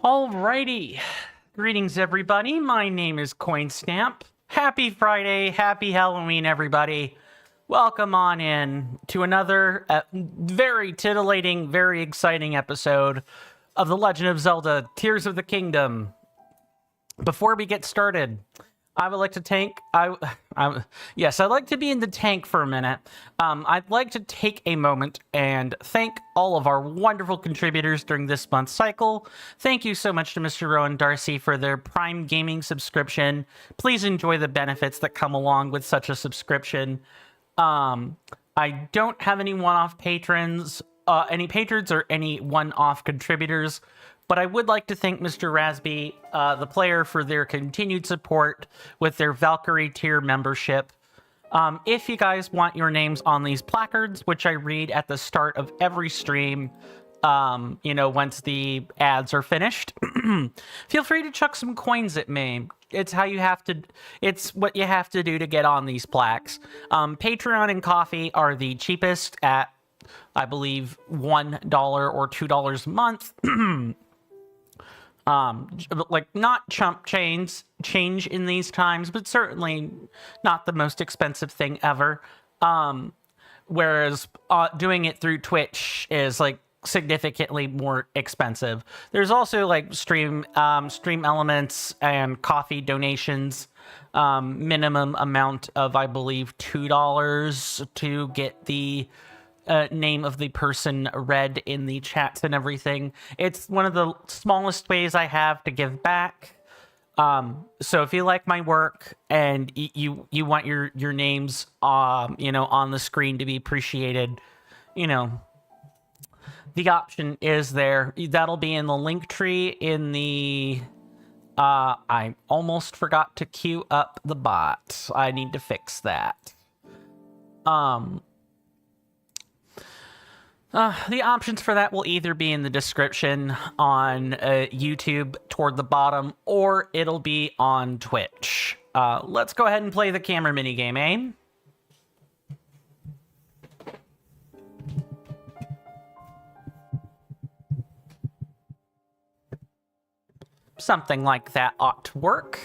Alrighty. Greetings, everybody. My name is CoinStamp. Happy Friday. Happy Halloween, everybody. Welcome on in to another very titillating, very exciting episode of The Legend of Zelda Tears of the Kingdom. Before we get started, I would like to yes, I'd like to be in the tank for a minute. I'd like to take a moment and thank all of our wonderful contributors during this month's cycle. Thank you so much to Mr. Rowan Darcy for their Prime Gaming subscription. Please enjoy the benefits that come along with such a subscription. I don't have any one-off patrons, any patrons or any one-off contributors, but I would like to thank Mr. Rasby, the player, for their continued support with their Valkyrie tier membership. If you guys want your names on these placards, which I read at the start of every stream, once the ads are finished, feel free to chuck some coins at me. It's what you have to do to get on these plaques. Patreon and coffee are the cheapest at, I believe, $1 or $2 a month. Like not chump change in these times, but certainly not the most expensive thing ever. Whereas doing it through Twitch is like significantly more expensive. There's also like stream elements and coffee donations. Minimum amount of, I believe, $2 to get the name of the person read in the chats and everything. It's one of the smallest ways I have to give back. So if you like my work and you want your names on the screen to be appreciated, the option is there. That'll be in the link tree in the I almost forgot to queue up the bot. I need to fix that. The options for that will either be in the description on YouTube toward the bottom, or it'll be on Twitch. Let's go ahead and play the camera minigame, eh? Something like that ought to work.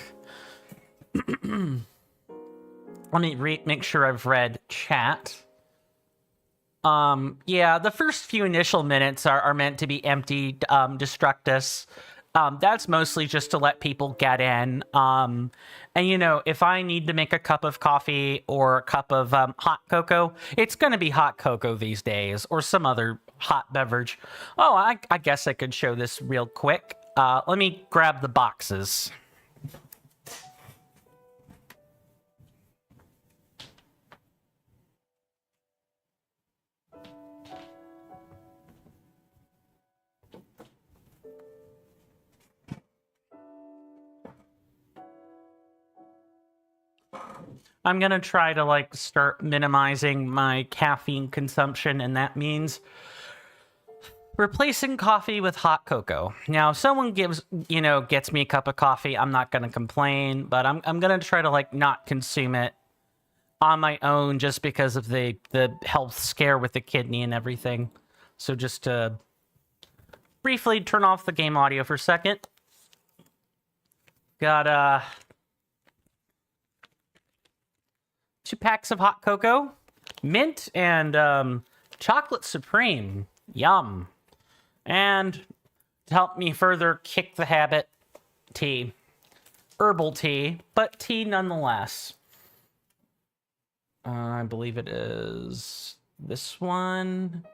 Let me make sure I've read chat. Yeah, the first few initial minutes are meant to be empty destructus. That's mostly just to let people get in. And if I need to make a cup of coffee or a cup of hot cocoa, it's going to be hot cocoa these days, or some other hot beverage. Oh, I guess I could show this real quick. Let me grab the boxes. I'm going to try to start minimizing my caffeine consumption, and that means replacing coffee with hot cocoa. Now, if someone gets me a cup of coffee, I'm not going to complain, but I'm going to try to not consume it on my own just because of the health scare with the kidney and everything. So just to briefly turn off the game audio for a second. Got 2 packs of hot cocoa, mint, and chocolate supreme. Yum. And to help me further kick the habit, tea. Herbal tea, but tea nonetheless. I believe it is this one.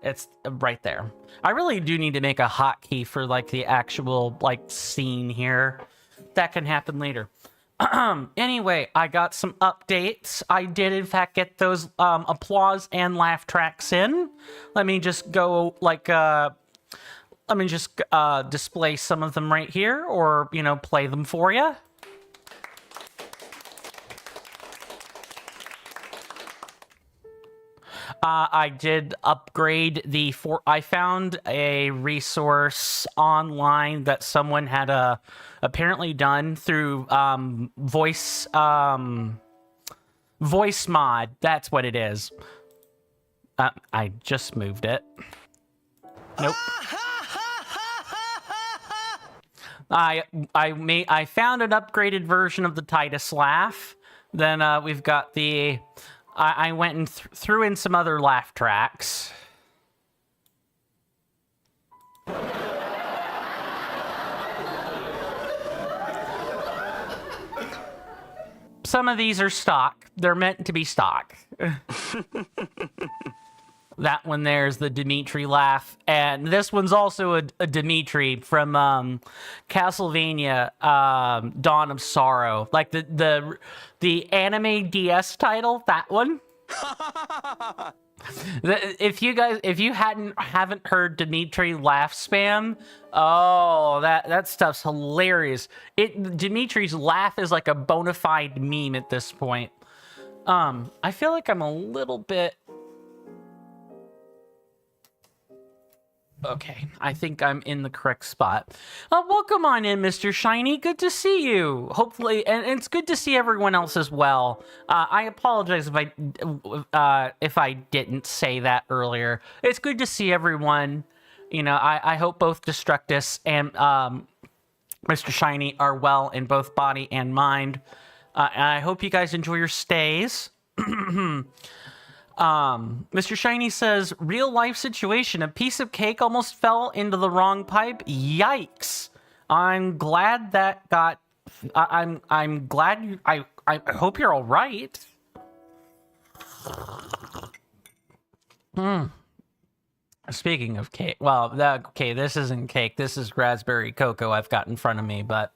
It's right there. I really do need to make a hotkey for the actual scene here. That can happen later. Anyway, I got some updates. I did, in fact, get those applause and laugh tracks in. Let me just go, display some of them right here, or, play them for you. I did upgrade I found a resource online that someone had apparently done through voice mod. That's what it is. I just moved it. Nope. I found an upgraded version of the Titus laugh. Then we've got the I went and threw in some other laugh tracks. Some of these are stock. They're meant to be stock. That one there's the Dimitri laugh, and this one's also a Dimitri from Castlevania Dawn of Sorrow, like the anime DS title. That one. If you haven't heard Dimitri laugh spam, oh, that stuff's hilarious. Dimitri's laugh is like a bona fide meme at this point. I feel like I'm a little bit. Okay, I think I'm in the correct spot. Welcome on in, Mr. Shiny. Good to see you. Hopefully, and it's good to see everyone else as well. I apologize if I didn't say that earlier. It's good to see everyone. You know, I hope both Destructus and Mr. Shiny are well in both body and mind. And I hope you guys enjoy your stays. Mr. Shiny says, real life situation. A piece of cake almost fell into the wrong pipe. Yikes. I'm glad that got, I'm glad I hope you're all right. Speaking of cake, well, okay, this isn't cake. This is raspberry cocoa I've got in front of me, but,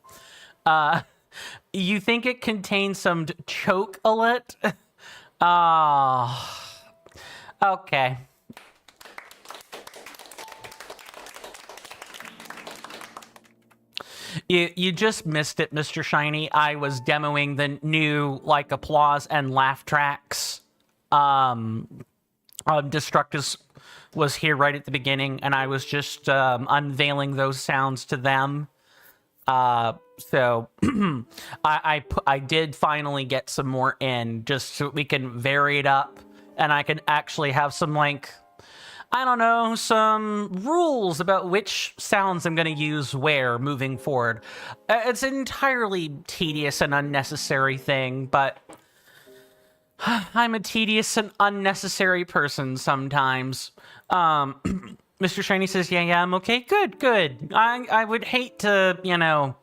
you think it contains some chocolate? Okay. You just missed it, Mr. Shiny. I was demoing the new, like, applause and laugh tracks. Destructus was here right at the beginning, and I was just unveiling those sounds to them. So I did finally get some more in, just so we can vary it up, and I can actually have some, like, I don't know, some rules about which sounds I'm going to use where moving forward. It's an entirely tedious and unnecessary thing, but I'm a tedious and unnecessary person sometimes. Mr. Shiny says, yeah, I'm okay. Good. I would hate to, you know,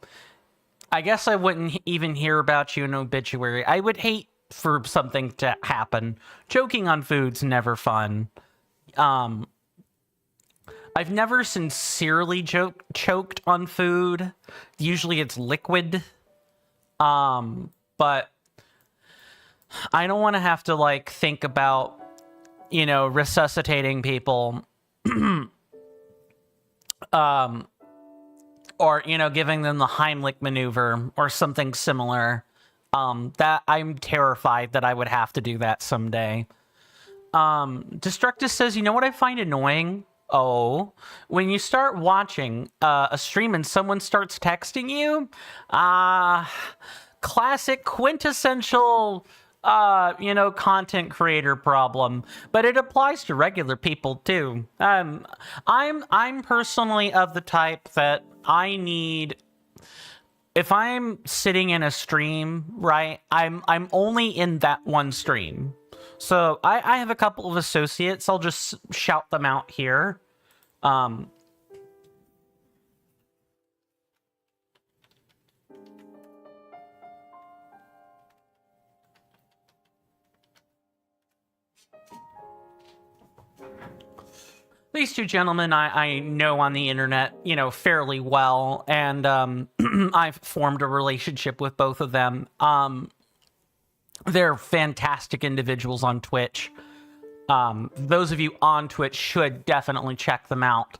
I guess I wouldn't even hear about you in an obituary. I would hate for something to happen. Joking on food's never fun. I've never sincerely choked on food. Usually it's liquid. But I don't want to have to, like, think about, you know, resuscitating people. Or, you know, giving them the Heimlich maneuver or something similar. That I'm terrified that I would have to do that someday. Destructus says, you know what I find annoying? Oh, when you start watching a stream and someone starts texting you, classic quintessential, you know, content creator problem, but it applies to regular people too. I'm personally of the type that I need, if I'm sitting in a stream, right, I'm only in that one stream. So I have a couple of associates. I'll just shout them out here. These two gentlemen I know on the internet, you know, fairly well, and I've formed a relationship with both of them. They're fantastic individuals on Twitch. Those of you on Twitch should definitely check them out.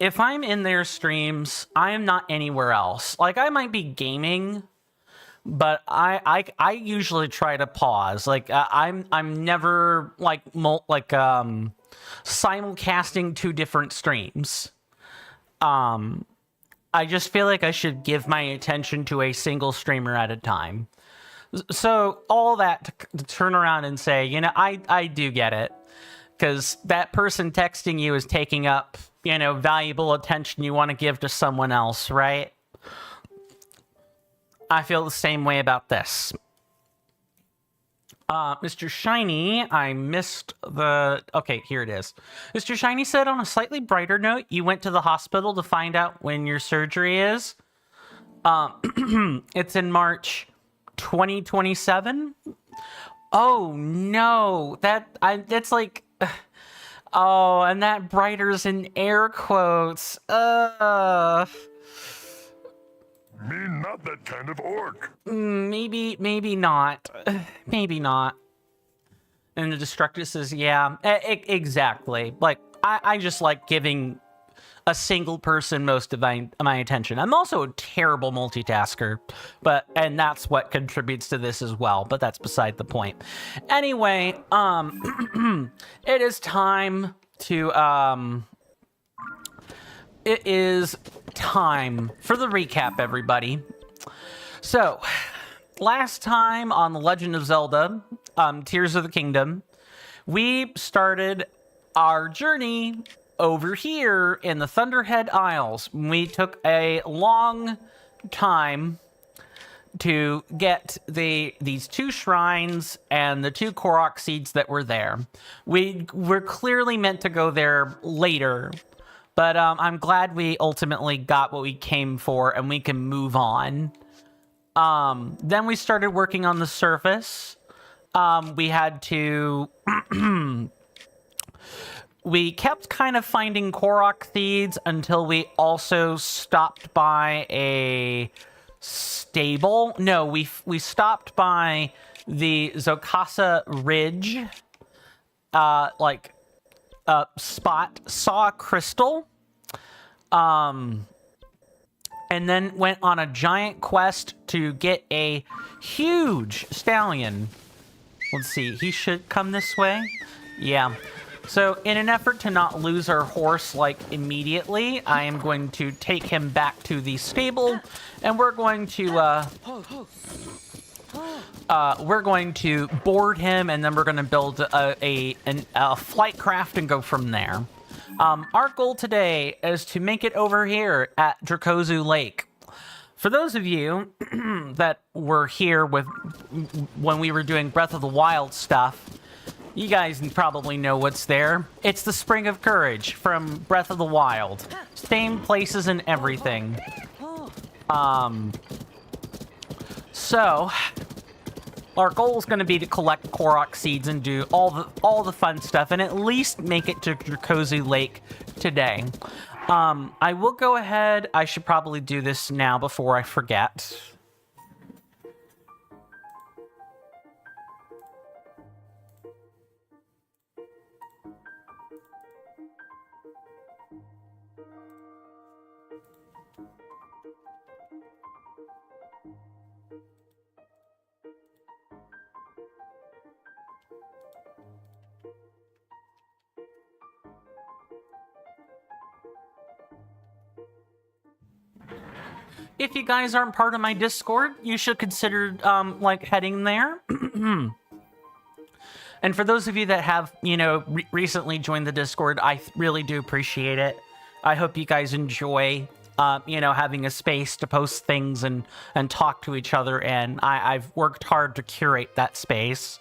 If I'm in their streams, I am not anywhere else. Like, I might be gaming, but I usually try to pause. Like, I'm never like simulcasting two different streams. I just feel like I should give my attention to a single streamer at a time. So all that to turn around and say, you know, I do get it, because that person texting you is taking up, you know, valuable attention you want to give to someone else, right? I feel the same way about this. Mr. Shiny, I missed the... Okay, here it is. Mr. Shiny said, on a slightly brighter note, you went to the hospital to find out when your surgery is. It's in March 2027. Oh, no. It's like... Oh, and that brighter's in air quotes. Me not that kind of orc. Maybe not. Maybe not. And the Destructor says, yeah, exactly. Like, I just like giving a single person most of my attention. I'm also a terrible multitasker, and that's what contributes to this as well, but that's beside the point. Anyway, it is time to, it is time for the recap, everybody. So, last time on The Legend of Zelda, Tears of the Kingdom, we started our journey over here in the Thunderhead Isles. We took a long time to get these 2 shrines and the 2 Korok seeds that were there. We were clearly meant to go there later, but I'm glad we ultimately got what we came for and we can move on. Then we started working on the surface. We had to... We kept kind of finding Korok seeds until we also stopped by a stable. No, we stopped by the Zokasa Ridge, spot, saw a crystal, and then went on a giant quest to get a huge stallion. Let's see, he should come this way. Yeah. So in an effort to not lose our horse, like, immediately, I am going to take him back to the stable, and we're going to board him, and then we're going to build a flight craft and go from there. Our goal today is to make it over here at Dracozu Lake. For those of you that were here when we were doing Breath of the Wild stuff, you guys probably know what's there. It's the Spring of Courage from Breath of the Wild. Same places and everything. So our goal is going to be to collect Korok seeds and do all the fun stuff, and at least make it to Dracozu Lake today. I will go ahead. I should probably do this now before I forget. If you guys aren't part of my Discord, you should consider, heading there. And for those of you that have, recently joined the Discord, I really do appreciate it. I hope you guys enjoy, having a space to post things and talk to each other, and I've worked hard to curate that space.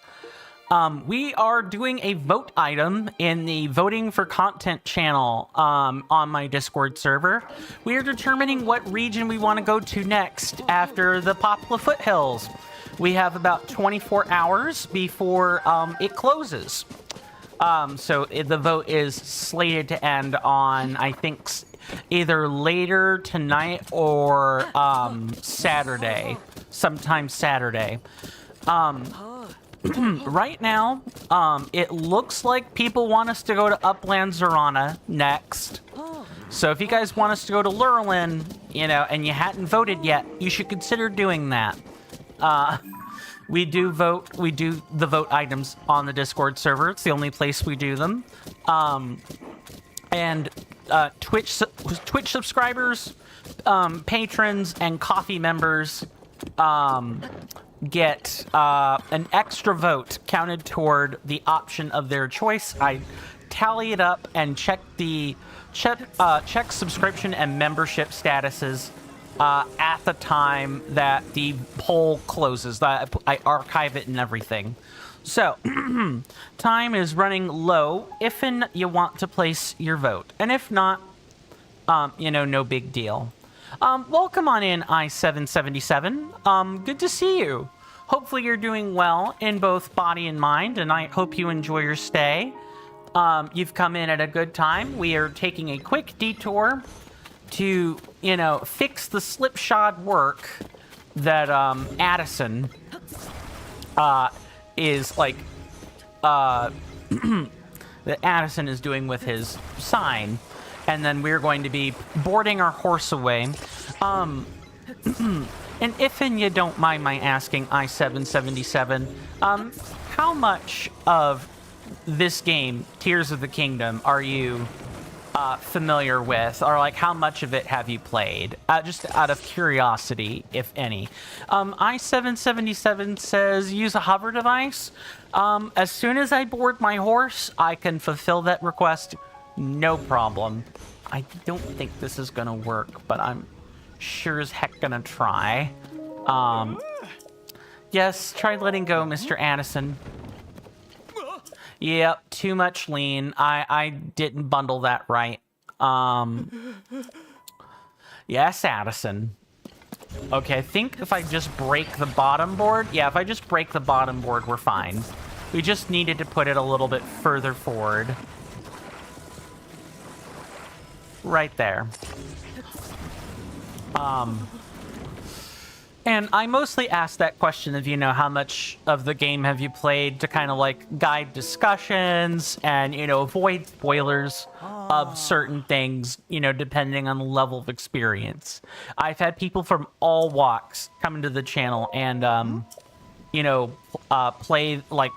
We are doing a vote item in the Voting for Content channel on my Discord server. We are determining what region we want to go to next after the Popla Foothills. We have about 24 hours before it closes. So the vote is slated to end on, I think, either later tonight or Saturday. Sometime Saturday. Right now, it looks like people want us to go to Upland Zorana next. So if you guys want us to go to Lurelin, and you hadn't voted yet, you should consider doing that. We do the vote items on the Discord server. It's the only place we do them. And Twitch subscribers, patrons, and coffee members get an extra vote counted toward the option of their choice. I tally it up and check check subscription and membership statuses at the time that the poll closes. I archive it and everything. So, time is running low if you want to place your vote. And if not, no big deal. Welcome on in, I-777. Good to see you. Hopefully you're doing well in both body and mind, and I hope you enjoy your stay. You've come in at a good time. We are taking a quick detour to, fix the slipshod work that Addison is like that Addison is doing with his sign, and then we're going to be boarding our horse away. And if you don't mind my asking, I-777, how much of this game, Tears of the Kingdom, are you familiar with, or like how much of it have you played? Just out of curiosity, if any. I-777 says use a hover device. As soon as I board my horse, I can fulfill that request, no problem. I don't think this is gonna work, but I'm sure as heck gonna try. Yes, try letting go, Mr. Addison. Yep, too much lean. I didn't bundle that right. Yes, Addison. Okay, I think if I just break the bottom board... Yeah, if I just break the bottom board, we're fine. We just needed to put it a little bit further forward. Right there. And I mostly asked that question of, how much of the game have you played to kind of like guide discussions and, avoid spoilers of certain things, depending on the level of experience. I've had people from all walks come into the channel and, play, like,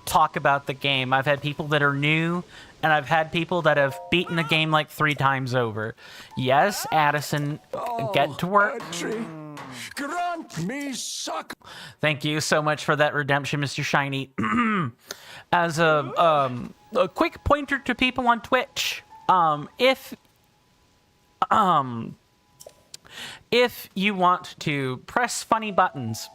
talk about the game. I've had people that are new, and I've had people that have beaten the game like 3 times over. Yes, Addison, get to work. Grant me suck. Thank you so much for that redemption, Mr. Shiny. As a quick pointer to people on Twitch, if you want to press funny buttons,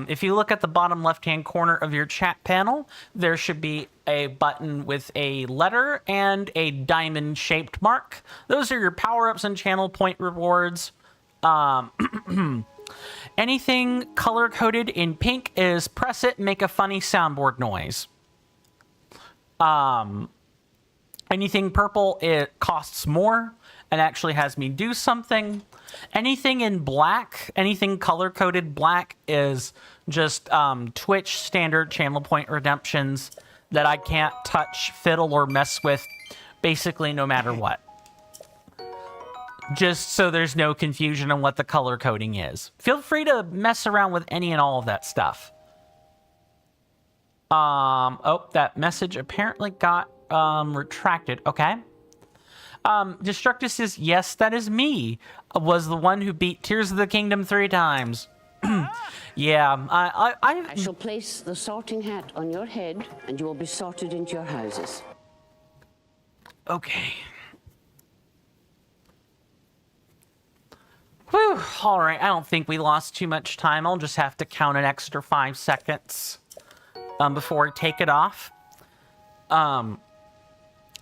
if you look at the bottom left-hand corner of your chat panel, there should be a button with a letter and a diamond-shaped mark. Those are your power-ups and channel point rewards. Anything color-coded in pink is press it and make a funny soundboard noise. Anything purple, it costs more and actually has me do something. Anything in black, anything color-coded black is just Twitch standard channel point redemptions that I can't touch, fiddle, or mess with basically no matter what. Just so there's no confusion on what the color coding is. Feel free to mess around with any and all of that stuff. Oh, that message apparently got retracted. Okay. Destructus says, yes, that is me. Was the one who beat Tears of the Kingdom 3 times. Yeah, I shall place the sorting hat on your head, and you will be sorted into your houses. Okay. Whew, all right, I don't think we lost too much time. I'll just have to count an extra 5 seconds before I take it off.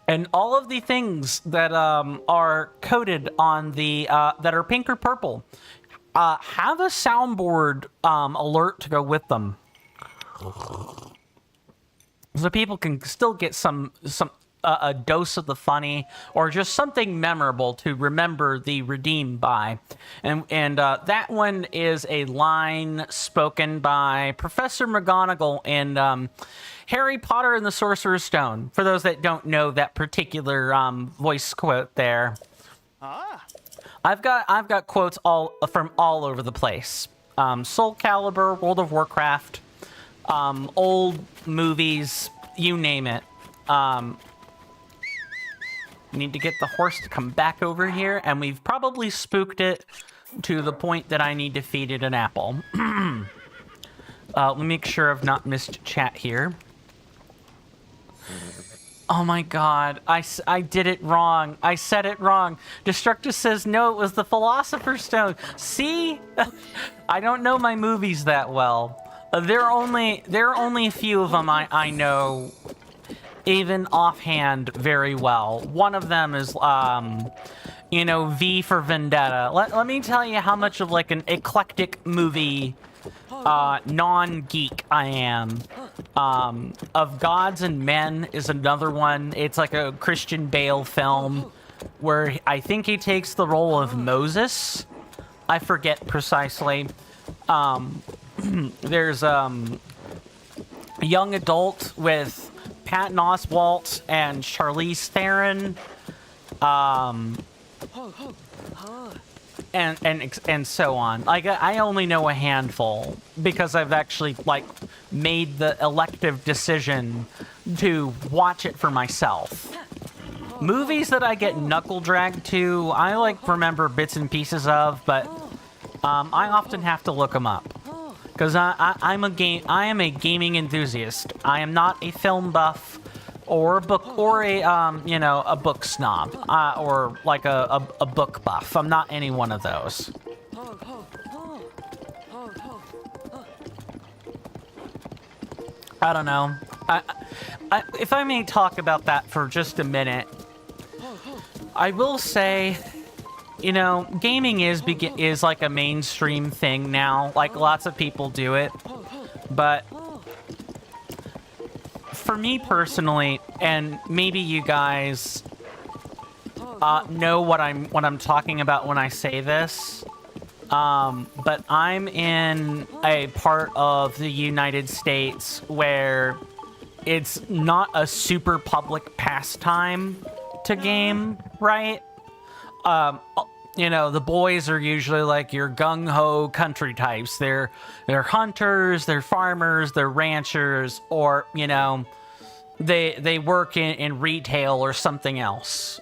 And all of the things that are coded on the, that are pink or purple, have a soundboard alert to go with them. So people can still get a dose of the funny, or just something memorable to remember the redeem by. And that one is a line spoken by Professor McGonagall in Harry Potter and the Sorcerer's Stone. For those that don't know that particular voice quote there. I've got quotes from all over the place. Soul Calibur, World of Warcraft, old movies, you name it. Need to get the horse to come back over here, and we've probably spooked it to the point that I need to feed it an apple. Let me make sure I've not missed chat here. Oh my god, I did it wrong. I said it wrong. Destructor says no, it was the Philosopher's Stone. See? I don't know my movies that well. There are only a few of them I know even offhand very well. One of them is V for Vendetta. Let me tell you how much of like an eclectic movie non-geek I am. Of Gods and Men is another one. It's like a Christian Bale film where I think he takes the role of Moses. I forget precisely. There's a young adult with Patton Oswalt and Charlize Theron. And so on. Like, I only know a handful because I've actually, like, made the elective decision to watch it for myself. Movies that I get knuckle dragged to, I, like, remember bits and pieces of, but I often have to look them up. Because I am a gaming enthusiast. I am not a film buff or a book, or a book snob, or like a book buff. I'm not any one of those. I don't know. If I may talk about that for just a minute, I will say, gaming is like a mainstream thing now. Like, lots of people do it, but for me personally, and maybe you guys know what I'm talking about when I say this, but I'm in a part of the United States where it's not a super public pastime to game, right? The boys are usually like your gung-ho country types. They're hunters, they're farmers, they're ranchers, or, they work in retail or something else.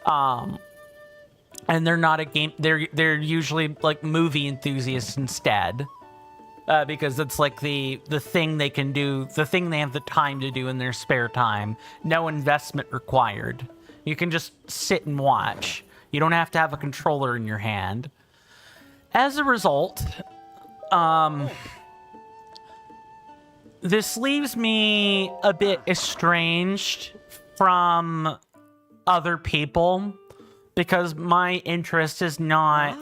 And they're not a game, they're usually like movie enthusiasts instead. Because it's like the thing they can do, the thing they have the time to do in their spare time. No investment required. You can just sit and watch. You don't have to have a controller in your hand. As a result, this leaves me a bit estranged from other people because my interest is not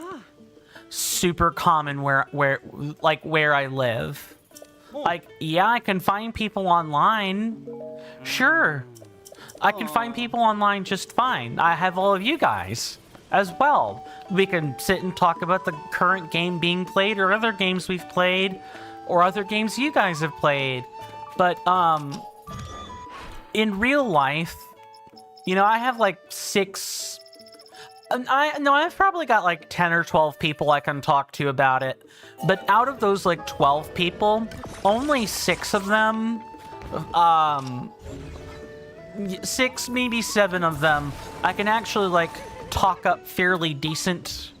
super common where I live. Like, yeah, I can find people online. Sure. I can find people online just fine. I have all of you guys as well. We can sit and talk about the current game being played or other games we've played or other games you guys have played. But in real life, I have like I've probably got like 10 or 12 people I can talk to about it. But out of those like 12 people, only 6 of them 6, maybe 7 of them, I can actually like talk up a fairly decent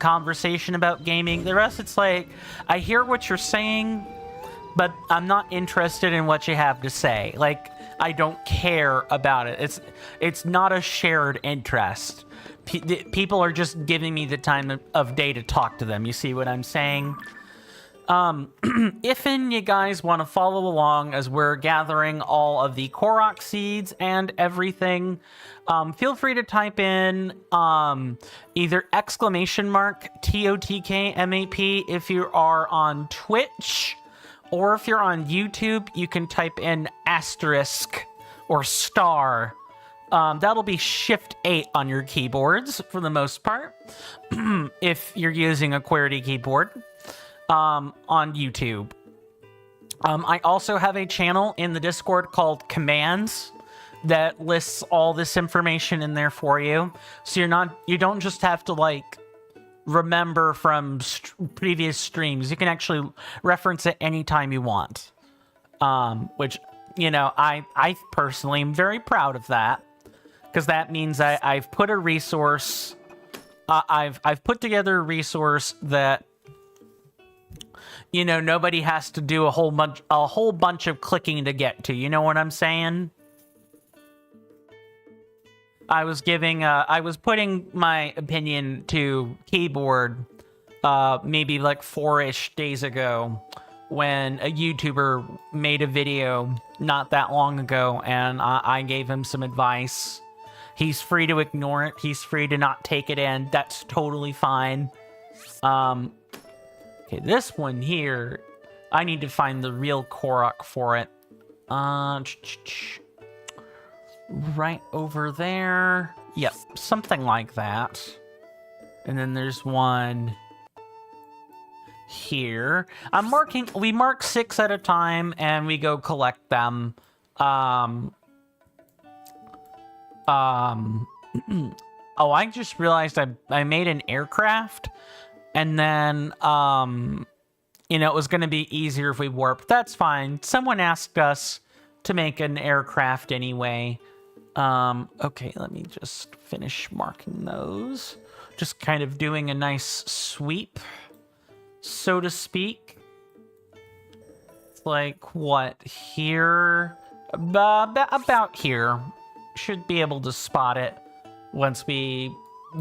conversation about gaming. The rest, it's like, I hear what you're saying, but I'm not interested in what you have to say. Like, I don't care about it. It's not a shared interest. People are just giving me the time of day to talk to them. You see what I'm saying? If you guys want to follow along as we're gathering all of the Korok seeds and everything, feel free to type in either !TOTK MAP if you are on Twitch, or if you're on YouTube, you can type in asterisk or star. That'll be Shift 8 on your keyboards for the most part, if you're using a QWERTY keyboard. On YouTube. I also have a channel in the Discord called Commands that lists all this information in there for you. So you don't just have to like remember from previous streams. You can actually reference it anytime you want. Which, I personally am very proud of that, because that means I've put a resource, I've put together a resource that you know, nobody has to do a whole bunch of clicking to get to. You know what I'm saying? I was putting my opinion to keyboard maybe like 4-ish days ago when a YouTuber made a video not that long ago, and I gave him some advice. He's free to ignore it. He's free to not take it in. That's totally fine. Okay, this one here, I need to find the real Korok for it. Right over there. Yep, something like that. And then there's one here. We mark 6 at a time and we go collect them. Oh, I just realized I made an aircraft, and then, you know, it was going to be easier if we warped. That's fine. Someone asked us to make an aircraft anyway. Okay, let me just finish marking those. Just kind of doing a nice sweep, so to speak. It's like, what, here? About here. Should be able to spot it once we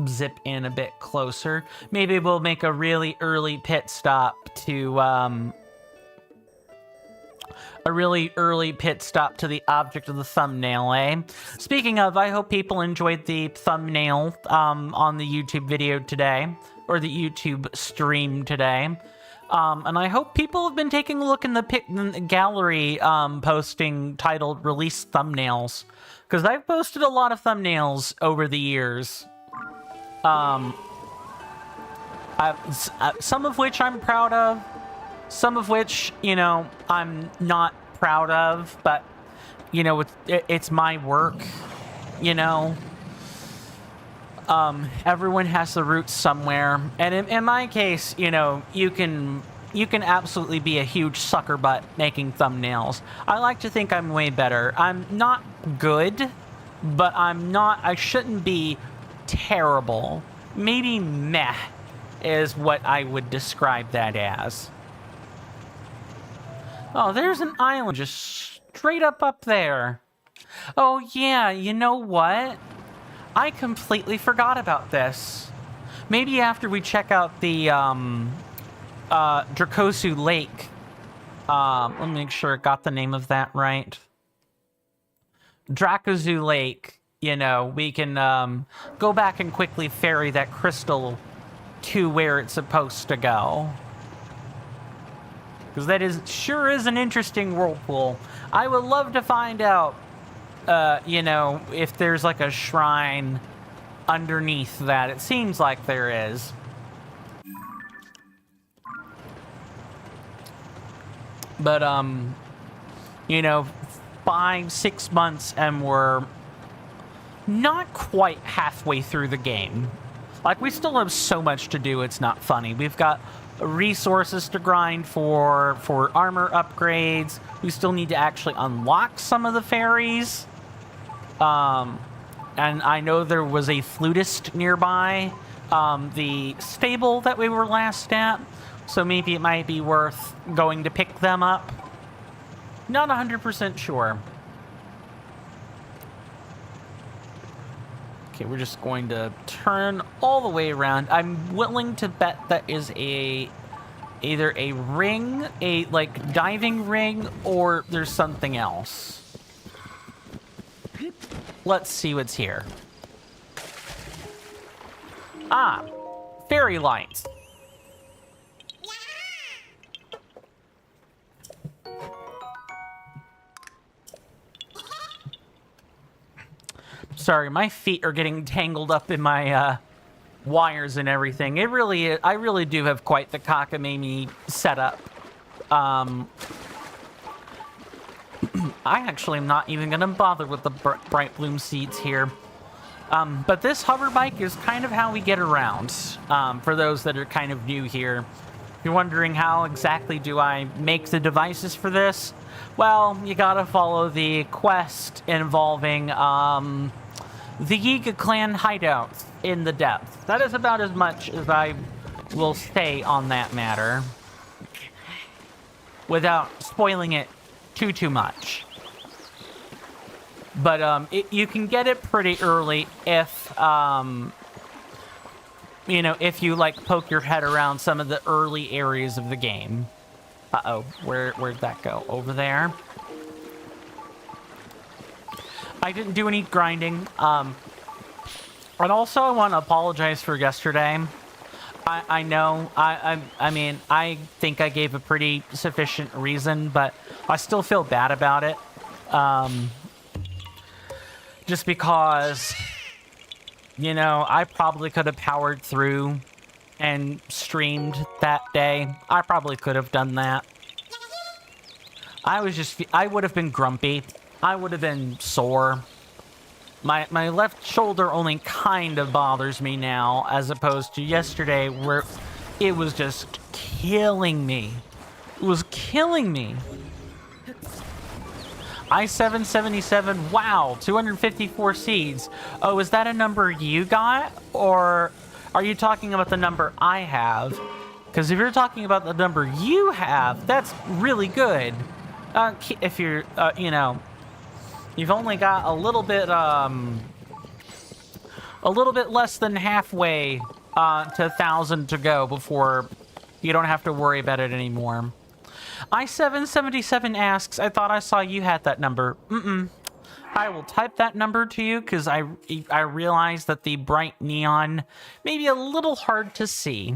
zip in a bit closer. Maybe we'll make a really early pit stop to, the object of the thumbnail, eh? Speaking of, I hope people enjoyed the thumbnail on the YouTube video today, or the YouTube stream today. And I hope people have been taking a look in the gallery posting titled Release Thumbnails, because I've posted a lot of thumbnails over the years. Some of which I'm proud of, some of which, you know, I'm not proud of, but, you know, it's my work, you know. Everyone has the roots somewhere, and in my case, you know, you can absolutely be a huge sucker butt making thumbnails. I like to think I'm way better. I'm not good, but I shouldn't be terrible. Maybe meh is what I would describe that as. Oh, there's an island just straight up there. Oh yeah, you know what? I completely forgot about this. Maybe after we check out the Dracozu Lake. Let me make sure I got the name of that right. Dracozu Lake, you know, we can go back and quickly ferry that crystal to where it's supposed to go. Because that sure is an interesting whirlpool. I would love to find out, you know, if there's like a shrine underneath that. It seems like there is. But, you know, 5-6 months and we're not quite halfway through the game. Like, we still have so much to do, it's not funny. We've got resources to grind for armor upgrades. We still need to actually unlock some of the fairies. And I know there was a flutist nearby, the stable that we were last at, so maybe it might be worth going to pick them up. Not 100% sure. Okay, we're just going to turn all the way around. I'm willing to bet that is either a ring, a like diving ring, or there's something else. Let's see what's here. Ah, fairy lights. Sorry, my feet are getting tangled up in my wires and everything. I really do have quite the cockamamie setup. I actually am not even going to bother with the bright bloom seeds here. But this hover bike is kind of how we get around, for those that are kind of new here. If you're wondering how exactly do I make the devices for this, well, you gotta follow the quest involving the Yiga clan hideout in the depth. That is about as much as I will say on that matter. without spoiling it too much. But you can get it pretty early if you know, if you like poke your head around some of the early areas of the game. Uh-oh, where'd that go? Over there. I didn't do any grinding. And also I want to apologize for yesterday. I know, I mean, I think I gave a pretty sufficient reason, but I still feel bad about it. Just because, you know, I probably could have powered through and streamed that day. I probably could have done that. I would have been grumpy. I would have been sore. My left shoulder only kind of bothers me now, as opposed to yesterday where it was just killing me. It was killing me. I-777, wow, 254 seeds. Oh, is that a number you got? Or are you talking about the number I have? Because if you're talking about the number you have, that's really good. If you're, you know, you've only got a little bit less than halfway to 1,000 to go before you don't have to worry about it anymore. I-777 asks, I thought I saw you had that number. I will type that number to you because I realize that the bright neon may be a little hard to see.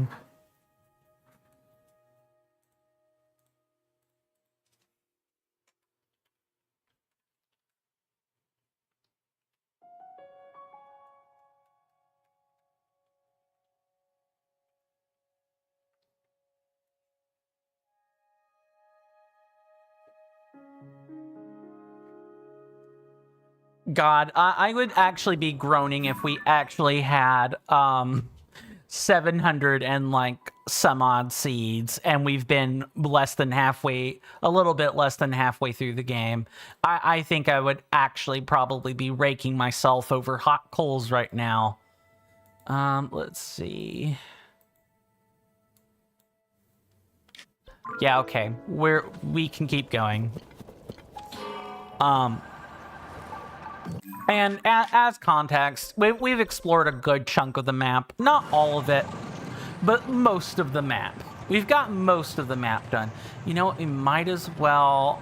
God, I would actually be groaning if we actually had 700 and like some odd seeds and we've been less than halfway, a little bit less than halfway through the game. I think I would actually probably be raking myself over hot coals right now. Let's see. Yeah, okay. We can keep going. And as context, we've explored a good chunk of the map. Not all of it, but most of the map. We've got most of the map done. You know, we might as well...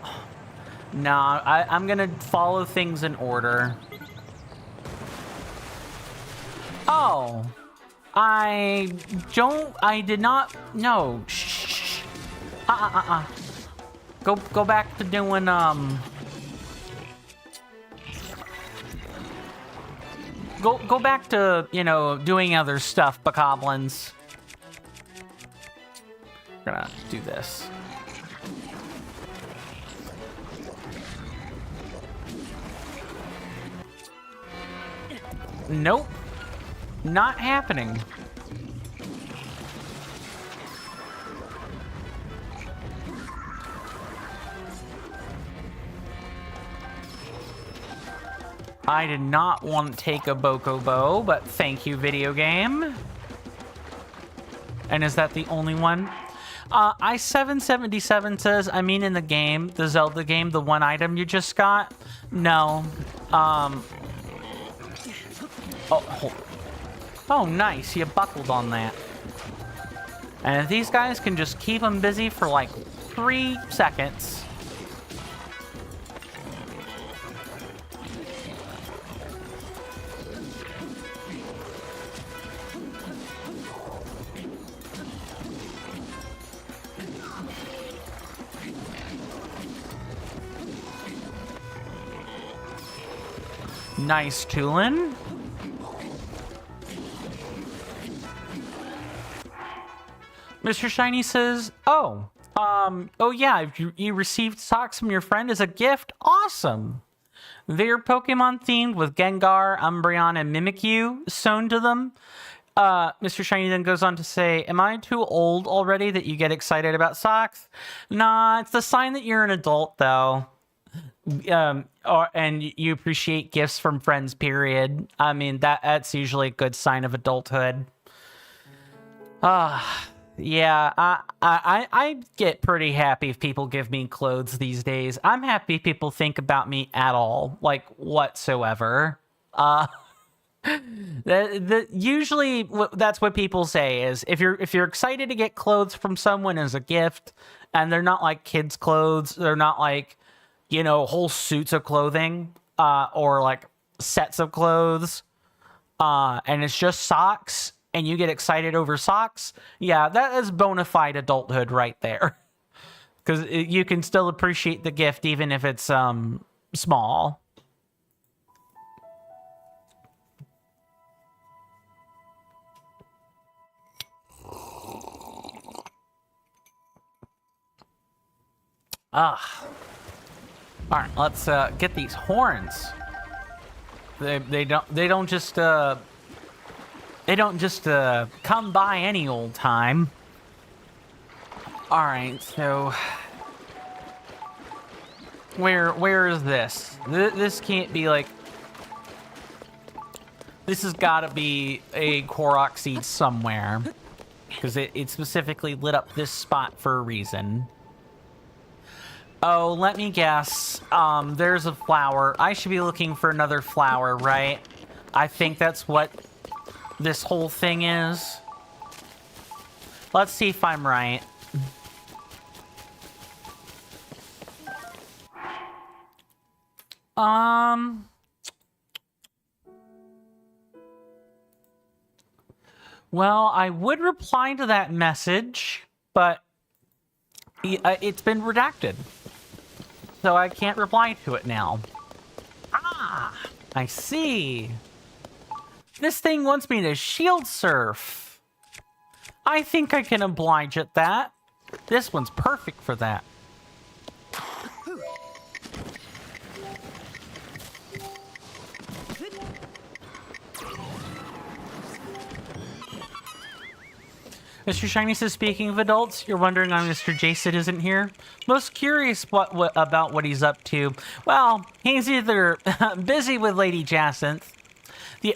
Nah, I'm gonna follow things in order. Oh. I did not... No. Shh. Go back to doing, Go back to, you know, doing other stuff, bokoblins. We're gonna do this. Nope. Not happening. I did not want to take a Bokobo, but thank you, video game. And is that the only one? I-777 says, I mean in the game, the Zelda game, the one item you just got? No. Oh, nice. You buckled on that. And if these guys can just keep them busy for like 3 seconds... Nice, Tulin. Mr. Shiny says, oh yeah, you received socks from your friend as a gift. Awesome. They're Pokemon themed with Gengar, Umbreon, and Mimikyu sewn to them. Mr. Shiny then goes on to say, am I too old already that you get excited about socks? Nah, it's the sign that you're an adult, though. And you appreciate gifts from friends, period. I mean, that's usually a good sign of adulthood. Yeah, I get pretty happy if people give me clothes these days. I'm happy if people think about me at all, like whatsoever. Usually that's what people say is if you're excited to get clothes from someone as a gift, and they're not like kids' clothes, they're not like, you know, whole suits of clothing, or like sets of clothes, and it's just socks, and you get excited over socks, yeah, that is bona fide adulthood right there. Because you can still appreciate the gift even if it's small. Ah. All right, let's get these horns. They don't just come by any old time. All right, so where is this? This can't be like. This has got to be a Korok seed somewhere, because it specifically lit up this spot for a reason. Oh, let me guess. There's a flower. I should be looking for another flower, right? I think that's what this whole thing is. Let's see if I'm right. Well, I would reply to that message, but it's been redacted. So I can't reply to it now. Ah, I see. This thing wants me to shield surf. I think I can oblige at that. This one's perfect for that. Mr. Shiny says, speaking of adults, you're wondering why Mr. Jason isn't here? Most curious about what he's up to. Well, he's either busy with Lady Jacinth,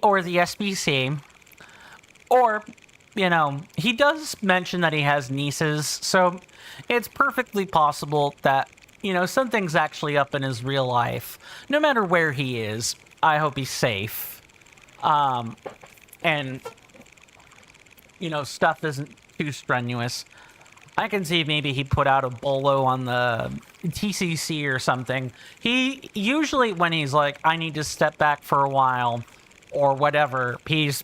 or the SBC, or, you know, he does mention that he has nieces, so it's perfectly possible that, you know, something's actually up in his real life. No matter where he is, I hope he's safe. And, you know, stuff isn't too strenuous. I can see maybe he put out a bolo on the TCC or something. He usually, when he's like, I need to step back for a while or whatever, he's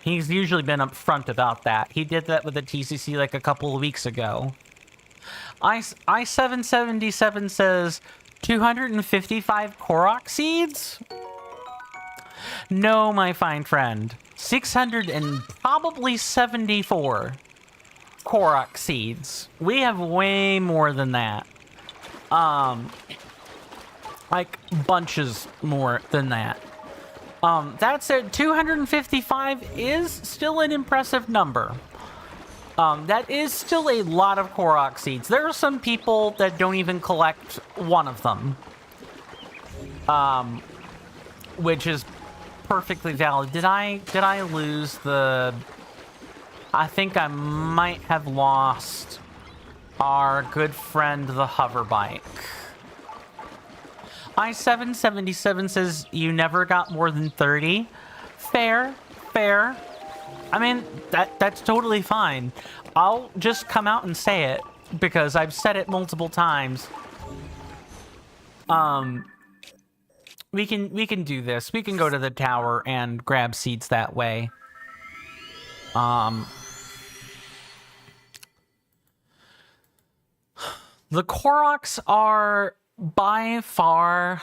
usually been upfront about that. He did that with the TCC like a couple of weeks ago. I777 says 255 Korok seeds? No, my fine friend. 674 Korok seeds. We have way more than that. Like bunches more than that. That said, 255 is still an impressive number. That is still a lot of Korok seeds. There are some people that don't even collect one of them. Which is perfectly valid. Did I lose the... I think I might have lost our good friend, the hover bike. I777 says you never got more than 30. Fair. I mean, that's totally fine. I'll just come out and say it because I've said it multiple times. We can do this. We can go to the tower and grab seeds that way. The Koroks are by far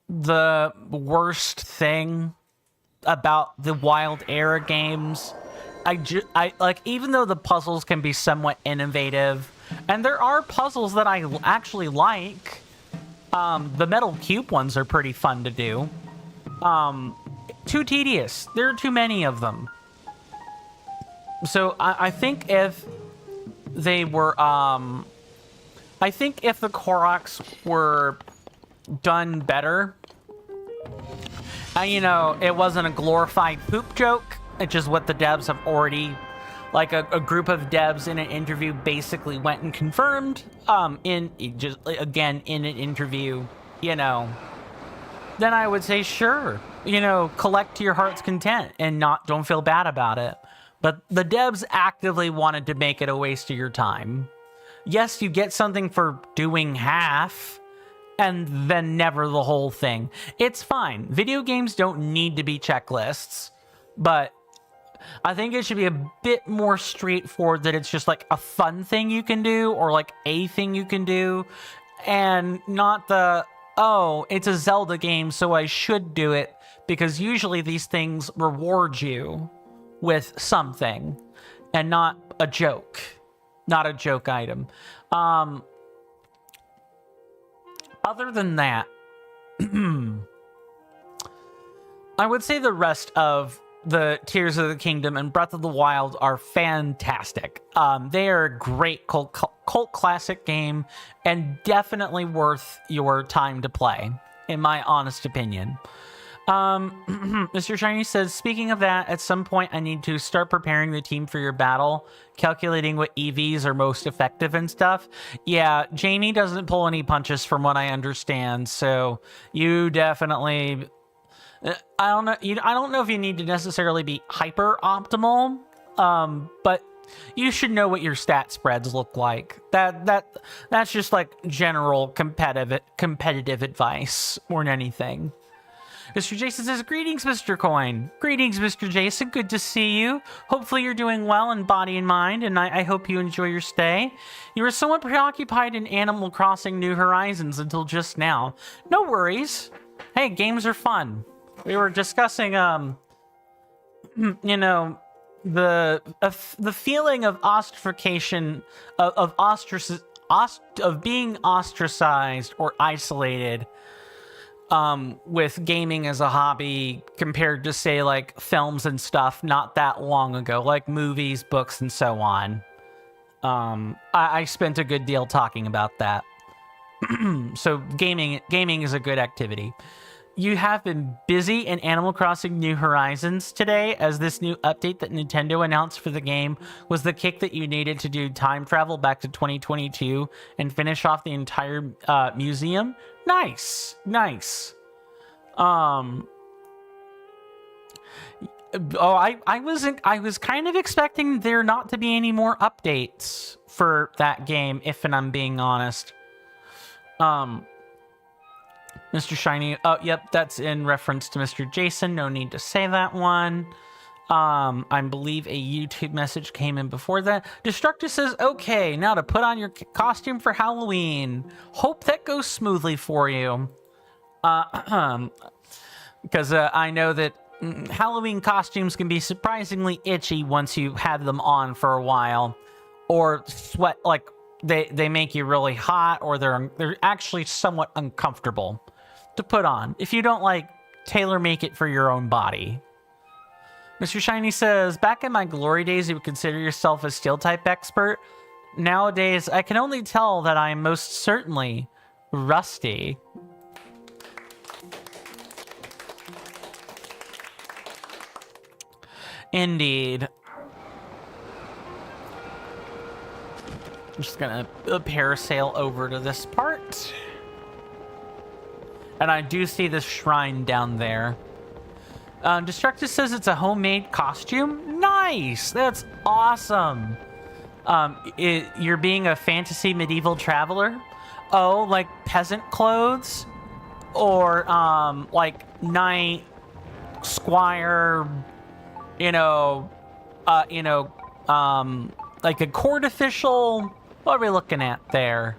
the worst thing about the Wild Era games. I like, even though the puzzles can be somewhat innovative, and there are puzzles that I actually like. The metal cube ones are pretty fun to do. Too tedious. There are too many of them. So I think if they were, I think if the Koroks were done better, and, you know, it wasn't a glorified poop joke, which is what the devs have already, like a group of devs in an interview basically went and confirmed, in an interview, you know, then I would say, sure, you know, collect to your heart's content and don't feel bad about it. But the devs actively wanted to make it a waste of your time. Yes, you get something for doing half, and then never the whole thing. It's fine. Video games don't need to be checklists, but I think it should be a bit more straightforward that it's just like a fun thing you can do or like a thing you can do, and not the, oh, it's a Zelda game, so I should do it, because usually these things reward you with something and not a joke. Not a joke item. Other than that, I would say the rest of the Tears of the Kingdom and Breath of the Wild are fantastic. They are a great cult classic game and definitely worth your time to play, in my honest opinion. Mr. Shiny says, speaking of that, at some point I need to start preparing the team for your battle, calculating what EVs are most effective and stuff. Yeah, Jamie doesn't pull any punches from what I understand, so you definitely... I don't know if you need to necessarily be hyper optimal, but you should know what your stat spreads look like. That's just like general competitive advice more than anything. Mr. Jason says, greetings, Mr. Coin. Greetings, Mr. Jason. Good to see you. Hopefully you're doing well in body and mind, and I hope you enjoy your stay. You were somewhat preoccupied in Animal Crossing New Horizons until just now. No worries. Hey, games are fun. We were discussing, you know, the feeling of ostracification, of being ostracized or isolated, with gaming as a hobby compared to, say, like films and stuff not that long ago, like movies, books, and so on. I spent a good deal talking about that. So gaming is a good activity. You have been busy in Animal Crossing New Horizons today, as this new update that Nintendo announced for the game was the kick that you needed to do time travel back to 2022 and finish off the entire museum. Nice. I was kind of expecting there not to be any more updates for that game, if I'm being honest. Mr. Shiny, oh, yep, that's in reference to Mr. Jason. No need to say that one. I believe a YouTube message came in before that. Destructor says, okay, now to put on your costume for Halloween. Hope that goes smoothly for you. Because I know that Halloween costumes can be surprisingly itchy once you have them on for a while. Or sweat, like, they make you really hot, or they're actually somewhat uncomfortable to put on if you don't like tailor make it for your own body. Mr. Shiny says, back in my glory days you would consider yourself a steel type expert. Nowadays I can only tell that I am most certainly rusty. Indeed. I'm just gonna parasail over to this part. And I do see this shrine down there. Destructive says it's a homemade costume. Nice! That's awesome. You're being a fantasy medieval traveler? Oh, like peasant clothes? Or, like knight, squire, like a court official? What are we looking at there?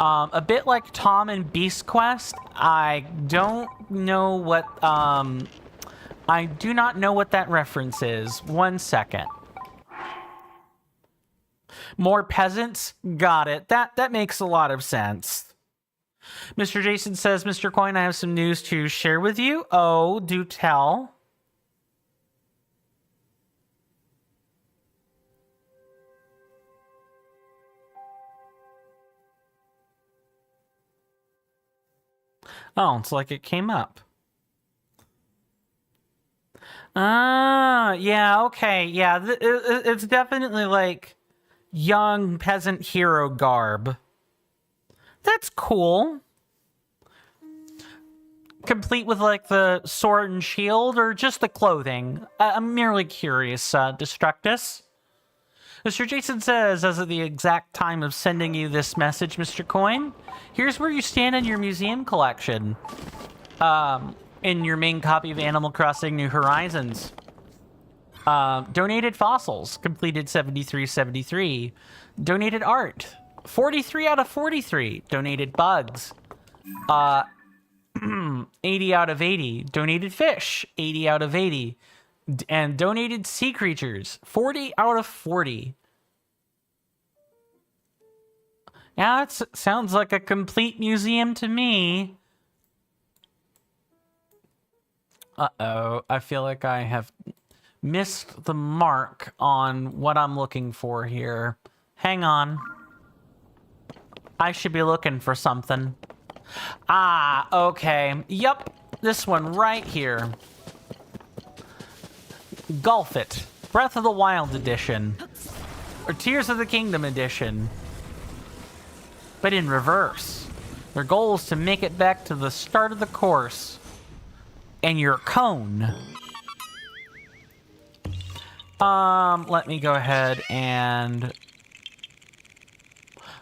A bit like Tom and Beast Quest. I don't know what, I do not know what that reference is. 1 second. More peasants? Got it. That makes a lot of sense. Mr. Jason says, Mr. Coin, I have some news to share with you. Oh, do tell. Oh, it's like it came up. Ah, yeah, okay, yeah. It's definitely like young peasant hero garb. That's cool. Complete with like the sword and shield, or just the clothing? I'm merely curious, Destructus. Mr. Jason says, as of the exact time of sending you this message, Mr. Coin, here's where you stand in your museum collection. In your main copy of Animal Crossing New Horizons. Donated fossils, completed 7373. Donated art, 43 out of 43. Donated bugs, 80 out of 80. Donated fish, 80 out of 80. And donated sea creatures, 40 out of 40. Yeah, that sounds like a complete museum to me. Uh-oh, I feel like I have missed the mark on what I'm looking for here. Hang on. I should be looking for something. Ah, okay. Yup, this one right here. Golf It. Breath of the Wild edition. Or Tears of the Kingdom edition. But in reverse. Their goal is to make it back to the start of the course. And your cone. Let me go ahead and...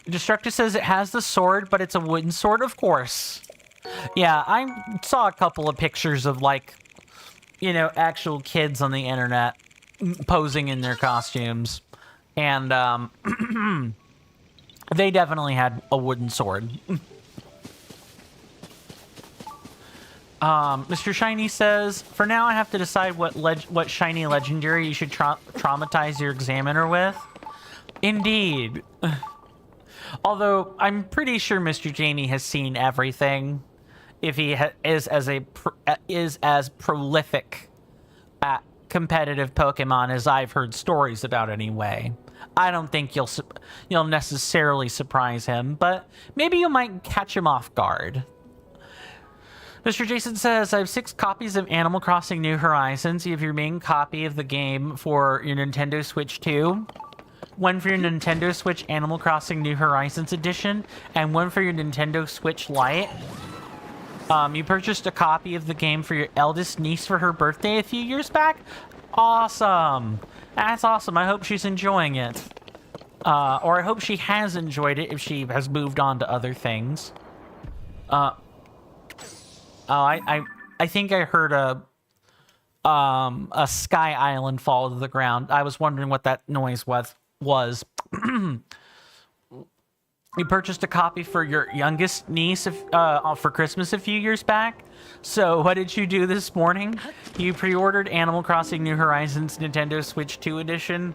Destructor says it has the sword, but it's a wooden sword, of course. Yeah, I saw a couple of pictures of, like, you know, actual kids on the internet posing in their costumes. And, they definitely had a wooden sword. Mr. Shiny says, for now I have to decide what shiny legendary you should traumatize your examiner with. Indeed. Although, I'm pretty sure Mr. Jamie has seen everything. If he is as prolific at competitive Pokemon as I've heard stories about anyway. I don't think you'll necessarily surprise him, but maybe you might catch him off guard. Mr. Jason says, I have 6 copies of Animal Crossing New Horizons. You have your main copy of the game for your Nintendo Switch 2. One for your Nintendo Switch Animal Crossing New Horizons edition, and one for your Nintendo Switch Lite. You purchased a copy of the game for your eldest niece for her birthday a few years back? Awesome! That's awesome. I hope she's enjoying it. Or I hope she has enjoyed it if she has moved on to other things. I think I heard a sky island fall to the ground. I was wondering what that noise was. You purchased a copy for your youngest niece for Christmas a few years back. So what did you do this morning? You pre-ordered Animal Crossing New Horizons Nintendo Switch 2 edition.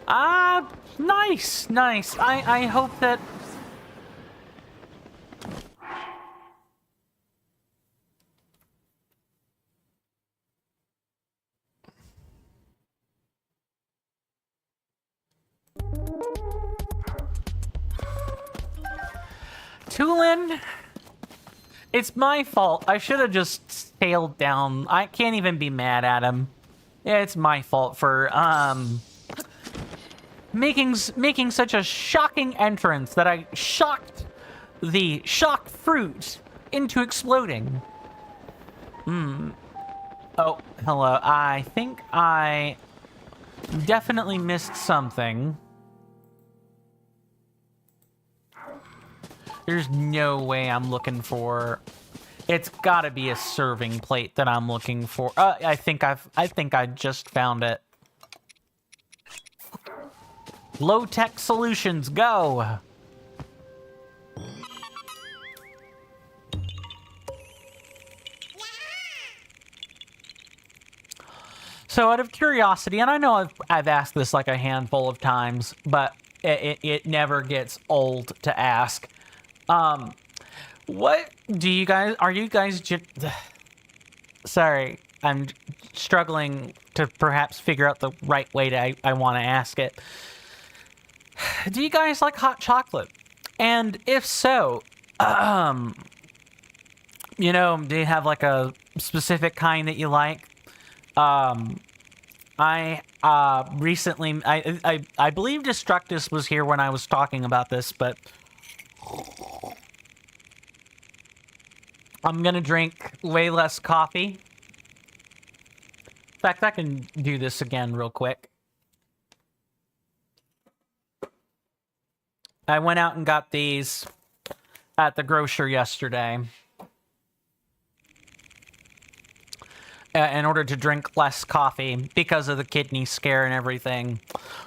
Nice. I hope that... Tulin, it's my fault. I should have just sailed down. I can't even be mad at him. Yeah, it's my fault for making such a shocking entrance that I shocked the shock fruit into exploding. Oh, hello. I think I definitely missed something. There's no way I'm looking for... It's gotta be a serving plate that I'm looking for. I think I just found it. Low-tech solutions, go! So out of curiosity, and I know I've asked this like a handful of times, but it never gets old to ask. What do you guys, are you guys sorry, I'm struggling to perhaps figure out the right way I want to ask it. Do you guys like hot chocolate? And if so, you know, do you have like a specific kind that you like? I recently, I believe Destructus was here when I was talking about this, but I'm gonna drink way less coffee. In fact, I can do this again real quick. I went out and got these at the grocer yesterday in order to drink less coffee because of the kidney scare and everything.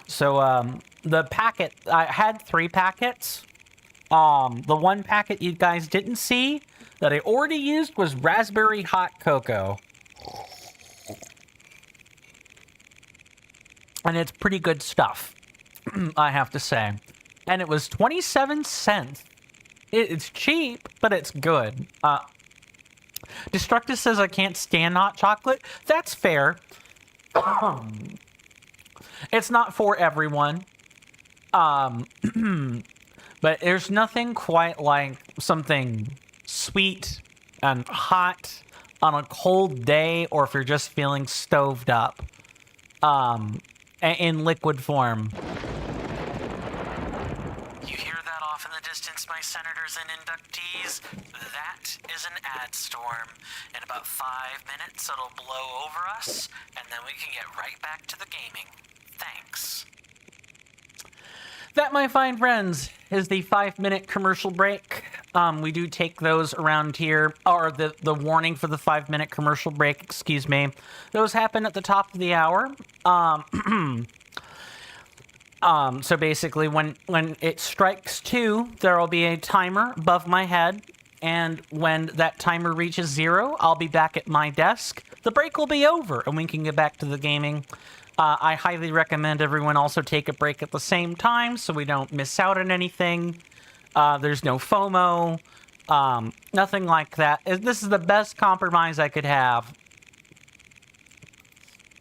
So the packet, I had 3 packets. The one packet you guys didn't see that I already used was raspberry hot cocoa. And it's pretty good stuff, I have to say. And it was 27 cents. It's cheap, but it's good. Destructus says I can't stand hot chocolate. That's fair. It's not for everyone. But there's nothing quite like something sweet and hot on a cold day, or if you're just feeling stoved up, in liquid form. You hear that off in the distance, my senators and inductees? That is an ad storm. In about 5 minutes, it'll blow over us, and then we can get right back to the gaming. Thanks. That, my fine friends, is the 5-minute commercial break. We do take those around here, or the warning for the 5-minute commercial break, excuse me. Those happen at the top of the hour. So basically, when it strikes 2, there will be a timer above my head, and when that timer reaches 0, I'll be back at my desk. The break will be over, and we can get back to the gaming. I highly recommend everyone also take a break at the same time so we don't miss out on anything. There's no FOMO, nothing like that. This is the best compromise I could have.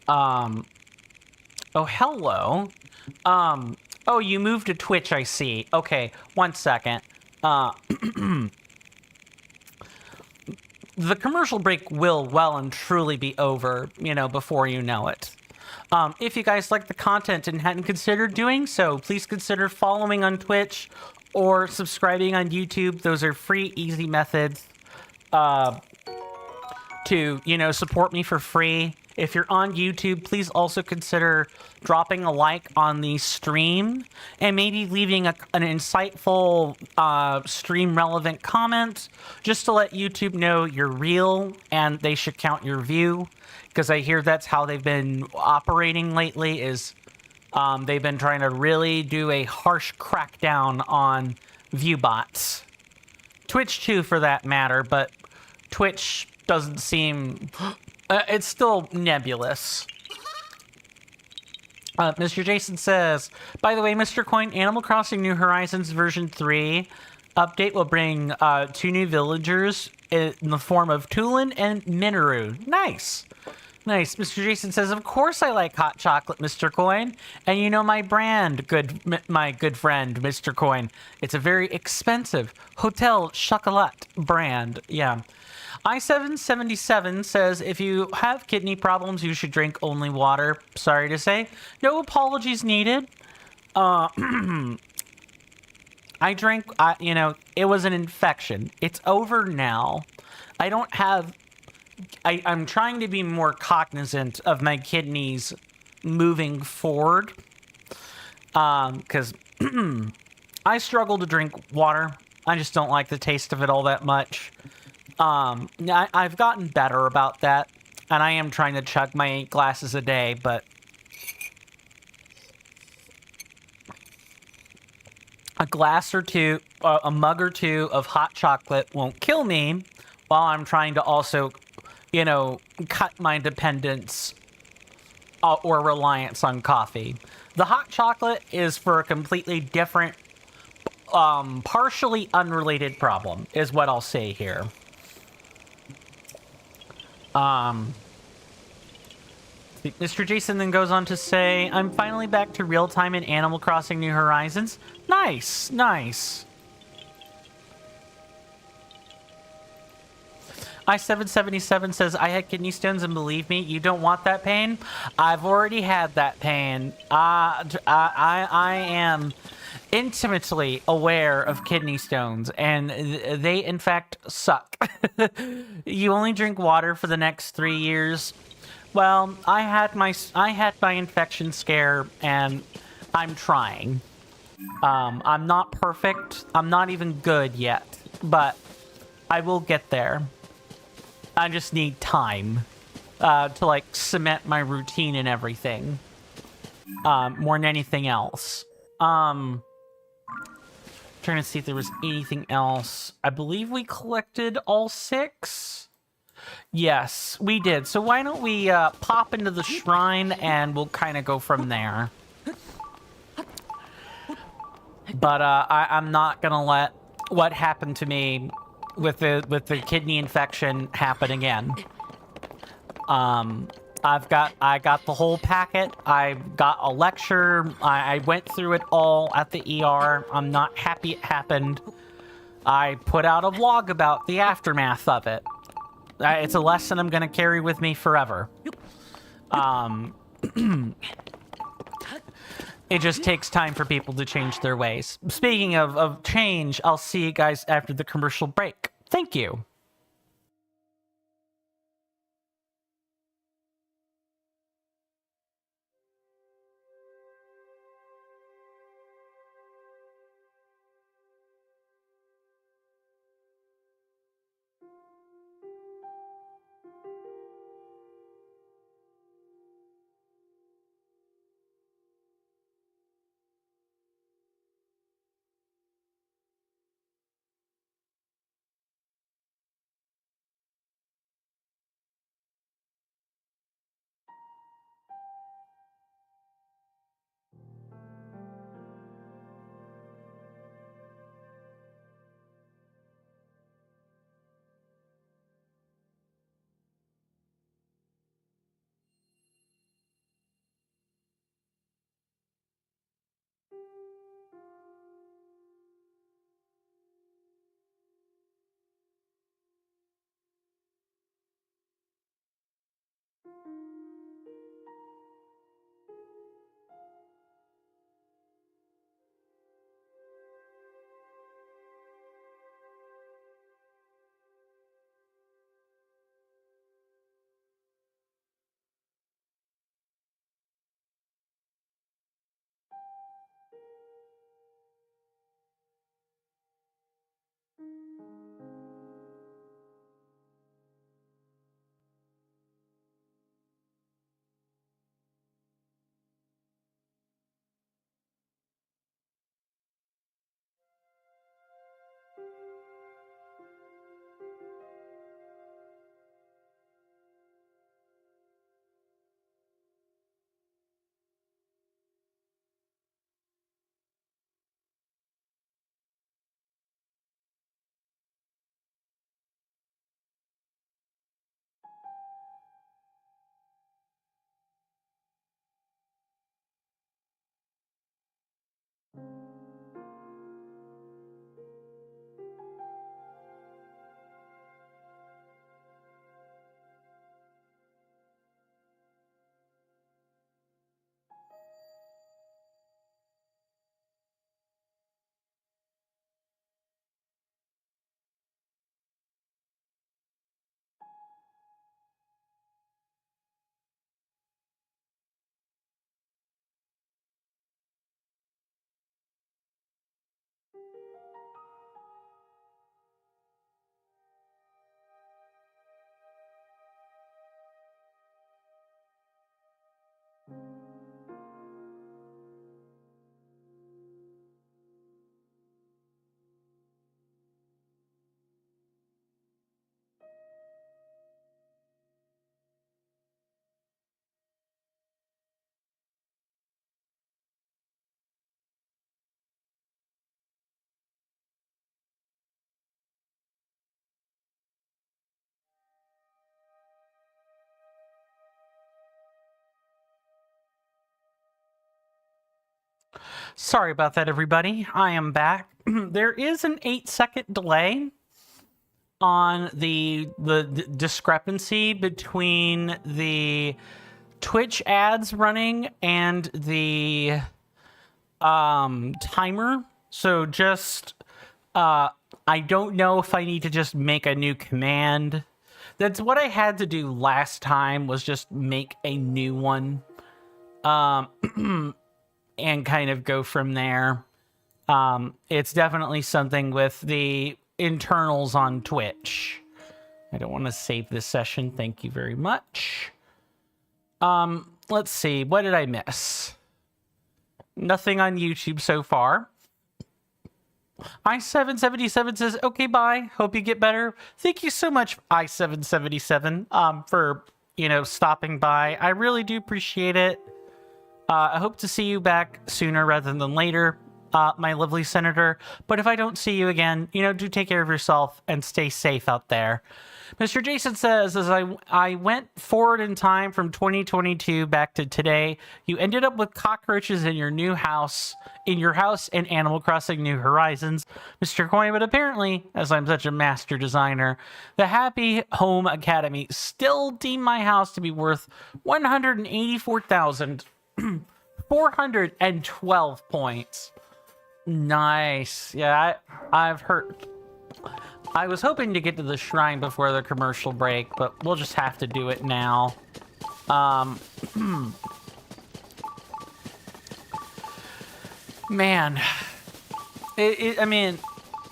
Oh, hello. Oh, you moved to Twitch, I see. Okay, 1 second. The commercial break will well and truly be over, before you know it. If you guys like the content and hadn't considered doing so, please consider following on Twitch or subscribing on YouTube. Those are free, easy methods to, support me for free. If you're on YouTube, please also consider dropping a like on the stream and maybe leaving an insightful, stream-relevant comment just to let YouTube know you're real and they should count your view. Because I hear that's how they've been operating lately, is they've been trying to really do a harsh crackdown on view bots. Twitch too, for that matter, but Twitch doesn't seem... it's still nebulous. Mr. Jason says, by the way, Mr. Coin, Animal Crossing New Horizons version 3 update will bring 2 new villagers in the form of Tulin and Minoru. Nice. Nice. Mr. Jason says, of course I like hot chocolate, Mr. Coin. And you know my brand, my good friend, Mr. Coin. It's a very expensive Hotel Chocolat brand. Yeah. I777 says, if you have kidney problems, you should drink only water. Sorry to say. No apologies needed. I drank, it was an infection. It's over now. I don't have... I'm trying to be more cognizant of my kidneys moving forward. Because I struggle to drink water. I just don't like the taste of it all that much. I've gotten better about that, and I am trying to chug my 8 glasses a day, but a glass or two, a mug or 2 of hot chocolate won't kill me, while I'm trying to also, cut my dependence or reliance on coffee. The hot chocolate is for a completely different, partially unrelated problem, is what I'll say here. Mr. Jason then goes on to say, I'm finally back to real time in Animal Crossing New Horizons. Nice, nice. I777 says, I had kidney stones, and believe me, you don't want that pain. I've already had that pain. I am intimately aware of kidney stones, and they, in fact, suck. You only drink water for the next 3 years. Well, I had my infection scare, and I'm trying. I'm not perfect. I'm not even good yet, but I will get there. I just need time to like cement my routine and everything more than anything else. Trying to see if there was anything else. I believe we collected all 6. Yes, we did. So why don't we pop into the shrine and we'll kind of go from there. But I'm not gonna let what happened to me with the kidney infection happen again. I got the whole packet. I got a lecture. I went through it all at the ER. I'm not happy it happened. I put out a vlog about the aftermath of it. It's a lesson I'm gonna carry with me forever. It just takes time for people to change their ways. Speaking of change, I'll see you guys after the commercial break. Thank you. Sorry about that, everybody. I am back. There is an 8-second delay on the discrepancy between the Twitch ads running and the timer. So just I don't know if I need to just make a new command. That's what I had to do last time, was just make a new one and kind of go from there. It's definitely something with the internals on Twitch. I don't want to save this session. Thank you very much. Let's see. What did I miss? Nothing on YouTube so far. I777 says, okay, bye. Hope you get better. Thank you so much, I777, for, stopping by. I really do appreciate it. I hope to see you back sooner rather than later, my lovely senator. But if I don't see you again, do take care of yourself and stay safe out there. Mr. Jason says, as I went forward in time from 2022 back to today, you ended up with cockroaches in your house in Animal Crossing New Horizons. Mr. Coin, but apparently, as I'm such a master designer, the Happy Home Academy still deemed my house to be worth 184,412 points. Nice. Yeah, I've heard. I was hoping to get to the shrine before the commercial break, but we'll just have to do it now. Man, I mean,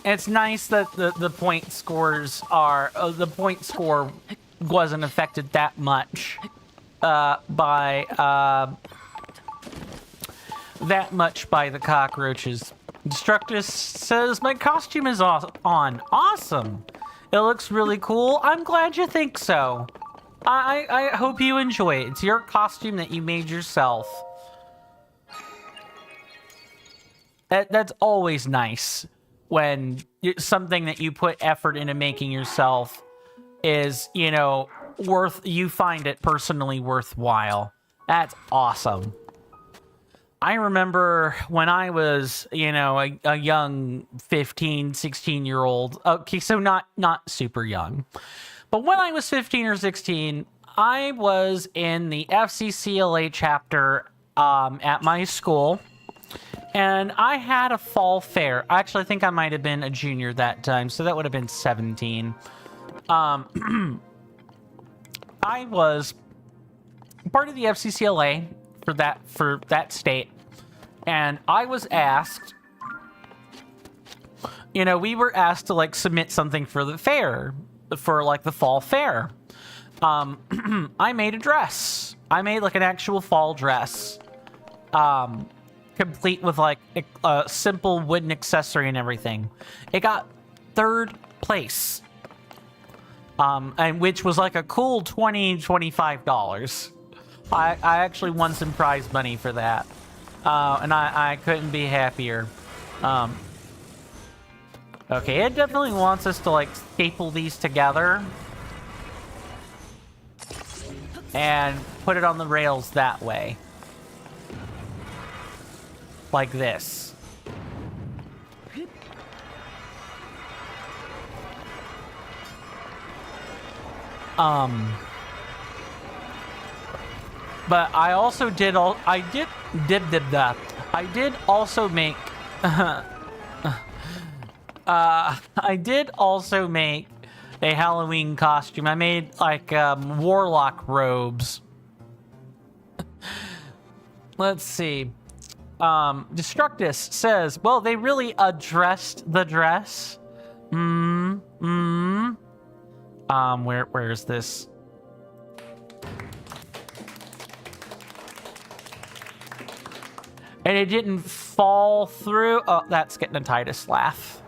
it's nice that the point scores are the point score wasn't affected that much by the cockroaches. Destructus says, my costume is on. Awesome. It looks really cool. I'm glad you think so. I hope you enjoy it. It's your costume that you made yourself. That's always nice when something that you put effort into making yourself is, you find it personally worthwhile. That's awesome. I remember when I was, a young 15, 16-year-old. Okay, so not super young. But when I was 15 or 16, I was in the FCCLA chapter at my school. And I had a fall fair. Actually, I think I might have been a junior that time, so that would have been 17. I was part of the FCCLA for that state, and I was asked, we were asked to submit something for the fair, for the fall fair. I made a dress. I made an actual fall dress, complete with a simple wooden accessory and everything. It got 3rd place, and which was a cool $25. I actually won some prize money for that. And I couldn't be happier. Okay, it definitely wants us to staple these together and put it on the rails that way. Like this. But I also did I did also make I did also make a Halloween costume. I made warlock robes. Let's see. Destructus says, well, they really addressed the dress. Where's this? And it didn't fall through. Oh, that's getting a Titus laugh.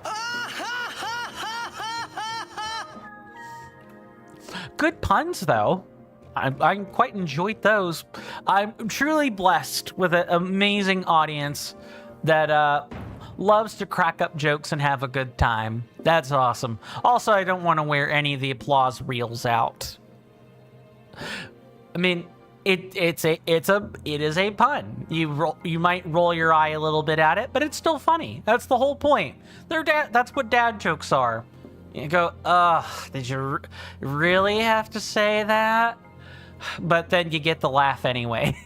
Good puns, though. I quite enjoyed those. I'm truly blessed with an amazing audience that loves to crack up jokes and have a good time. That's awesome. Also, I don't want to wear any of the applause reels out. I mean, it is a pun. You might roll your eye a little bit at it, but it's still funny. That's the whole point. That's what dad jokes are. You go, ugh, did you really have to say that? But then you get the laugh anyway.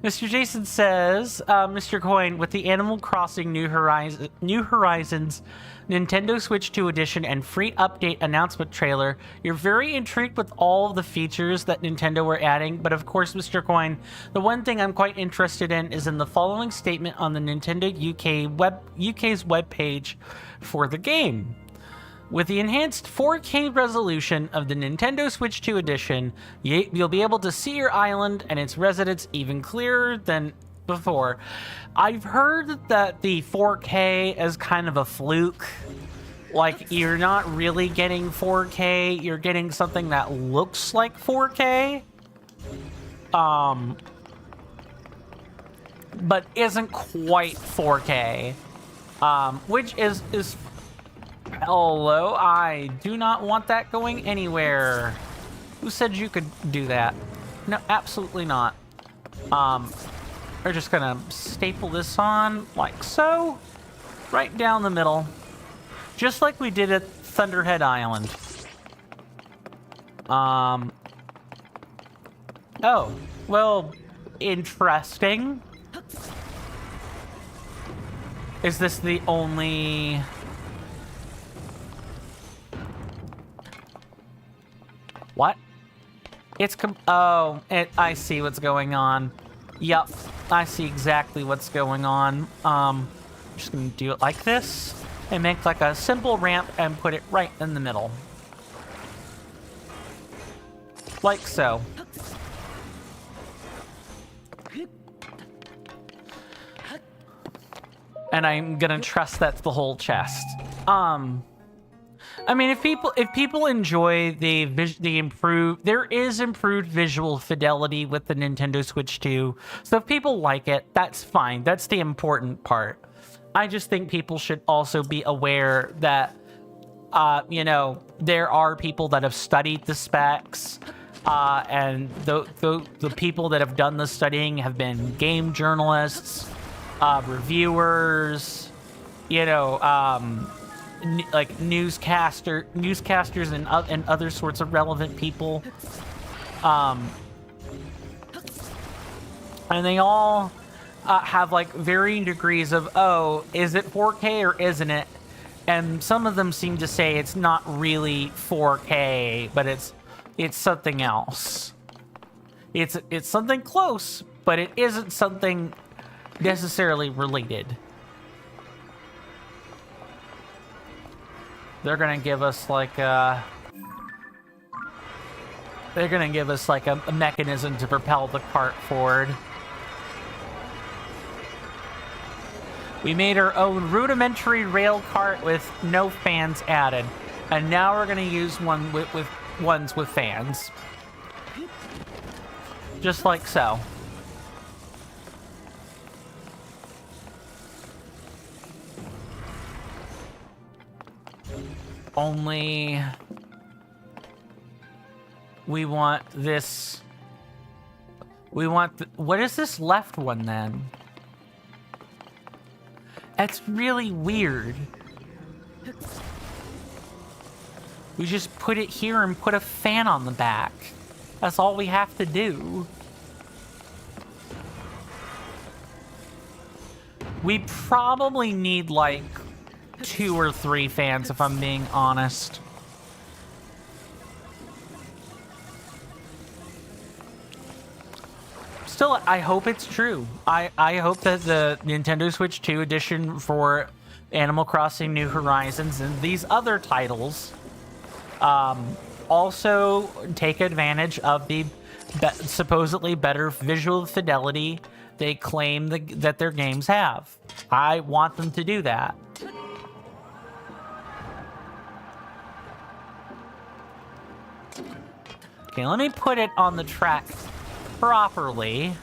Mr. Jason says, Mr. Coin, with the Animal Crossing New Horizons Nintendo Switch 2 edition and free update announcement trailer, you're very intrigued with all of the features that Nintendo were adding, but of course, Mr. Coin, the one thing I'm quite interested in is in the following statement on the Nintendo UK's webpage for the game. With the enhanced 4K resolution of the Nintendo Switch 2 edition, you'll be able to see your island and its residents even clearer than before. I've heard that the 4K is kind of a fluke. Like, you're not really getting 4K, you're getting something that looks like 4K. But isn't quite 4K. Which is hello, I do not want that going anywhere. Who said you could do that? No, absolutely not. We're just gonna staple this on like so, right down the middle, just like we did at Thunderhead Island. Oh, well, interesting. Is this the only... What? It's I see what's going on. Yup, I see exactly what's going on. Just gonna do it like this and make like a simple ramp and put it right in the middle. Like so. And I'm gonna trust that's the whole chest. I mean, if people enjoy the improved, there is improved visual fidelity with the Nintendo Switch 2. So if people like it, that's fine. That's the important part. I just think people should also be aware that, you know, there are people that have studied the specs, and the people that have done the studying have been game journalists, reviewers, you know, like newscasters and other sorts of relevant people, and they all have like varying degrees of, oh, is it 4K or isn't it? And some of them seem to say it's not really 4K, but it's something else. It's something close, but it isn't something necessarily related. They're gonna give us like a mechanism to propel the cart forward. We made our own rudimentary rail cart with no fans added, and now we're gonna use one with ones with fans, just like so. Only we want this. We want what is this left one then? That's really weird. We just put it here and put a fan on the back. That's all we have to do. We probably need like 2 or 3 fans, if I'm being honest. Still, I hope it's true. I hope that the Nintendo Switch 2 edition for Animal Crossing New Horizons and these other titles also take advantage of the supposedly better visual fidelity they claim that their games have. I want them to do that. Okay, let me put it on the track properly.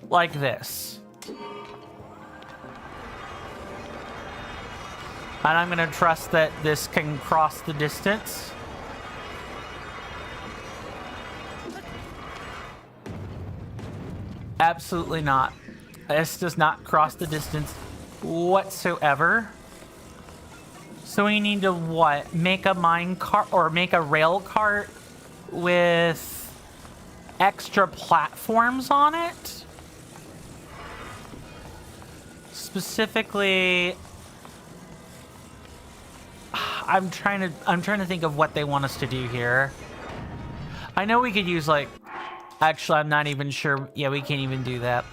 Like this. And I'm gonna trust that this can cross the distance. Absolutely not. This does not cross the distance whatsoever. So we need to what? Make a mine cart or make a rail cart with extra platforms on it? Specifically, I'm trying to think of what they want us to do here. I know we could use like, actually I'm not even sure. Yeah, we can't even do that.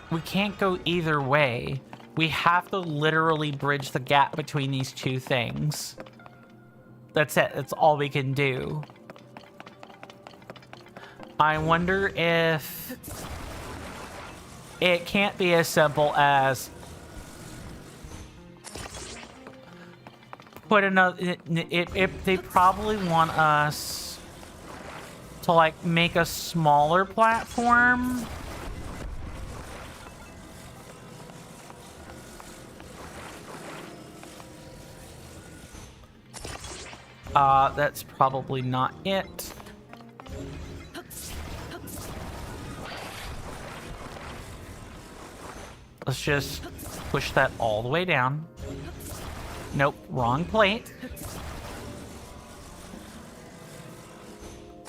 We can't go either way. We have to literally bridge the gap between these two things. That's it. That's all we can do. I wonder if it can't be as simple as put another... If they probably want us to like make a smaller platform. That's probably not it. Let's just push that all the way down. Nope, wrong plate.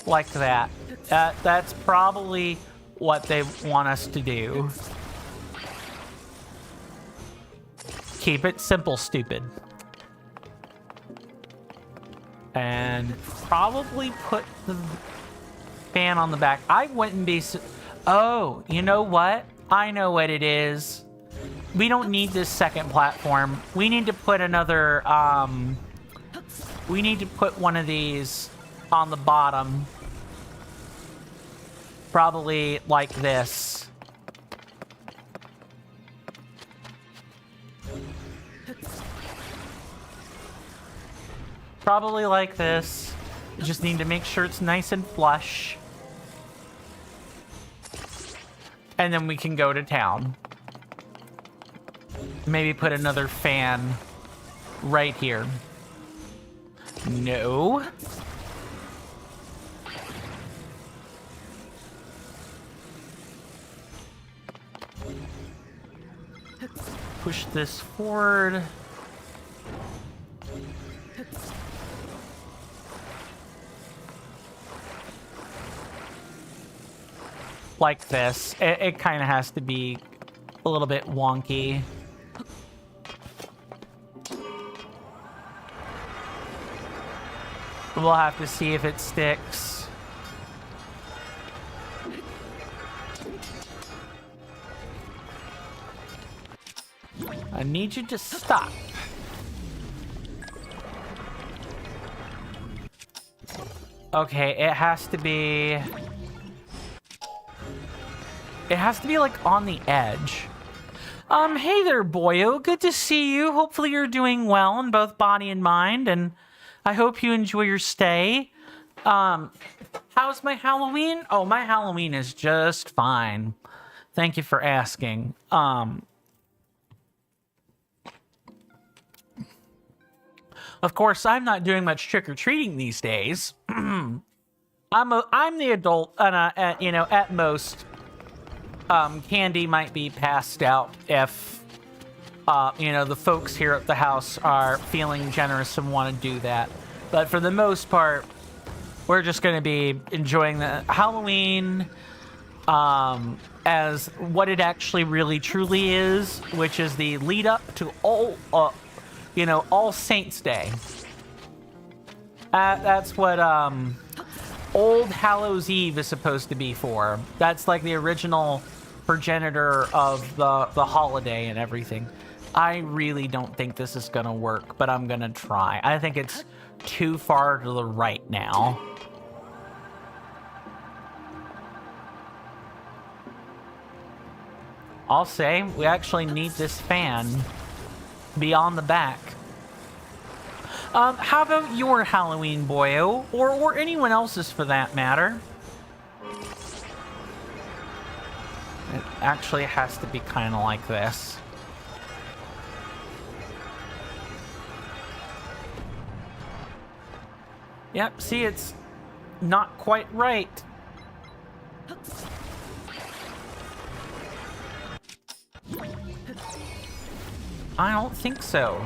Like that. That's probably what they want us to do. Keep it simple, stupid. And probably put the fan on the back. I wouldn't be... Oh, you know what? I know what it is. We don't need this second platform. We need to put another... we need to put one of these on the bottom. Probably like this. Probably like this. You just need to make sure it's nice and flush. And then we can go to town. Maybe put another fan right here. No. Push this forward. Like this. It kind of has to be a little bit wonky. We'll have to see if it sticks. I need you to stop. Okay, it has to be... It has to be, like, on the edge. Hey there, boyo. Good to see you. Hopefully you're doing well in both body and mind, and I hope you enjoy your stay. How's my Halloween? Oh, my Halloween is just fine. Thank you for asking. Of course, I'm not doing much trick-or-treating these days. I'm the adult, and, you know, at most... candy might be passed out if, you know, the folks here at the house are feeling generous and want to do that. But for the most part, we're just going to be enjoying the Halloween as what it actually really truly is, which is the lead up to you know, All Saints Day. That's what Old Hallows Eve is supposed to be for. That's like the original progenitor of the holiday and everything. I really don't think this is gonna work, but I'm gonna try. I think it's too far to the right now. I'll say we actually need this fan to be on the back. How about your Halloween, boyo? Or anyone else's for that matter? It actually has to be kind of like this. Yep, see, it's not quite right. I don't think so.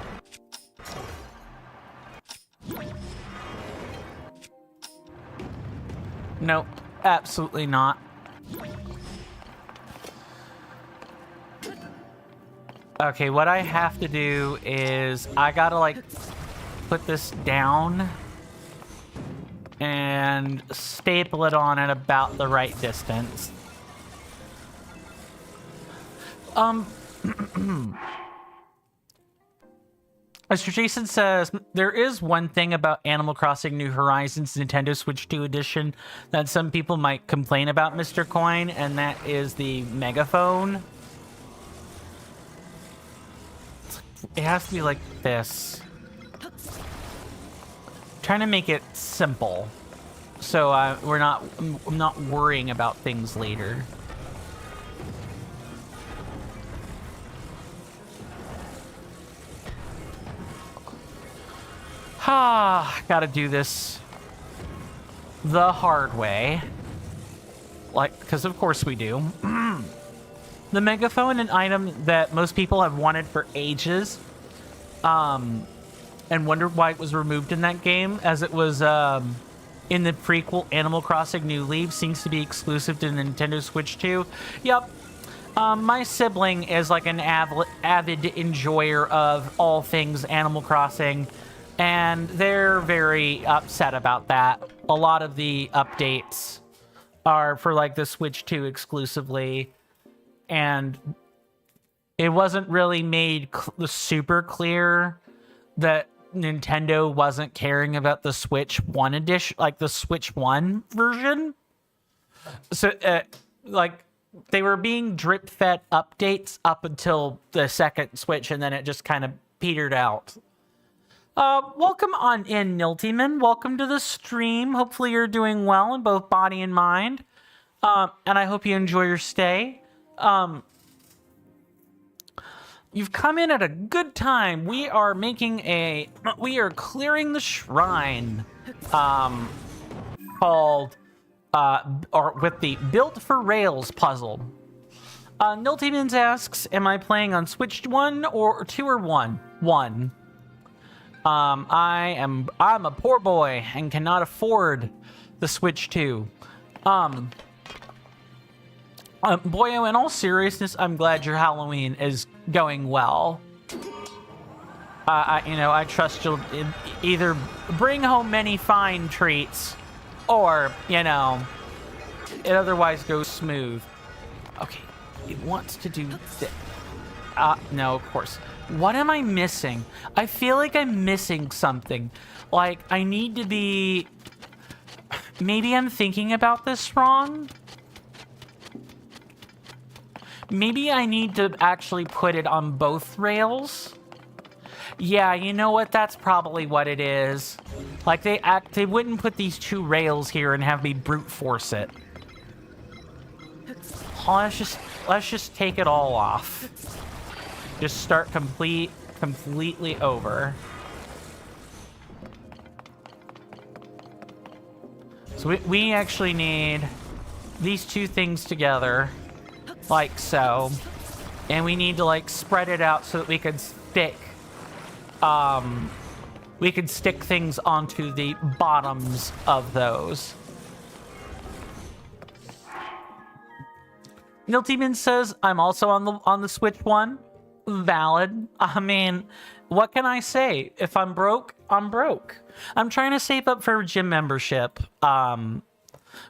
Nope, absolutely not. Okay, what I have to do is I gotta like put this down and staple it on at about the right distance. Mr. Jason says, there is one thing about Animal Crossing New Horizons Nintendo Switch 2 edition that some people might complain about, Mr. Coin, and that is the megaphone. It has to be like this. Trying to make it simple, so I'm not worrying about things later. Gotta do this the hard way. Like, because of course we do. The megaphone, an item that most people have wanted for ages, and wondered why it was removed in that game, as it was in the prequel Animal Crossing New Leaf, seems to be exclusive to Nintendo Switch 2. Yep. My sibling is like an avid enjoyer of all things Animal Crossing, and they're very upset about that. A lot of the updates are for like the Switch 2 exclusively, and it wasn't really made super clear that Nintendo wasn't caring about the Switch 1 edition, like the Switch 1 version. So, like, they were being drip-fed updates up until the second Switch, and then it just kind of petered out. Welcome on in, Niltyman. Welcome to the stream. Hopefully you're doing well in both body and mind. And I hope you enjoy your stay. You've come in at a good time. We are clearing the shrine, called, or with the Built for Rails puzzle. Niltymans asks, am I playing on Switch 1 or 2 or 1? 1. I'm a poor boy and cannot afford the Switch 2. Boyo, in all seriousness, I'm glad your Halloween is going well. I trust you'll either bring home many fine treats, or, it otherwise goes smooth. Okay, it wants to do this. No, of course. What am I missing? I feel like I'm missing something. Like, I need to be... Maybe I'm thinking about this wrong? Maybe I need to actually put it on both rails? Yeah, you know what? That's probably what it is. Like, they wouldn't put these two rails here and have me brute force it. Let's just take it all off. Just start completely over. So we actually need these two things together, like so. And we need to like spread it out so that we can stick things onto the bottoms of those. Niltyman says, I'm also on the Switch 1. Valid. I mean, what can I say? If I'm broke, I'm broke. I'm trying to save up for a gym membership,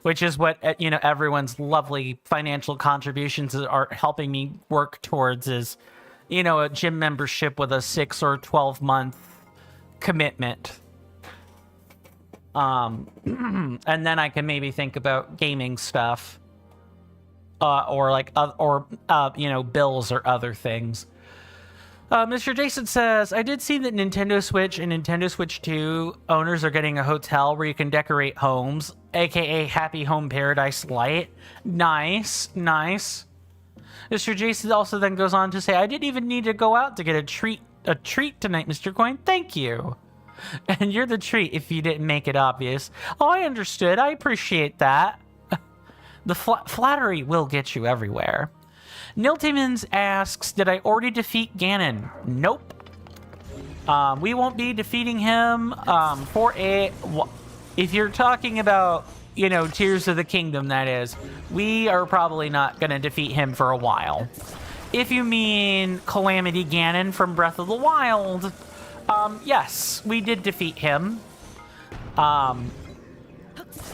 which is what, everyone's lovely financial contributions are helping me work towards is, a gym membership with a 6 or 12 month commitment. And then I can maybe think about gaming stuff, or bills or other things. Mr. Jason says, I did see that Nintendo Switch and Nintendo Switch 2 owners are getting a hotel where you can decorate homes, aka Happy Home Paradise Light. Nice. Mr. Jason also then goes on to say, I didn't even need to go out to get a treat tonight, Mr. Coin. Thank you. And you're the treat if you didn't make it obvious. Oh, I understood. I appreciate that. The flattery will get you everywhere. Niltimans asks, did I already defeat Ganon? Nope. We won't be defeating him if you're talking about, you know, Tears of the Kingdom, that is, we are probably not going to defeat him for a while. If you mean Calamity Ganon from Breath of the Wild, yes, we did defeat him.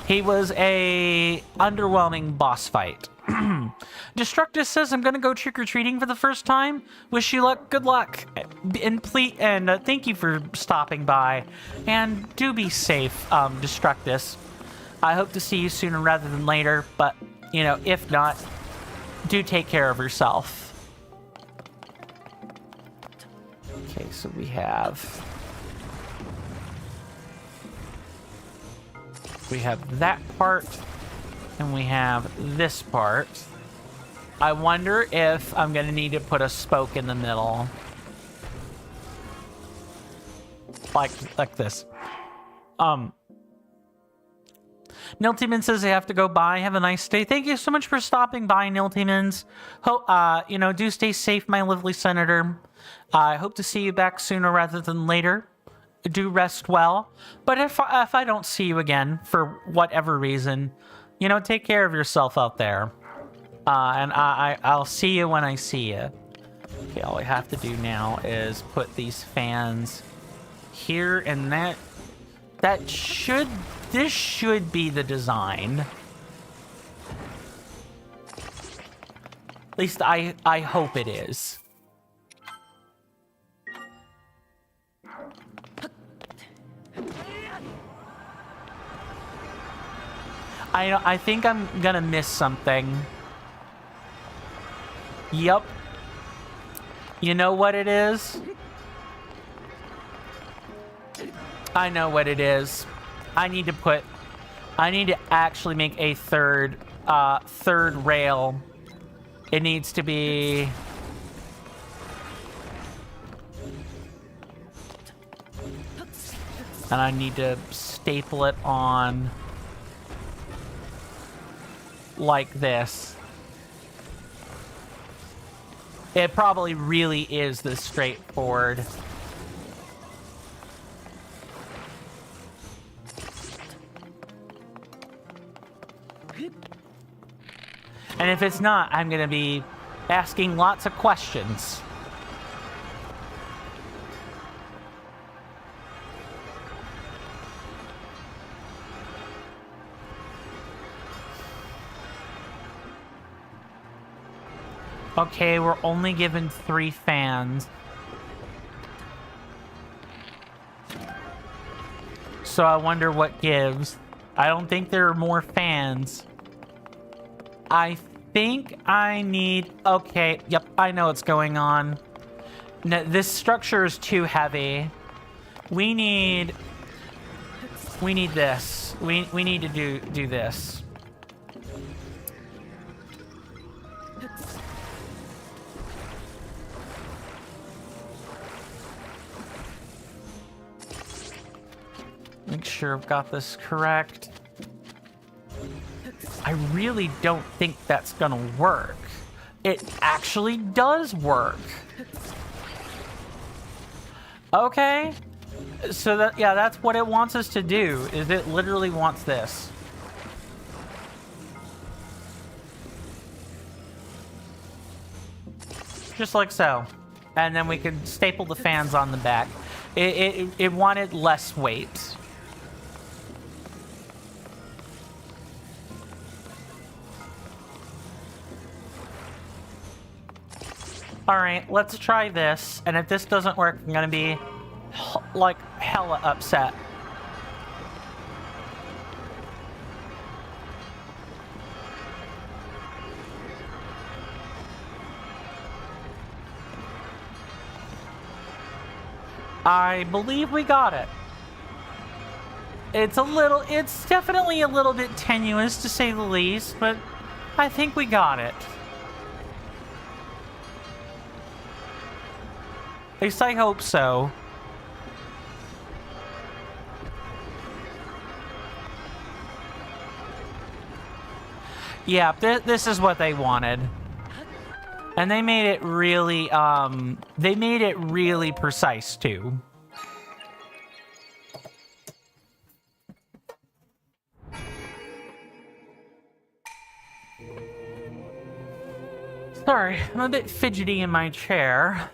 He was a underwhelming boss fight. Destructus says, I'm gonna go trick-or-treating for the first time. Wish you luck, good luck, and thank you for stopping by. And do be safe, Destructus. I hope to see you sooner rather than later, but, you know, if not, do take care of yourself. Okay, so we have that part, and we have this part. I wonder if I'm gonna need to put a spoke in the middle. Like this. Niltiman says they have to go by. Have a nice day. Thank you so much for stopping by, Niltimans. You know, do stay safe, my lovely senator. I hope to see you back sooner rather than later. Do rest well. But if I don't see you again for whatever reason, you know, take care of yourself out there. And I'll see you when I see you. Okay, all we have to do now is put these fans here, and this should be the design. At least I hope it is. I think I'm gonna miss something. Yup. You know what it is? I know what it is. I need to actually make a third rail. It needs to be... And I need to staple it on like this. It probably really is this straightforward. And if it's not, I'm gonna be asking lots of questions. Okay, we're only given 3 fans. So I wonder what gives. I don't think there are more fans. I think I need... Okay, yep, I know what's going on. No, this structure is too heavy. We need this. We need to do this. Make sure I've got this correct. I really don't think that's gonna work. It actually does work. Okay. So that's what it wants us to do, is it literally wants this. Just like so. And then we can staple the fans on the back. It wanted less weight. Alright, let's try this, and if this doesn't work, I'm gonna be, like, hella upset. I believe we got it. It's definitely a little bit tenuous, to say the least, but I think we got it. At least I hope so. Yeah, this is what they wanted. And they made it really, precise, too. Sorry, I'm a bit fidgety in my chair.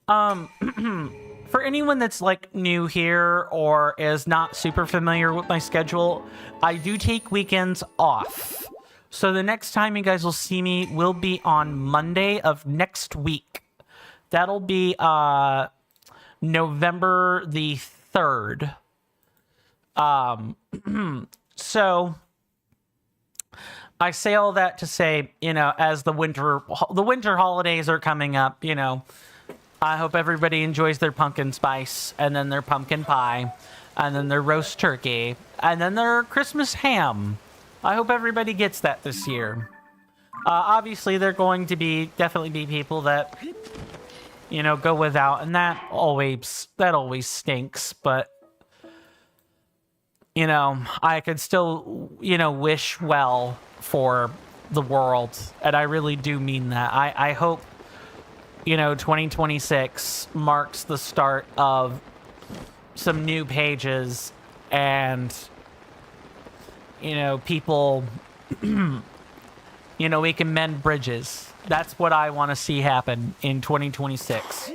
For anyone that's, like, new here or is not super familiar with my schedule, I do take weekends off. So the next time you guys will see me will be on Monday of next week. That'll be November the 3rd. So I say all that to say, you know, as the winter holidays are coming up, you know, I hope everybody enjoys their pumpkin spice, and then their pumpkin pie, and then their roast turkey, and then their Christmas ham. I hope everybody gets that this year. Obviously, there are going to definitely be people that, you know, go without, and that always stinks, but, you know, I could still, you know, wish well for the world, and I really do mean that. I hope, you know, 2026 marks the start of some new pages, and, you know, people, you know, we can mend bridges. That's what I want to see happen in 2026.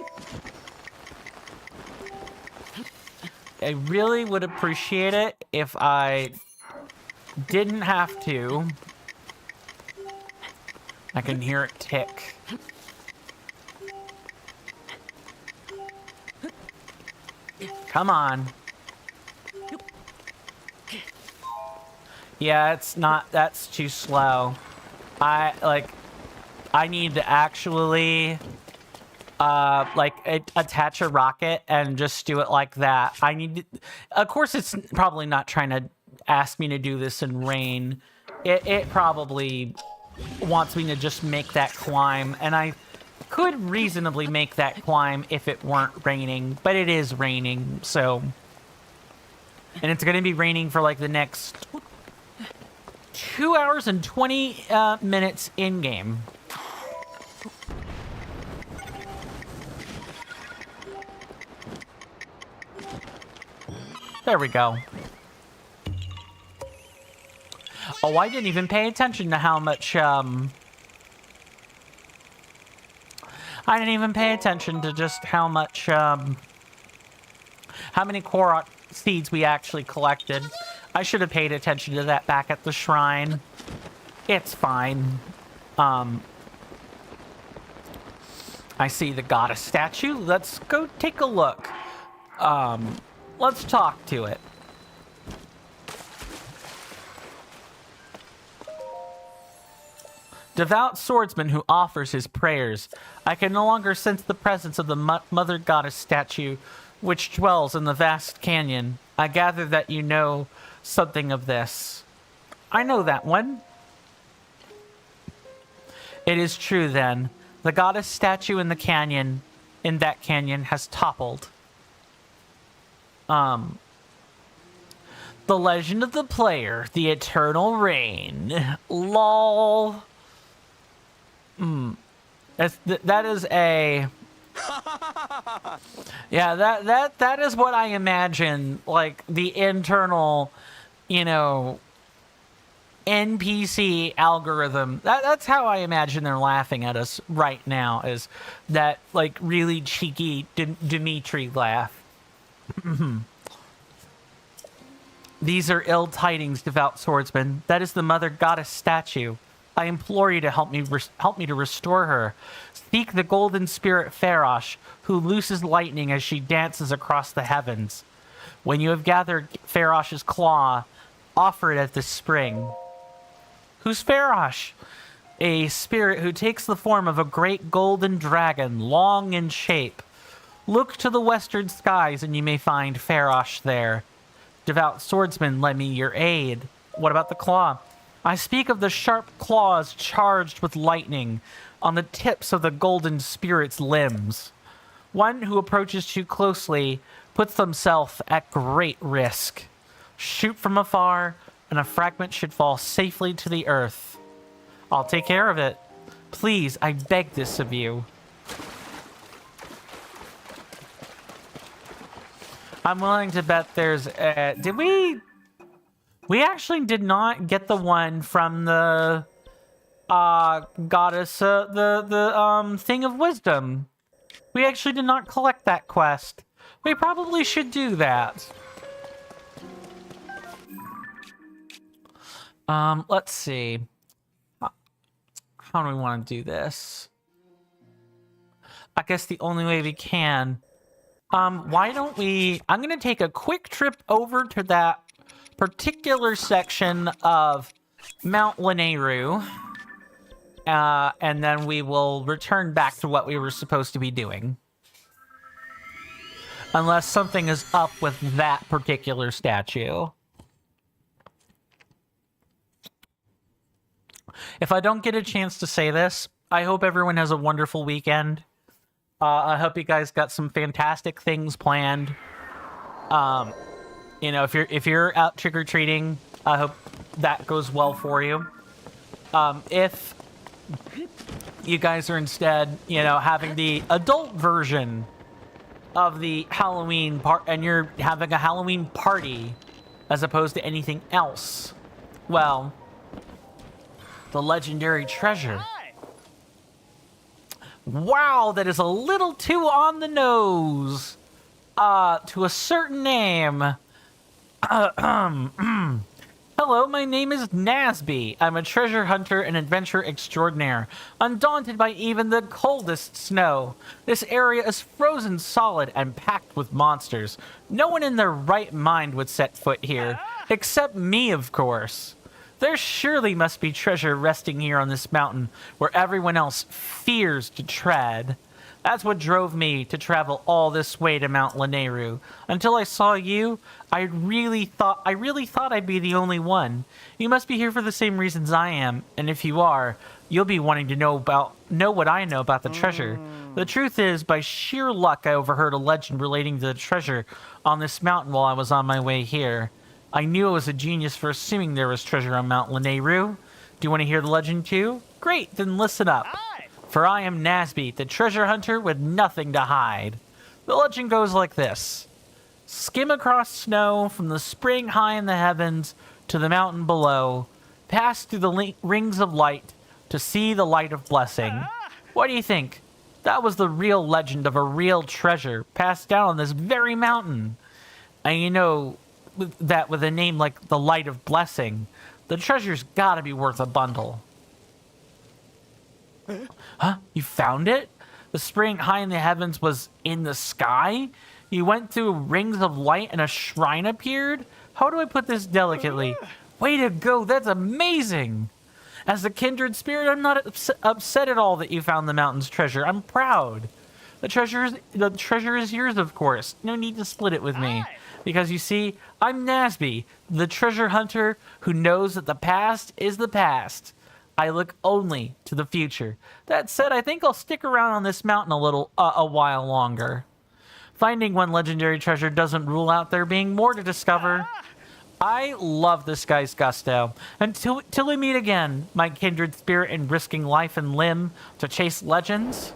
I really would appreciate it if I didn't have to. I can hear it tick. Come on. Yeah, it's not, that's too slow. I need to actually, attach a rocket and just do it like that. Of course, it's probably not trying to ask me to do this in rain. It probably wants me to just make that climb, and I could reasonably make that climb if it weren't raining, but it is raining, so. And it's going to be raining for like the next 2 hours and 20 minutes in-game. There we go. Oh, I didn't even pay attention to how much, I didn't even pay attention to just how much, how many Korok seeds we actually collected. I should have paid attention to that back at the shrine. It's fine. I see the goddess statue. Let's go take a look. Let's talk to it. Devout swordsman who offers his prayers. I can no longer sense the presence of the mother goddess statue which dwells in the vast canyon. I gather that you know something of this. I know that one. It is true then. The goddess statue in that canyon has toppled. The legend of the player, the eternal rain. Lol. That is a... Yeah, that is what I imagine, like, the internal, you know, NPC algorithm. That's how I imagine they're laughing at us right now, is that, like, really cheeky Dimitri laugh. These are ill tidings, devout swordsman. That is the mother goddess statue. I implore you to help me to restore her. Seek the golden spirit Farosh, who looses lightning as she dances across the heavens. When you have gathered Farosh's claw, offer it at the spring. Who's Farosh? A spirit who takes the form of a great golden dragon, long in shape. Look to the western skies and you may find Farosh there. Devout swordsman, lend me your aid. What about the claw? I speak of the sharp claws charged with lightning on the tips of the golden spirit's limbs. One who approaches too closely puts themselves at great risk. Shoot from afar, and a fragment should fall safely to the earth. I'll take care of it. Please, I beg this of you. I'm willing to bet there's did we actually did not get the one from the goddess the thing of wisdom. We actually did not collect that quest. We probably should do that. Let's see. How do we want to do this? I guess the only way we can. Why don't we... I'm going to take a quick trip over to that particular section of Mount Lanayru. And then we will return back to what we were supposed to be doing. Unless something is up with that particular statue. If I don't get a chance to say this, I hope everyone has a wonderful weekend. I hope you guys got some fantastic things planned. You know, if you're out trick-or-treating, I hope that goes well for you. If you guys are instead, you know, having the adult version of the Halloween part, and you're having a Halloween party as opposed to anything else, well, the legendary treasure. Wow, that is a little too on the nose. To a certain name. Hello, my name is Nasby. I'm a treasure hunter and adventurer extraordinaire, undaunted by even the coldest snow. This area is frozen solid and packed with monsters. No one in their right mind would set foot here, except me, of course. There surely must be treasure resting here on this mountain where everyone else fears to tread. That's what drove me to travel all this way to Mount Lanayru. Until I saw you, I really thought I'd be the only one. You must be here for the same reasons I am, and if you are, you'll be wanting to know what I know about the treasure. The truth is, by sheer luck, I overheard a legend relating to the treasure on this mountain while I was on my way here. I knew I was a genius for assuming there was treasure on Mount Lanayru. Do you want to hear the legend too? Great, then listen up. For I am Nasby, the treasure hunter with nothing to hide. The legend goes like this. Skim across snow from the spring high in the heavens to the mountain below. Pass through the rings of light to see the light of blessing. What do you think? That was the real legend of a real treasure passed down on this very mountain. And you know that with a name like the Light of Blessing, the treasure's gotta be worth a bundle. Huh? You found it? The spring high in the heavens was in the sky? You went through rings of light and a shrine appeared? How do I put this delicately? Way to go, that's amazing! As a kindred spirit, I'm not upset at all that you found the mountain's treasure. I'm proud. The treasure is yours, of course. No need to split it with me. Because you see, I'm Nasby, the treasure hunter who knows that the past is the past. I look only to the future. That said, I think I'll stick around on this mountain a while longer. Finding one legendary treasure doesn't rule out there being more to discover. I love this guy's gusto. Until we meet again, my kindred spirit in risking life and limb to chase legends.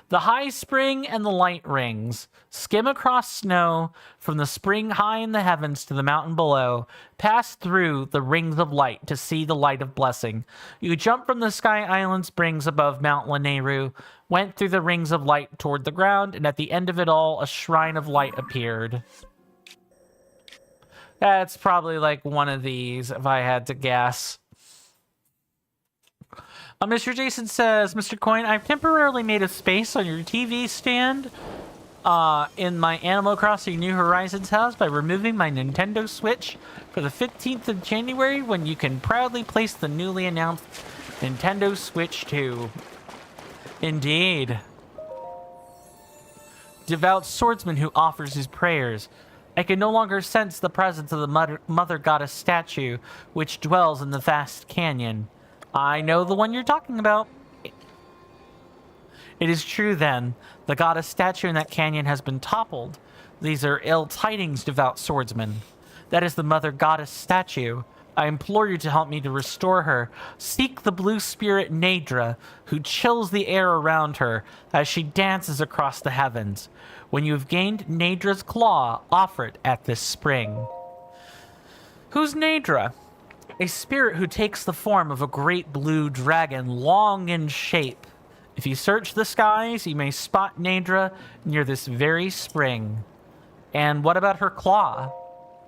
The high spring and the light rings. Skim across snow from the spring high in the heavens to the mountain below. Pass through the rings of light to see the light of blessing. You jump from the sky island springs above Mount Lanayru, went through the rings of light toward the ground, and at the end of it all, a shrine of light appeared. That's probably like one of these, if I had to guess. Mr. Jason says, Mr. Coin, I've temporarily made a space on your TV stand in my Animal Crossing New Horizons house by removing my Nintendo Switch for the 15th of January when you can proudly place the newly announced Nintendo Switch 2. Indeed. Devout swordsman who offers his prayers. I can no longer sense the presence of the Mother Goddess statue which dwells in the vast canyon. I know the one you're talking about. It is true, then. The goddess statue in that canyon has been toppled. These are ill tidings, devout swordsman. That is the Mother Goddess statue. I implore you to help me to restore her. Seek the blue spirit Nadra, who chills the air around her as she dances across the heavens. When you have gained Nadra's claw, offer it at this spring. Who's Nadra? A spirit who takes the form of a great blue dragon, long in shape. If you search the skies, you may spot Nadra near this very spring. And what about her claw?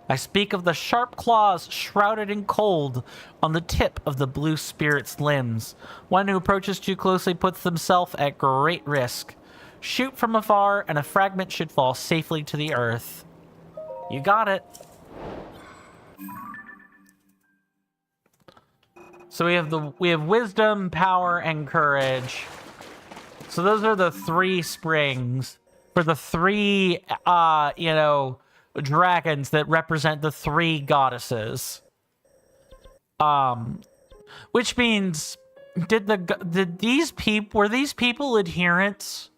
I speak of the sharp claws shrouded in cold on the tip of the blue spirit's limbs. One who approaches too closely puts themselves at great risk. Shoot from afar, and a fragment should fall safely to the earth. You got it. So we have wisdom, power, and courage. So those are the 3 springs for the 3, dragons that represent the 3 goddesses. Which means, were these people adherents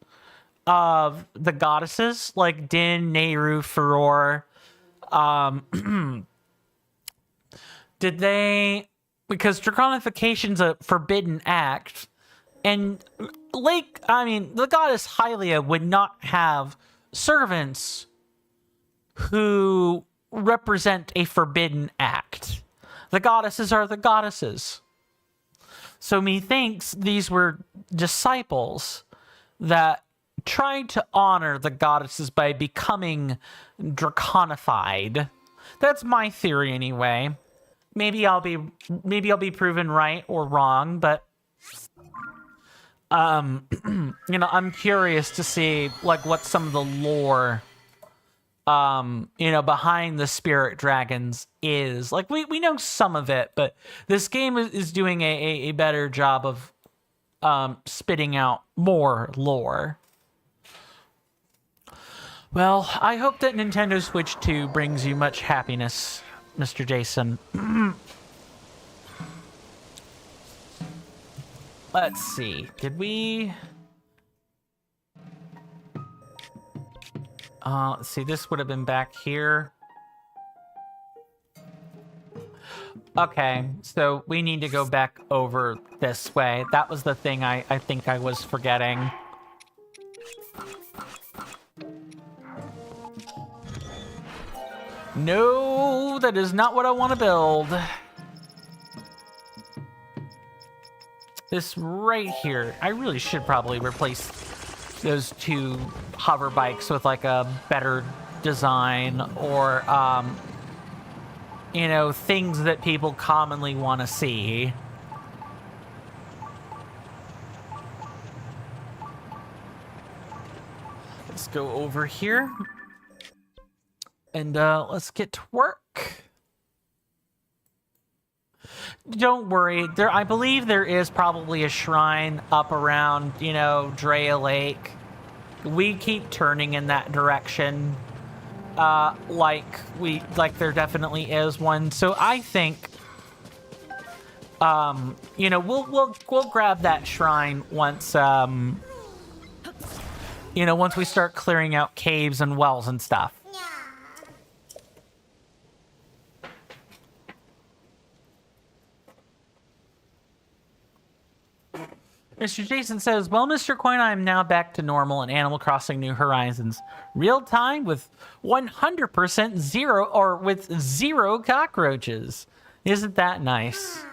of the goddesses like Din, Nehru, Furor? Did they? Because draconification's a forbidden act, and the goddess Hylia would not have servants who represent a forbidden act. The goddesses are the goddesses. So methinks these were disciples that tried to honor the goddesses by becoming draconified. That's my theory anyway. Maybe I'll be proven right or wrong, but I'm curious to see what some of the lore behind the spirit dragons is. We know some of it, but this game is doing a better job of spitting out more lore. Well, I hope that Nintendo Switch 2 brings you much happiness, Mr. Jason. Let's see. Did we... let's see. This would have been back here. Okay, so we need to go back over this way. That was the thing I think I was forgetting. No, that is not what I want to build. This right here. I really should probably replace those 2 hover bikes with a better design or, things that people commonly want to see. Let's go over here. And let's get to work. Don't worry. I believe there is probably a shrine up around, Drea Lake. We keep turning in that direction. There definitely is one. So I think, we'll grab that shrine once, once we start clearing out caves and wells and stuff. Mr. Jason says, well, Mr. Coin, I am now back to normal in Animal Crossing New Horizons. Real time with 100% zero cockroaches. Isn't that nice?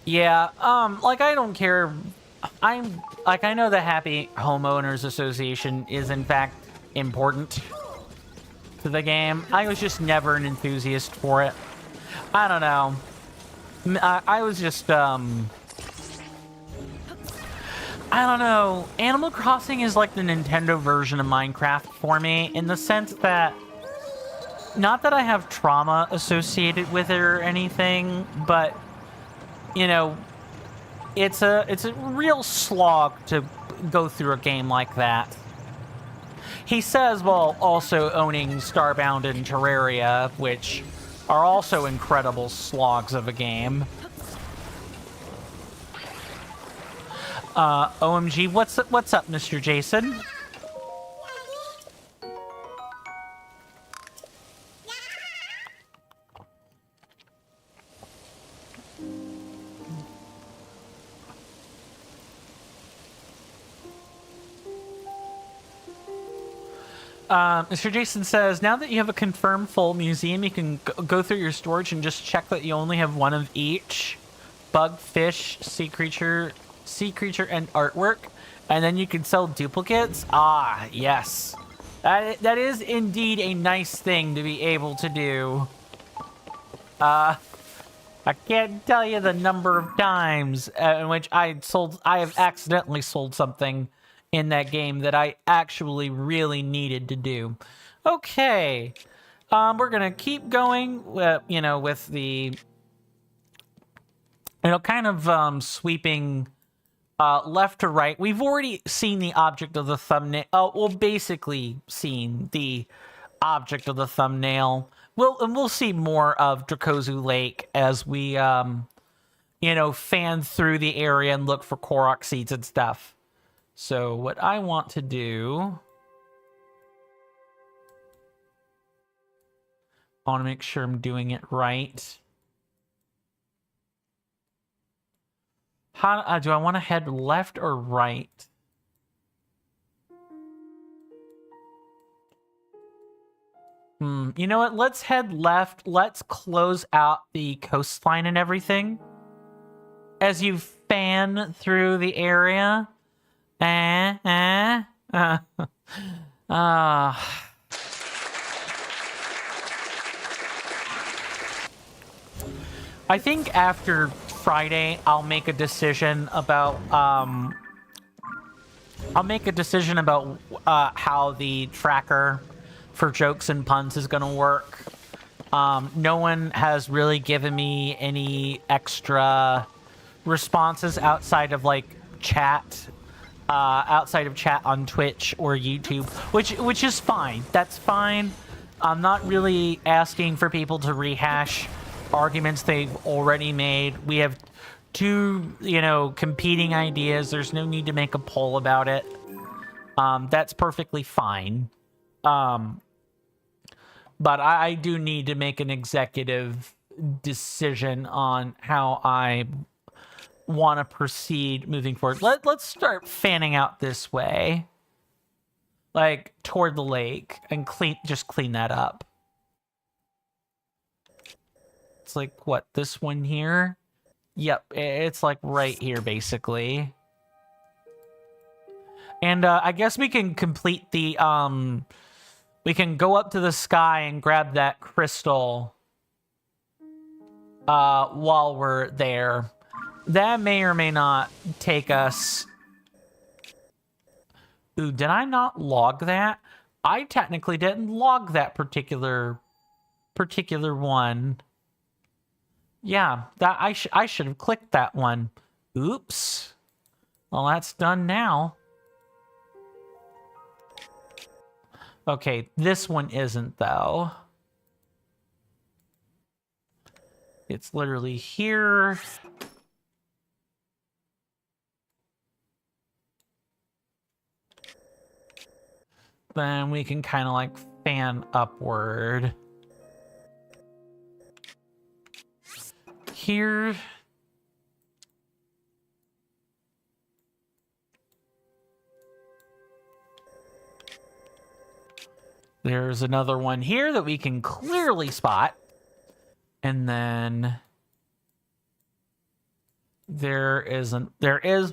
Yeah, I don't care. I know the Happy Homeowners Association is in fact important to the game. I was just never an enthusiast for it. I don't know. I was just, I don't know. Animal Crossing is like the Nintendo version of Minecraft for me, in the sense that, not that I have trauma associated with it or anything, but, it's a real slog to go through a game like that. He says while also owning Starbound and Terraria, which are also incredible slogs of a game. OMG, what's up, Mr. Jason? Mr. Jason says, now that you have a confirmed full museum, you can go through your storage and just check that you only have one of each. Bug, fish, sea creature, and artwork. And then you can sell duplicates. Ah, yes. That is indeed a nice thing to be able to do. I can't tell you the number of times in which I have accidentally sold something in that game that I actually really needed to do. Okay. We're gonna keep going, you know, with the, you know, kind of sweeping left to right. We've already seen the object of the thumbnail. Well, basically seen the object of the thumbnail. We'll see more of Dracozu Lake as we, you know, fan through the area and look for Korok seeds and stuff. So what I want to do, I want to make sure I'm doing it right. How do I want to head left or right? You know what? Let's head left. Let's close out the coastline and everything. As you fan through the area. I think after Friday, I'll make a decision about how the tracker for jokes and puns is gonna work. No one has really given me any extra responses outside of like chat, outside of chat on Twitch or YouTube, which is fine. That's fine. I'm not really asking for people to rehash arguments they've already made. We have two, you know, competing ideas. There's no need to make a poll about it. That's perfectly fine. But I do need to make an executive decision on how I want to proceed moving forward. Let's start fanning out this way, like toward the lake, and just clean that up. It's like, what, this one here? Yep, it's like right here, basically. And I guess we can complete the, we can go up to the sky and grab that crystal while we're there. That may or may not take us... Ooh, did I not log that? I technically didn't log that particular one. Yeah, that I should have clicked that one. Oops. Well, that's done now. Okay, this one isn't, though. It's literally here. Then we can kind of like fan upward. Here. There's another one here that we can clearly spot. And then there is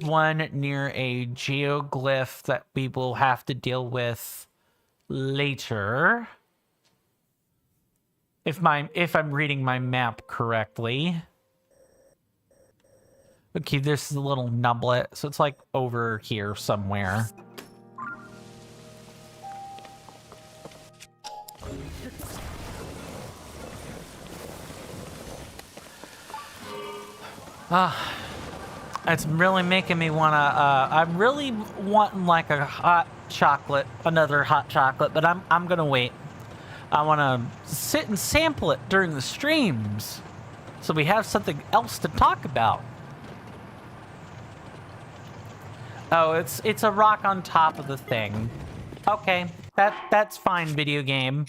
one near a geoglyph that we will have to deal with later. If I'm reading my map correctly. Okay, this is a little nublet, so it's like over here somewhere. It's really making me wanna, I'm really wanting like a hot chocolate, another hot chocolate, but I'm gonna wait. I wanna sit and sample it during the streams, so we have something else to talk about. Oh, it's a rock on top of the thing. Okay, that's fine, video game.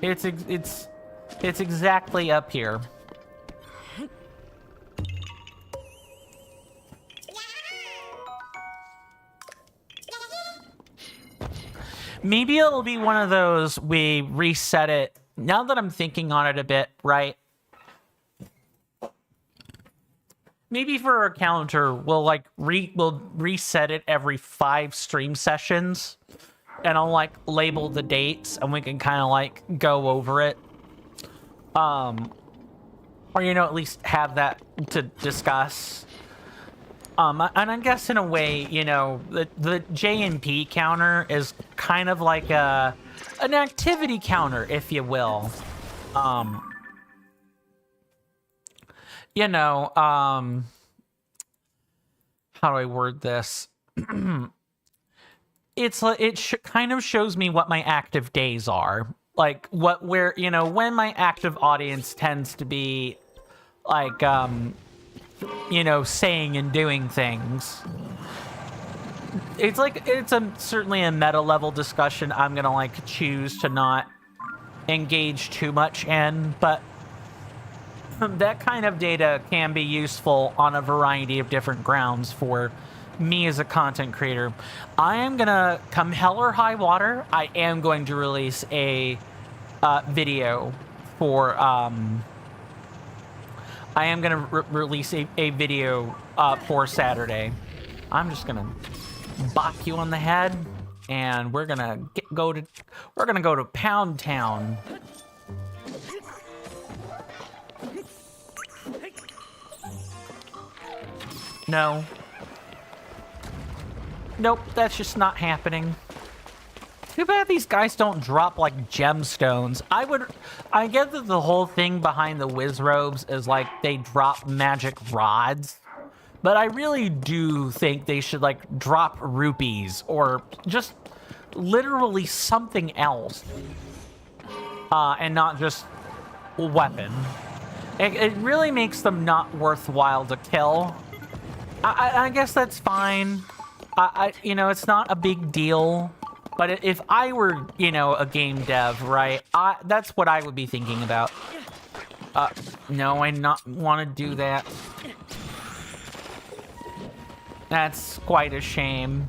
It's exactly up here. Maybe it'll be one of those we reset it. Now that I'm thinking on it a bit, right? Maybe for our calendar, we'll like we'll reset it every 5 stream sessions, and I'll like label the dates, and we can kind of like go over it. Or you know, at least have that to discuss. And I guess in a way, you know, the J&P counter is kind of like an activity counter, if you will. You know, how do I word this? It kind of shows me what my active days are. Like where, you know, when my active audience tends to be like, you know, saying and doing things. It's like, it's certainly a meta level discussion I'm gonna like choose to not engage too much in, but that kind of data can be useful on a variety of different grounds for me as a content creator. I am gonna, come hell or high water, I am going to release a video for, I am gonna release a video for Saturday. I'm just gonna bop you on the head, and we're gonna go to Pound Town. No. Nope, that's just not happening. Too bad these guys don't drop, like, gemstones. I get that the whole thing behind the whiz robes is, like, they drop magic rods. But I really do think they should, like, drop rupees or just literally something else. And not just a weapon. It really makes them not worthwhile to kill. I guess that's fine. You know, it's not a big deal. But if I were, you know, a game dev, right, that's what I would be thinking about. No, I not want to do that. That's quite a shame.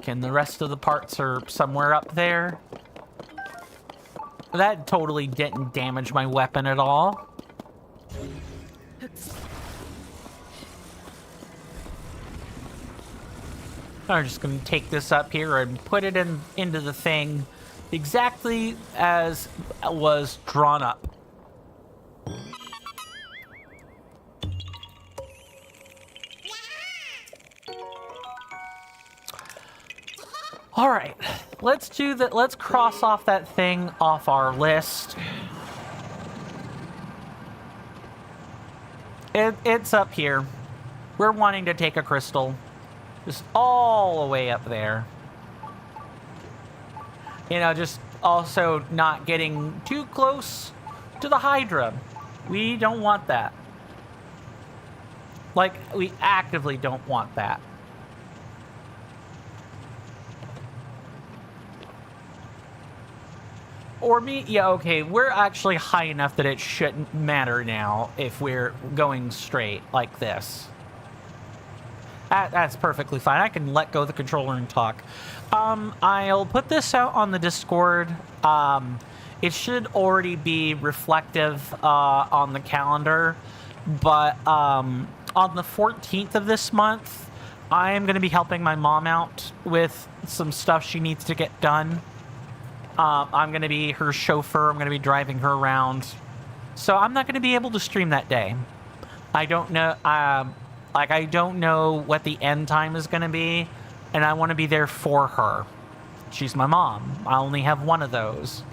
And the rest of the parts are somewhere up there. That totally didn't damage my weapon at all. I'm just going to take this up here and put it into the thing exactly as it was drawn up. All right, let's do that. Let's cross off that thing off our list. It's up here. We're wanting to take a crystal. Just all the way up there. You know, just also not getting too close to the Hydra. We don't want that. Like, we actively don't want that. Or yeah, okay, we're actually high enough that it shouldn't matter now if we're going straight like this. That's perfectly fine. I can let go of the controller and talk. I'll put this out on the Discord. It should already be reflective on the calendar, but on the 14th of this month, I am going to be helping my mom out with some stuff she needs to get done. I'm going to be her chauffeur. I'm going to be driving her around. So I'm not going to be able to stream that day. I don't know. I don't know what the end time is going to be, and I want to be there for her. She's my mom. I only have one of those.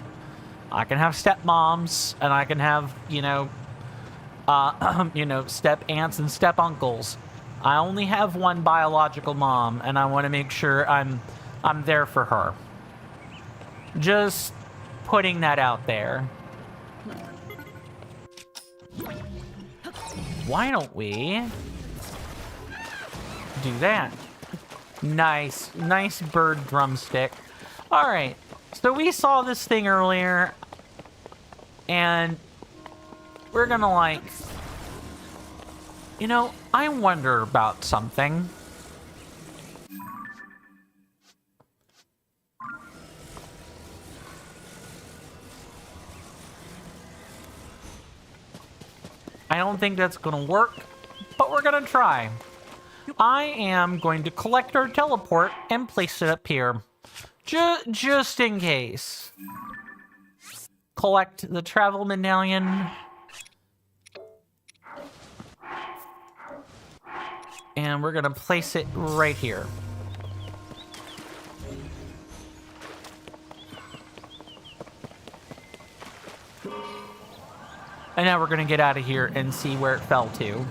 I can have stepmoms, and I can have, you know, step aunts and step uncles. I only have one biological mom, and I want to make sure I'm there for her. Just putting that out there. Why don't we do that? Nice bird drumstick. All right, so we saw this thing earlier, and we're gonna like You know, I wonder about something. I don't think that's gonna work, but we're gonna try. I am going to collect our teleport and place it up here. Just in case. Collect the travel medallion. And we're gonna place it right here. And now we're gonna get out of here and see where it fell to.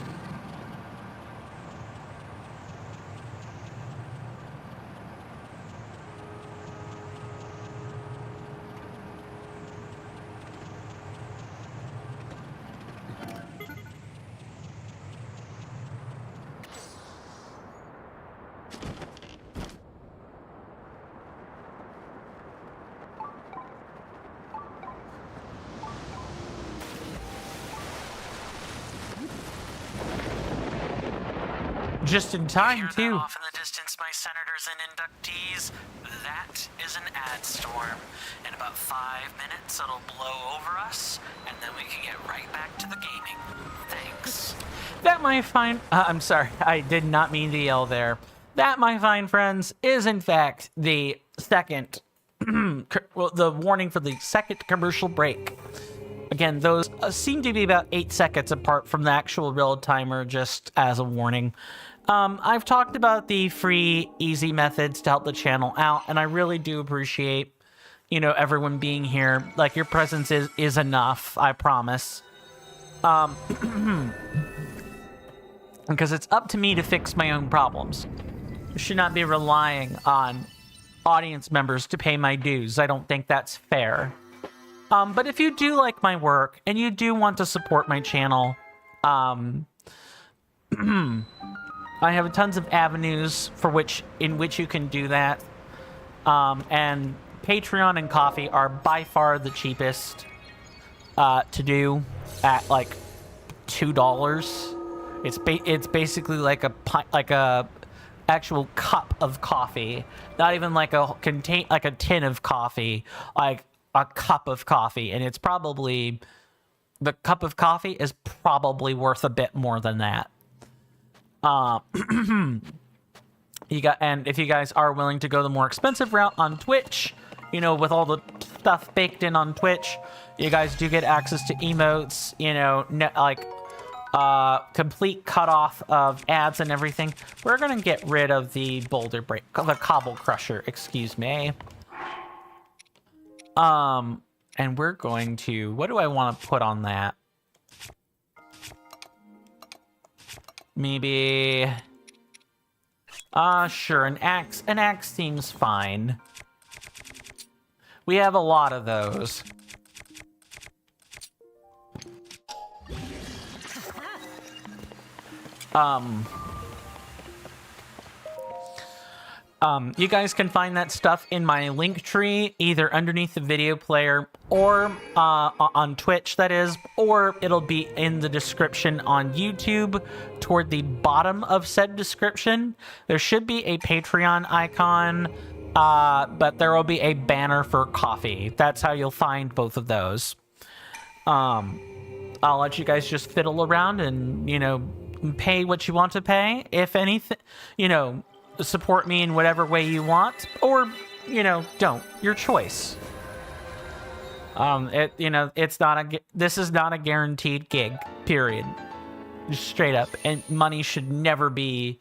Just in time, too. Off in the distance, my senators and inductees, that is an ad storm. In about 5 minutes, it'll blow over us, and then we can get right back to the gaming. Thanks. That, my fine... I'm sorry, I did not mean to yell there. That, my fine friends, is in fact the second... well, the warning for the second commercial break. Again, those seem to be about 8 seconds apart from the actual real timer, just as a warning. I've talked about the free, easy methods to help the channel out, and I really do appreciate, you know, everyone being here. Like, your presence is enough, I promise. Because it's up to me to fix my own problems. I should not be relying on audience members to pay my dues. I don't think that's fair. But if you do like my work, and you do want to support my channel, I have tons of avenues in which you can do that. And Patreon and coffee are by far the cheapest to do at like $2. It's basically like a actual cup of coffee, not even like a tin of coffee, like a cup of coffee, and it's probably the cup of coffee is probably worth a bit more than that. And if you guys are willing to go the more expensive route on Twitch, you know, with all the stuff baked in on Twitch, you guys do get access to emotes, you know, complete cutoff of ads and everything. We're gonna get rid of the the cobble crusher, excuse me. And we're going to, what do I want to put on that? Maybe, sure, an axe. An axe seems fine. We have a lot of those. You guys can find that stuff in my link tree, either underneath the video player or on Twitch, that is, or it'll be in the description on YouTube toward the bottom of said description. There should be a Patreon icon, but there will be a banner for coffee. That's how you'll find both of those. I'll let you guys just fiddle around and, you know, pay what you want to pay. If anything, you know, support me in whatever way you want, or, you know, don't. Your choice. This is not a guaranteed gig, period. Just straight up. And money should never be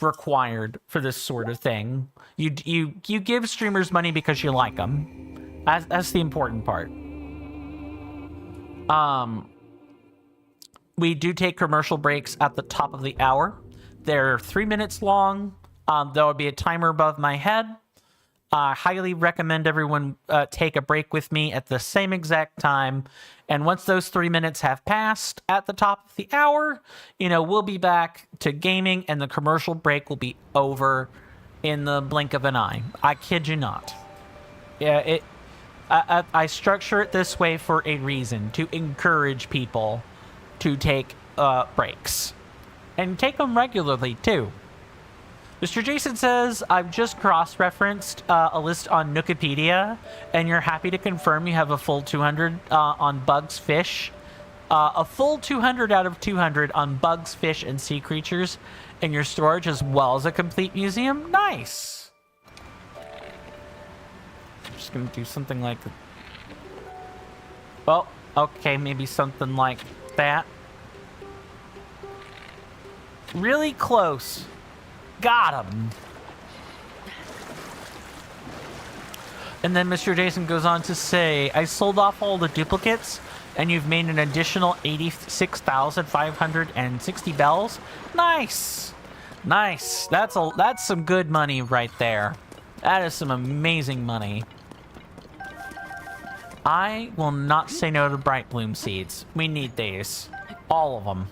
required for this sort of thing. You give streamers money because you like them. That's the important part. We do take commercial breaks at the top of the hour. They're 3 minutes long. There will be a timer above my head. I highly recommend everyone take a break with me at the same exact time. And once those 3 minutes have passed at the top of the hour, you know, we'll be back to gaming and the commercial break will be over in the blink of an eye. I kid you not. Yeah, I structure it this way for a reason, to encourage people to take breaks. and take them regularly too. Mr. Jason says, I've just cross-referenced a list on Nookipedia, and you're happy to confirm you have a full 200 on bugs, fish. A full 200 out of 200 on bugs, fish, and sea creatures in your storage, as well as a complete museum. Nice! I'm just going to do something like... Oh, okay, maybe something like that. Really close. Got him. And then Mr. Jason goes on to say, I sold off all the duplicates, and you've made an additional 86,560 bells. Nice. Nice. That's some good money right there. That is some amazing money. I will not say no to Bright Bloom seeds. We need these. All of them.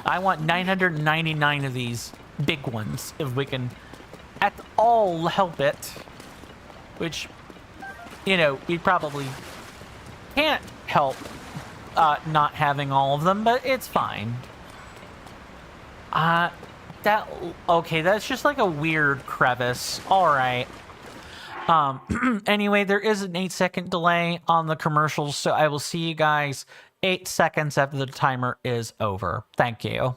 I want 999 of these big ones, if we can at all help it. Which, you know, we probably can't help not having all of them, but it's fine. Okay, that's just like a weird crevice. Alright. Anyway, there is an 8-second delay on the commercials, so I will see you guys 8 seconds after the timer is over. Thank you.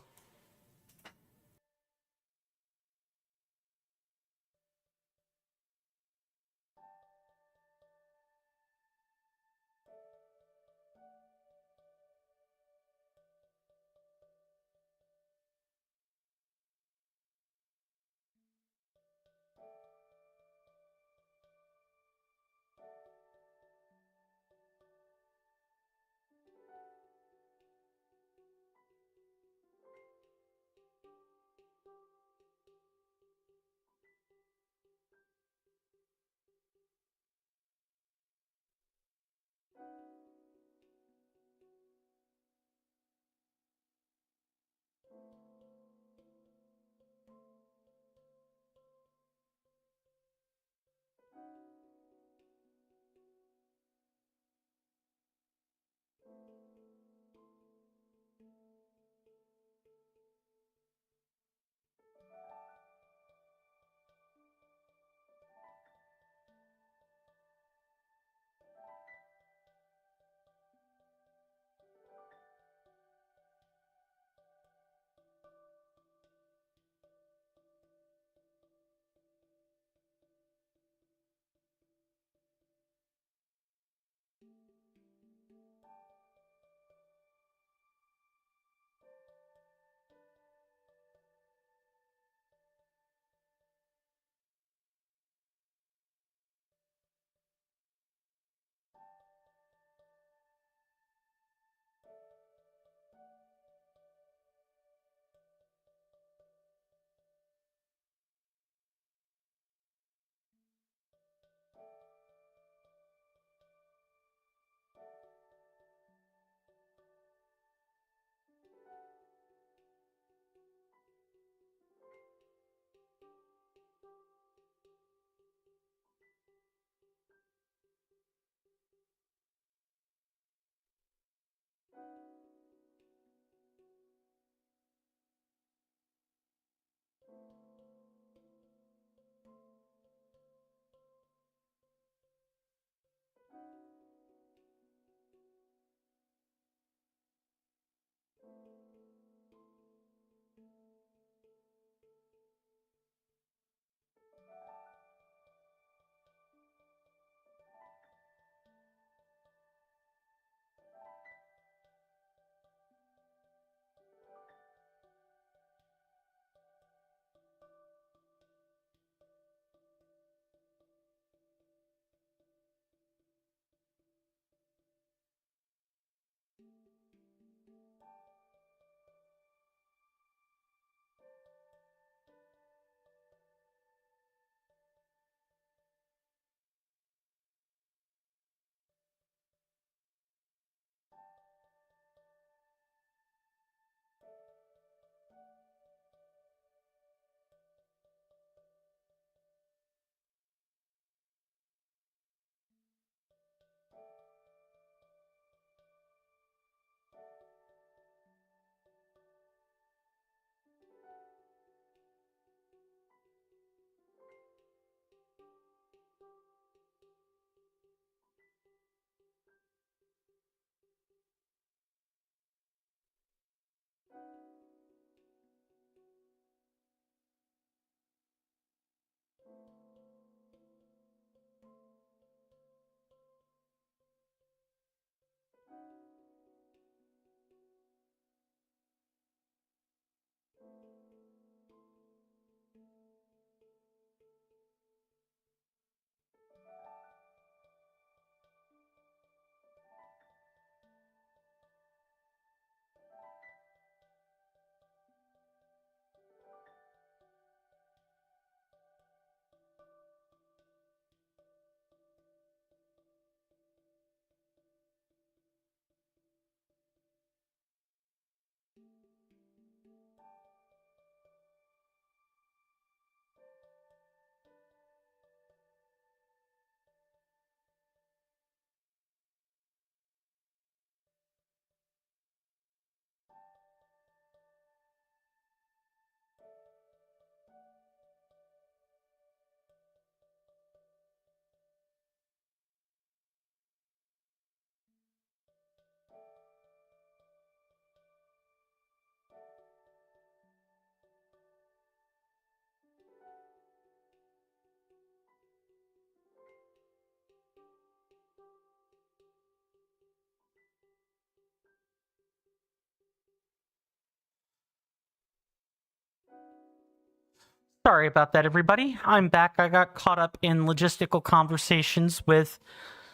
Sorry about that, everybody. I'm back. I got caught up in logistical conversations with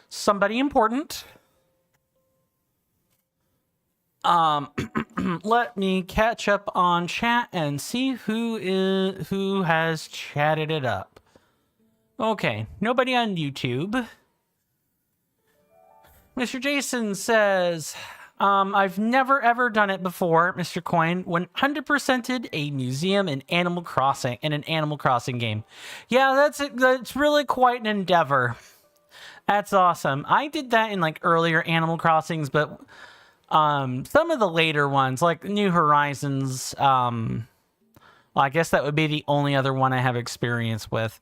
somebody important. Let me catch up on chat and see who has chatted it up. Okay, nobody on YouTube. Mr. Jason says, I've never ever done it before, Mr. Coin. 100%ed a museum in an Animal Crossing game. Yeah, that's really quite an endeavor. That's awesome. I did that in like earlier Animal Crossings, but some of the later ones, like New Horizons, well, I guess that would be the only other one I have experience with.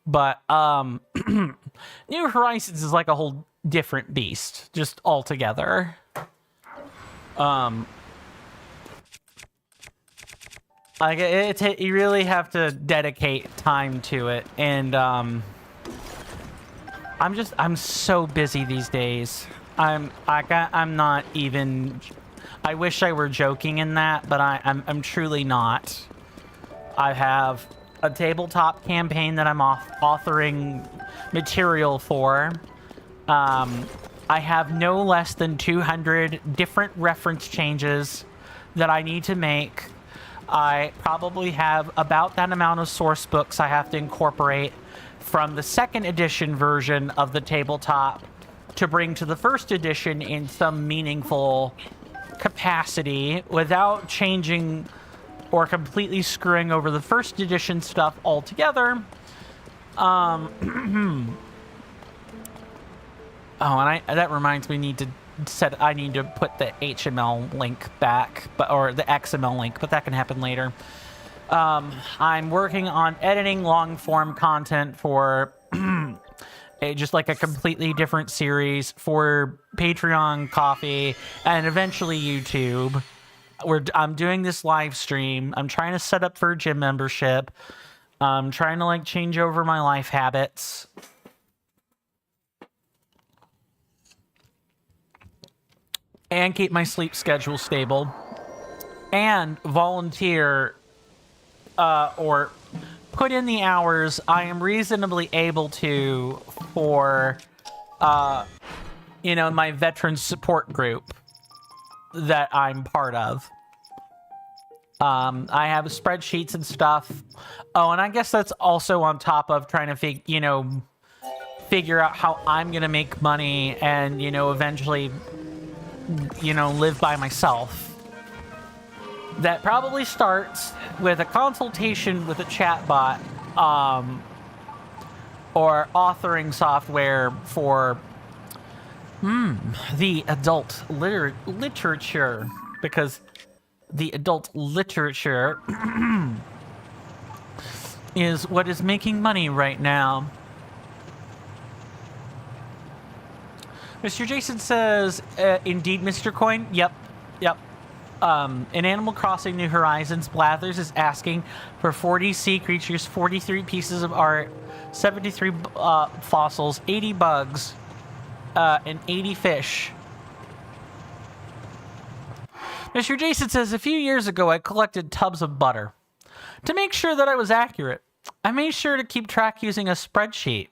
But New Horizons is like a whole different beast, just altogether. Like you really have to dedicate time to it, and I'm so busy these days. I'm not even. I wish I were joking in that, but I'm truly not. I have a tabletop campaign that I'm authoring material for. I have no less than 200 different reference changes that I need to make. I probably have about that amount of source books I have to incorporate from the second edition version of the tabletop to bring to the first edition in some meaningful capacity without changing or completely screwing over the first edition stuff altogether. Oh, and that reminds me, I need to put the HTML link back, or the XML link, but that can happen later. I'm working on editing long form content for just like a completely different series for Patreon, Coffee, and eventually YouTube. I'm doing this live stream. I'm trying to set up for a gym membership. I'm trying to like change over my life habits. And keep my sleep schedule stable. And volunteer or put in the hours I am reasonably able to for, my veteran support group that I'm part of. I have spreadsheets and stuff. Oh, and I guess that's also on top of trying to figure out how I'm going to make money and, eventually, live by myself. That probably starts with a consultation with a chatbot, or authoring software for the adult literature, because the adult literature is what is making money right now. Mr. Jason says, indeed, Mr. Coin. Yep. In Animal Crossing New Horizons, Blathers is asking for 40 sea creatures, 43 pieces of art, 73 fossils, 80 bugs, and 80 fish. Mr. Jason says, a few years ago, I collected tubs of butter. To make sure that I was accurate, I made sure to keep track using a spreadsheet.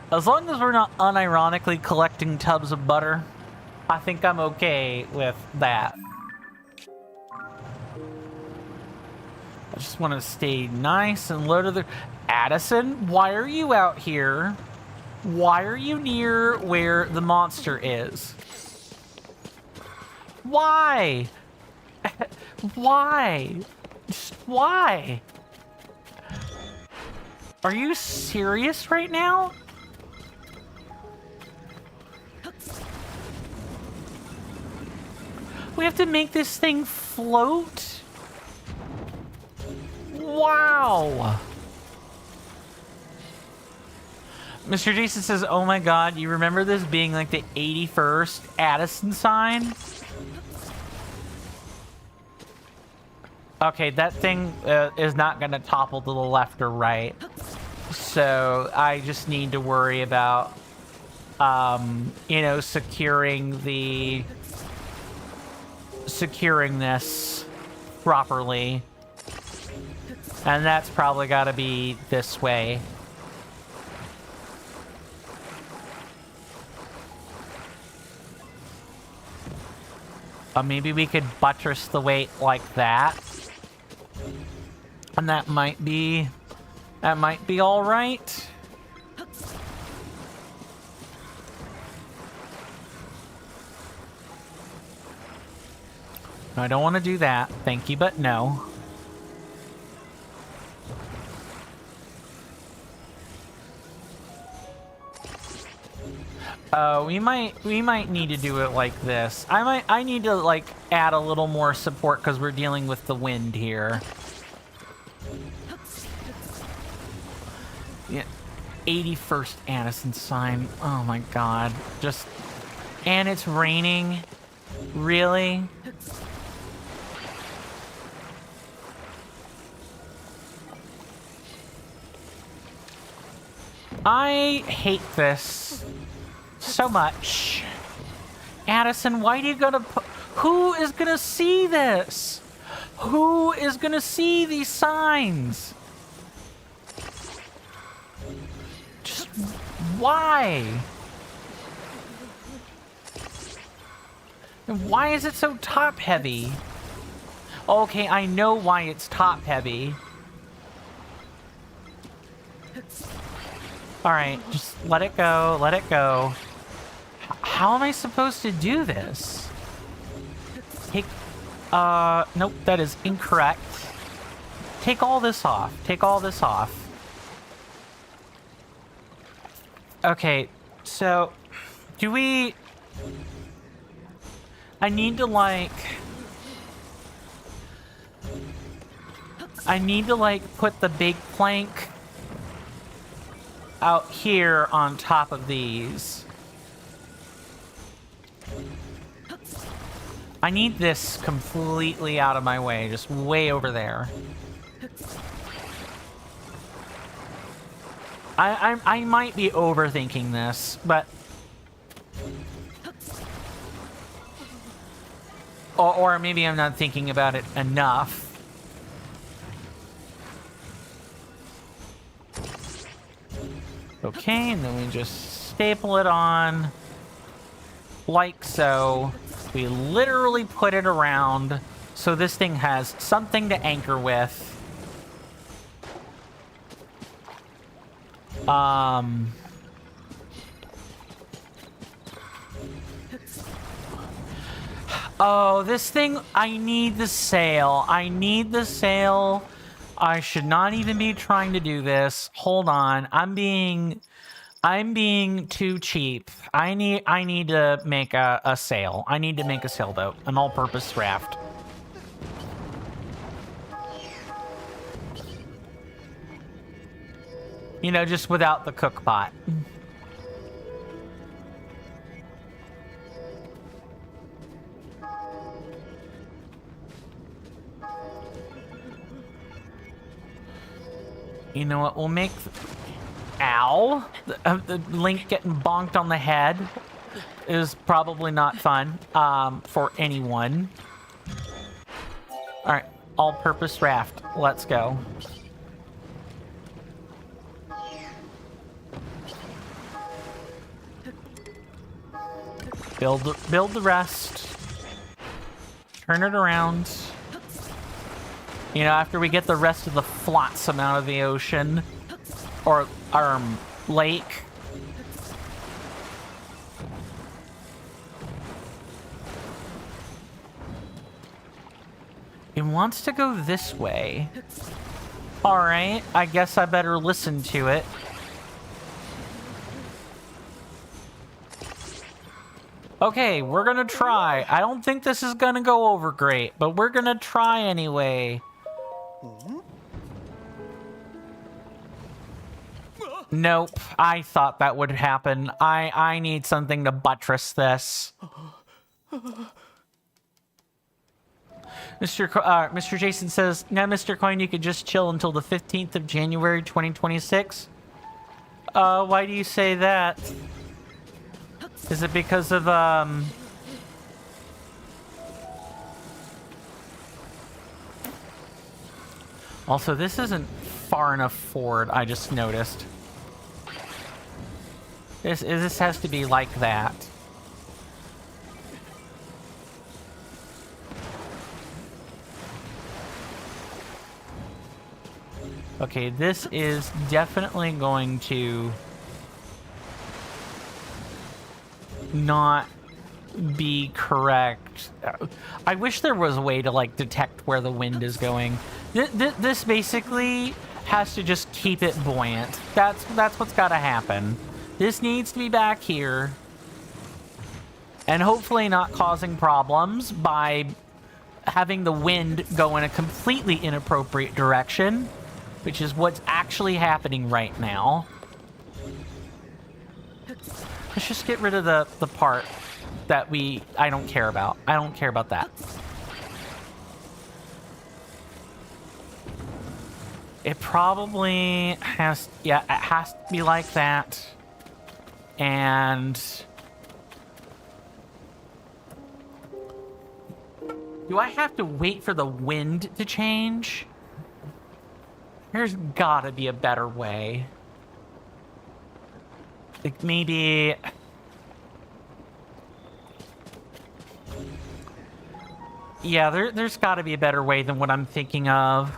As long as we're not unironically collecting tubs of butter, I think I'm okay with that. I just want to stay nice and low to the... Addison, why are you out here? Why are you near where the monster is? Why? Why? Just why? Are you serious right now? We have to make this thing float? Wow. Mr. Jason says, oh my god, you remember this being like the 81st Addison sign? Okay, that thing is not going to topple to the left or right. So I just need to worry about you know, securing this properly. And that's probably got to be this way. Maybe we could buttress the weight like that. And that might be all right. I don't want to do that. Thank you, but no. We might need to do it like this. I need to like add a little more support because we're dealing with the wind here. Yeah, 81st Addison sign. Oh my god. And it's raining. Really? I hate this so much. Addison, why do you gotta put... Who is gonna see this? Who is gonna see these signs? Just why? And why is it so top heavy? Okay, I know why it's top heavy. Alright, just let it go, let it go. How am I supposed to do this? Take, nope, that is incorrect. Take all this off, take all this off. Okay, so, do we... I need to put the big plank out here on top of these. I need this completely out of my way, just way over there. I might be overthinking this, but... Or maybe I'm not thinking about it enough. Okay, and then we just staple it on like so. We literally put it around so this thing has something to anchor with. Oh, this thing, I need the sail. I need the sail. I should not even be trying to do this. Hold on. I'm being too cheap. I need to make a sail. I need to make a sailboat, an all-purpose raft. You know, just without the cook pot. You know what? We'll make... Ow! The Link getting bonked on the head is probably not fun for anyone. Alright, all-purpose raft. Let's go. Build the rest. Turn it around. You know, after we get the rest of the flotsam out of the ocean, or lake. It wants to go this way. Alright, I guess I better listen to it. Okay, we're gonna try. I don't think this is gonna go over great, but we're gonna try anyway. Nope, I thought that would happen. I need something to buttress this. Mr. Jason says, now Mr. Coin, you could just chill until the 15th of January, 2026. Why do you say that? Is it because of, Also, this isn't far enough forward, I just noticed. This has to be like that. Okay, this is definitely going to not be correct. I wish there was a way to like detect where the wind is going. This basically has to just keep it buoyant. That's what's got to happen. This needs to be back here, and hopefully not causing problems by having the wind go in a completely inappropriate direction, which is what's actually happening right now. Let's just get rid of the part that I don't care about. I don't care about that. It probably has, yeah, it has to be like that. And do I have to wait for the wind to change? There's gotta be a better way. Like maybe... Yeah, there's gotta be a better way than what I'm thinking of.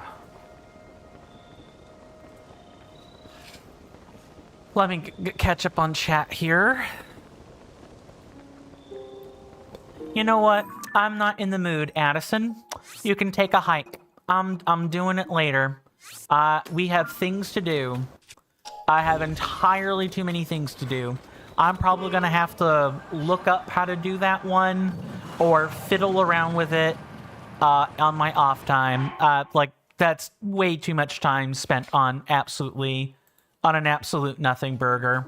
Let me catch up on chat here. You know what? I'm not in the mood, Addison. You can take a hike. I'm doing it later. We have things to do. I have entirely too many things to do. I'm probably gonna have to look up how to do that one or fiddle around with it on my off time. Like, that's way too much time spent on an absolute nothing burger.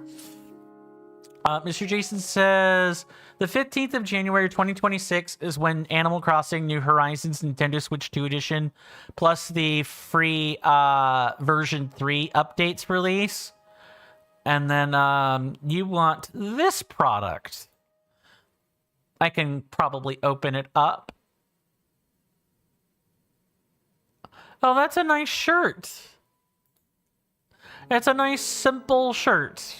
Mr. Jason says, the 15th of January 2026 is when Animal Crossing New Horizons Nintendo Switch 2 Edition plus the free version 3 updates release. And then you want this product. I can probably open it up. Oh, that's a nice shirt. It's a nice, simple shirt.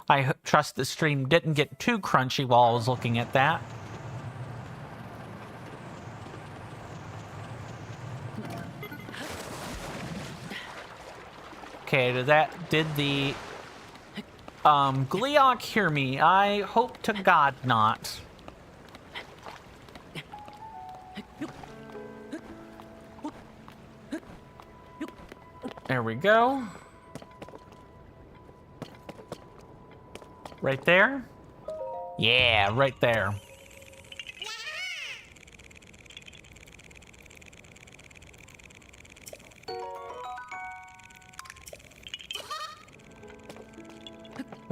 I trust the stream didn't get too crunchy while I was looking at that. Okay, did the Gleeok hear me? I hope to God not. There we go. Right there? Yeah, right there.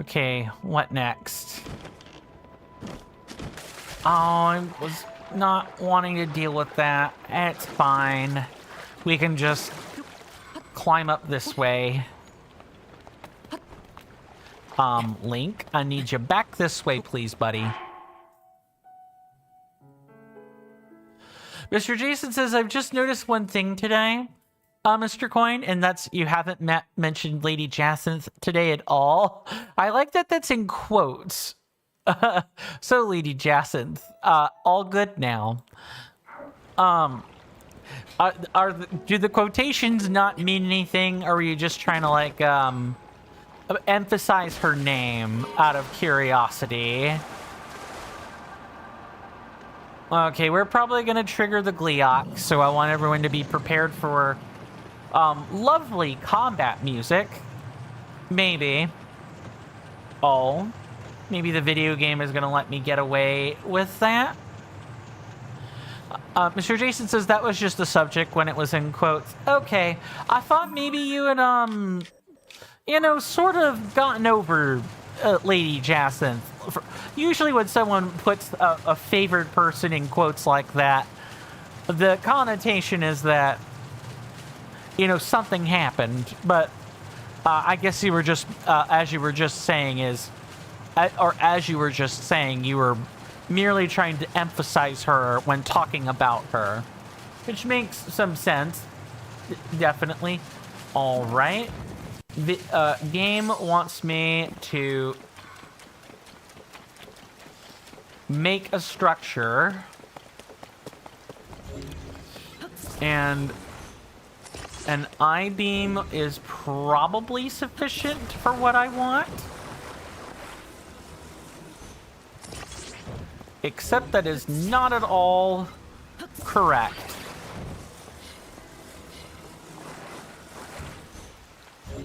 Okay, what next? Oh, I was not wanting to deal with that. It's fine. We can just climb up this way. Link, I need you back this way, please, buddy. Mr. Jason says, I've just noticed one thing today, Mr. Coin, and that's you haven't mentioned Lady Jacinth today at all. I like that that's in quotes. So, Lady Jacinth, all good now. Do the quotations not mean anything, or are you just trying to, like, emphasize her name out of curiosity? Okay, we're probably gonna trigger the Gleeok, so I want everyone to be prepared for lovely combat music. Maybe. Oh, maybe the video game is gonna let me get away with that. Mr. Jason says that was just the subject when it was in quotes. Okay, I thought maybe you had you know, sort of gotten over Lady Jacinth. Usually when someone puts a favored person in quotes like that, the connotation is that, you know, something happened. But I guess you were just, as you were just saying, you were merely trying to emphasize her when talking about her, which makes some sense. Definitely. All right. The game wants me to make a structure, and an I-beam is probably sufficient for what I want. Except that is not at all correct.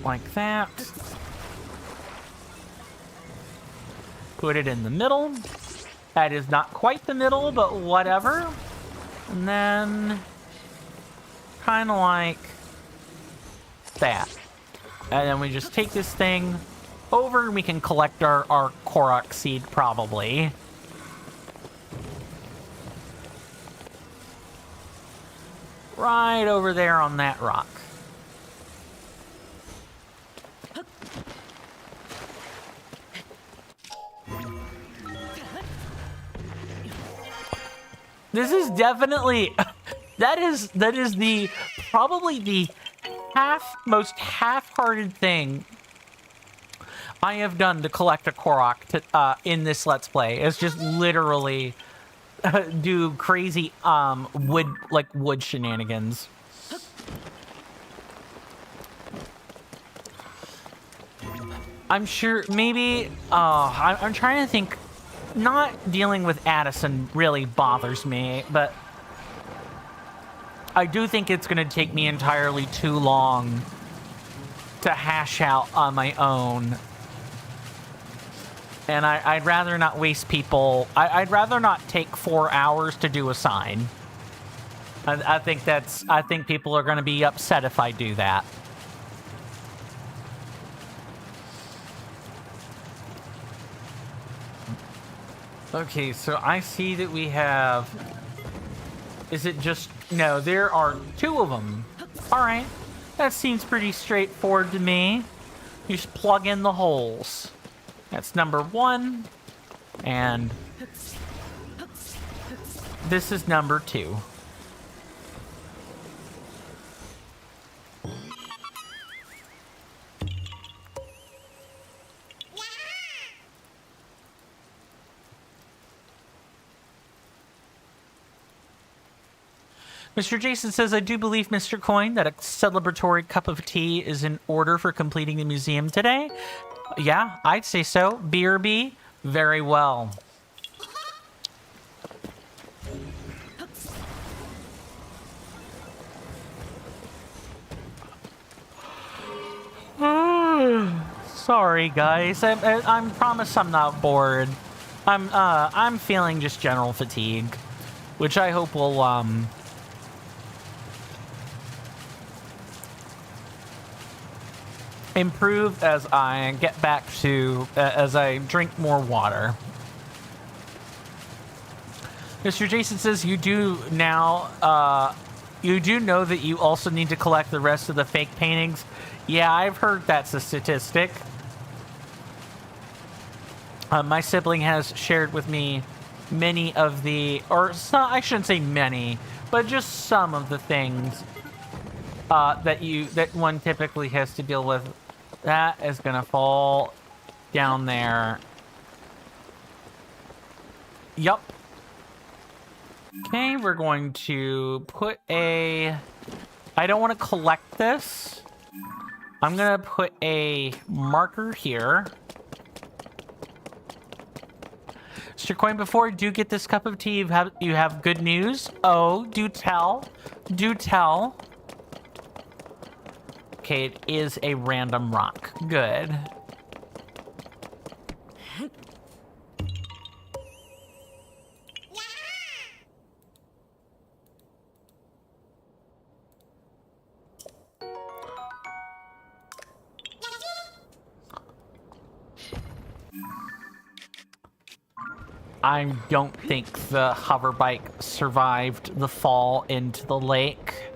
Like that. Put it in the middle. That is not quite the middle, but whatever. And then kind of like that. And then we just take this thing over and we can collect our Korok seed probably. Right over there on that rock. This is definitely that is the probably the most half-hearted thing I have done to collect a Korok in this Let's Play. It's just literally do crazy wood shenanigans. I'm sure maybe I'm trying to think. Not dealing with Addison really bothers me, but I do think it's going to take me entirely too long to hash out on my own. And I'd rather not waste people. I'd rather not take 4 hours to do a sign. I think people are going to be upset if I do that. Okay, so I see that we have... Is it just... No, there are 2 of them. Alright, that seems pretty straightforward to me. You just plug in the holes. That's number 1. And... this is number 2. Mr. Jason says, I do believe, Mr. Coin, that a celebratory cup of tea is in order for completing the museum today. Yeah, I'd say so. BRB, very well. Sorry, guys. I promise I'm not bored. I'm feeling just general fatigue, which I hope will improve as I get back to as I drink more water. Mr. Jason says you do now you do know that you also need to collect the rest of the fake paintings. Yeah, I've heard that's a statistic. My sibling has shared with me many of the, or some, I shouldn't say many, but just some of the things that one typically has to deal with. That is gonna fall down there. Yup. Okay, we're going to put a... I don't want to collect this. I'm gonna put a marker here. Mr. Coin, before you do get this cup of tea, you have good news. Oh, do tell. Do tell. Okay, it is a random rock. Good. I don't think the hover bike survived the fall into the lake.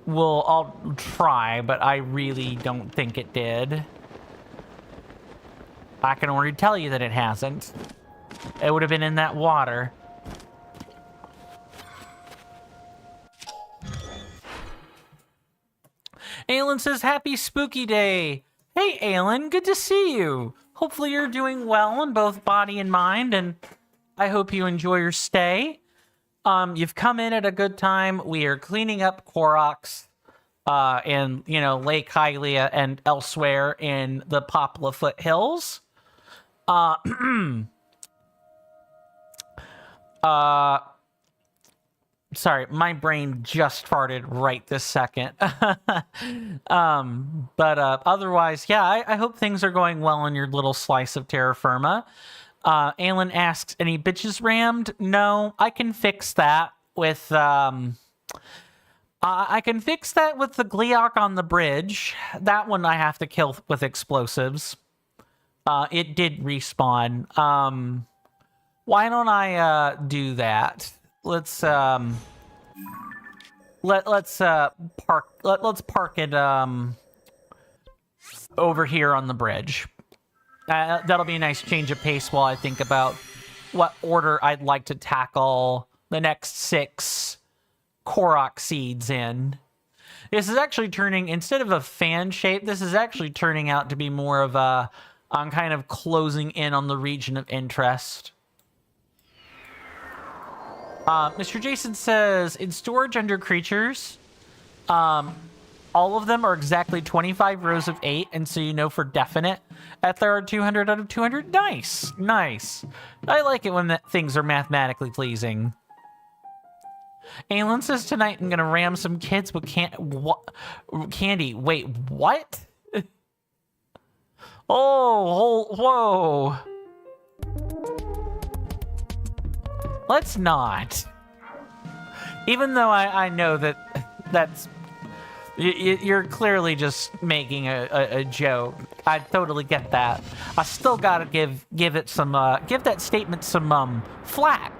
I'll try, but I really don't think it did. I can already tell you that it hasn't. It would have been in that water. Alan says, happy spooky day. Hey, Alan, good to see you. Hopefully you're doing well in both body and mind, and I hope you enjoy your stay. You've come in at a good time. We are cleaning up Koroks, in, Lake Hylia and elsewhere in the Popla Foothills. Sorry, my brain just farted right this second. But otherwise, yeah, I hope things are going well in your little slice of terra firma. Alan asks, any bitches rammed? No, I can fix that with, I can fix that with the Gleok on the bridge. That one I have to kill with explosives. It did respawn. Why don't I do that? Let's park it over here on the bridge. That'll be a nice change of pace while I think about what order I'd like to tackle the next 6 Korok seeds in. This is actually turning, instead of a fan shape, this is actually turning out to be more of a, I'm kind of closing in on the region of interest. Mr. Jason says, in storage under creatures, all of them are exactly 25 rows of 8, and so you know for definite that there are 200 out of 200. Nice, nice. I like it when things are mathematically pleasing. Alan says tonight I'm gonna ram some kids with candy. Wait, what? Whoa. Let's not. Even though I know that's... You're clearly just making a joke. I totally get that. I still gotta give it some... give that statement some, flack.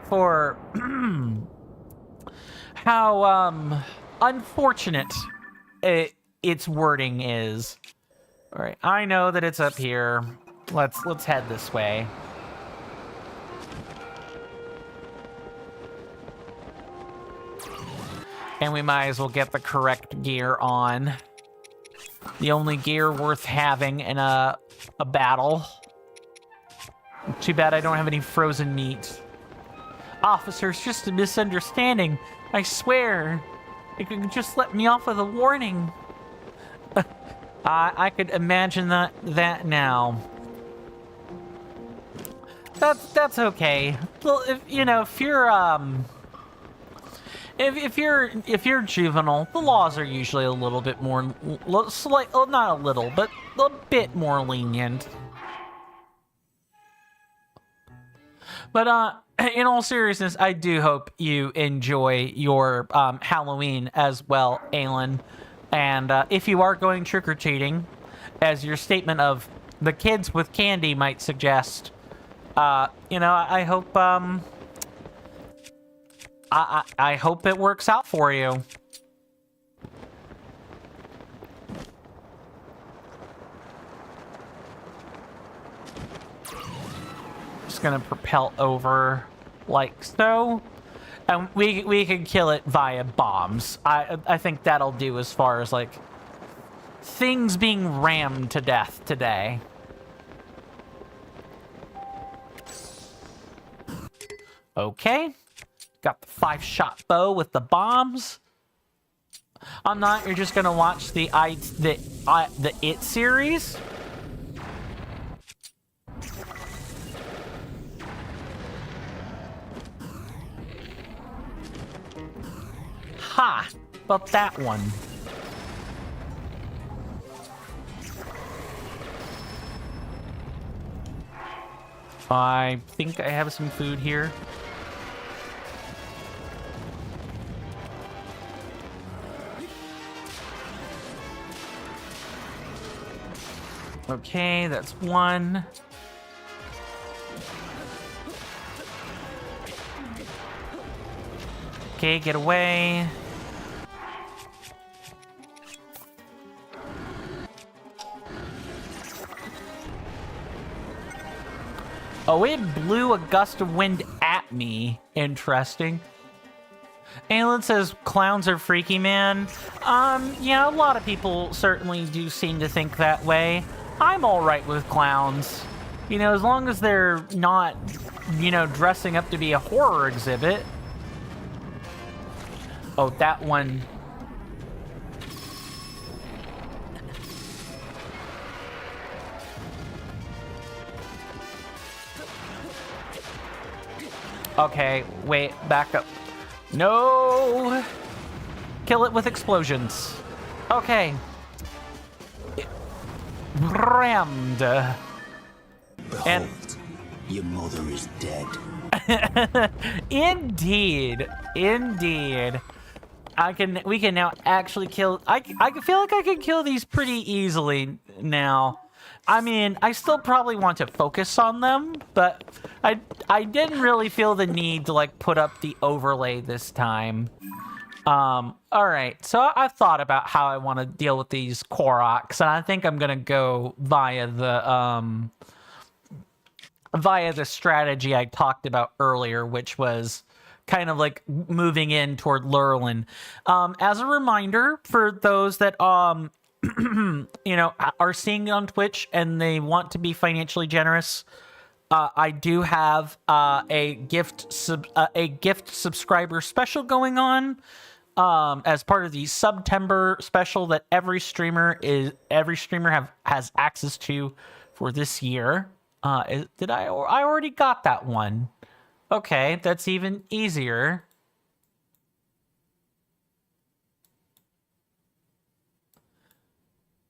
For... how, unfortunate its wording is. Alright, I know that it's up here. Let's head this way. And we might as well get the correct gear on. The only gear worth having in a battle. Too bad I don't have any frozen meat. Officer, it's just a misunderstanding. I swear. You could just let me off with a warning. I could imagine that now. That's okay. Well, if you're juvenile, the laws are usually a little bit more, not a little, but a bit more lenient. But in all seriousness, I do hope you enjoy your Halloween as well, Alan. And if you are going trick-or-treating, as your statement of the kids with candy might suggest, I hope I hope it works out for you. Just gonna propel over like so. And we can kill it via bombs. I think that'll do as far as like things being rammed to death today. Okay. Got the 5-shot bow with the bombs. I'm not. You're just gonna watch the It series. Ha! About that one. I think I have some food here. Okay, that's one. Okay, get away. Oh, it blew a gust of wind at me. Interesting. Aelin says clowns are freaky, man. Yeah, a lot of people certainly do seem to think that way. I'm all right with clowns. You know, as long as they're not, you know, dressing up to be a horror exhibit. Oh, that one. Okay, wait, back up. No! Kill it with explosions. Okay. Rammed. And your mother is dead. indeed. We can now actually kill. I feel like I can kill these pretty easily now. I mean, I still probably want to focus on them, but I didn't really feel the need to like put up the overlay this time. All right, so I've thought about how I want to deal with these Koroks, and I think I'm gonna go via the strategy I talked about earlier, which was kind of like moving in toward Lurelin. As a reminder for those that you know, are seeing it on Twitch and they want to be financially generous, I do have a gift subscriber special going on as part of the September special that every streamer has access to for this year. I already got that one. Okay, that's even easier.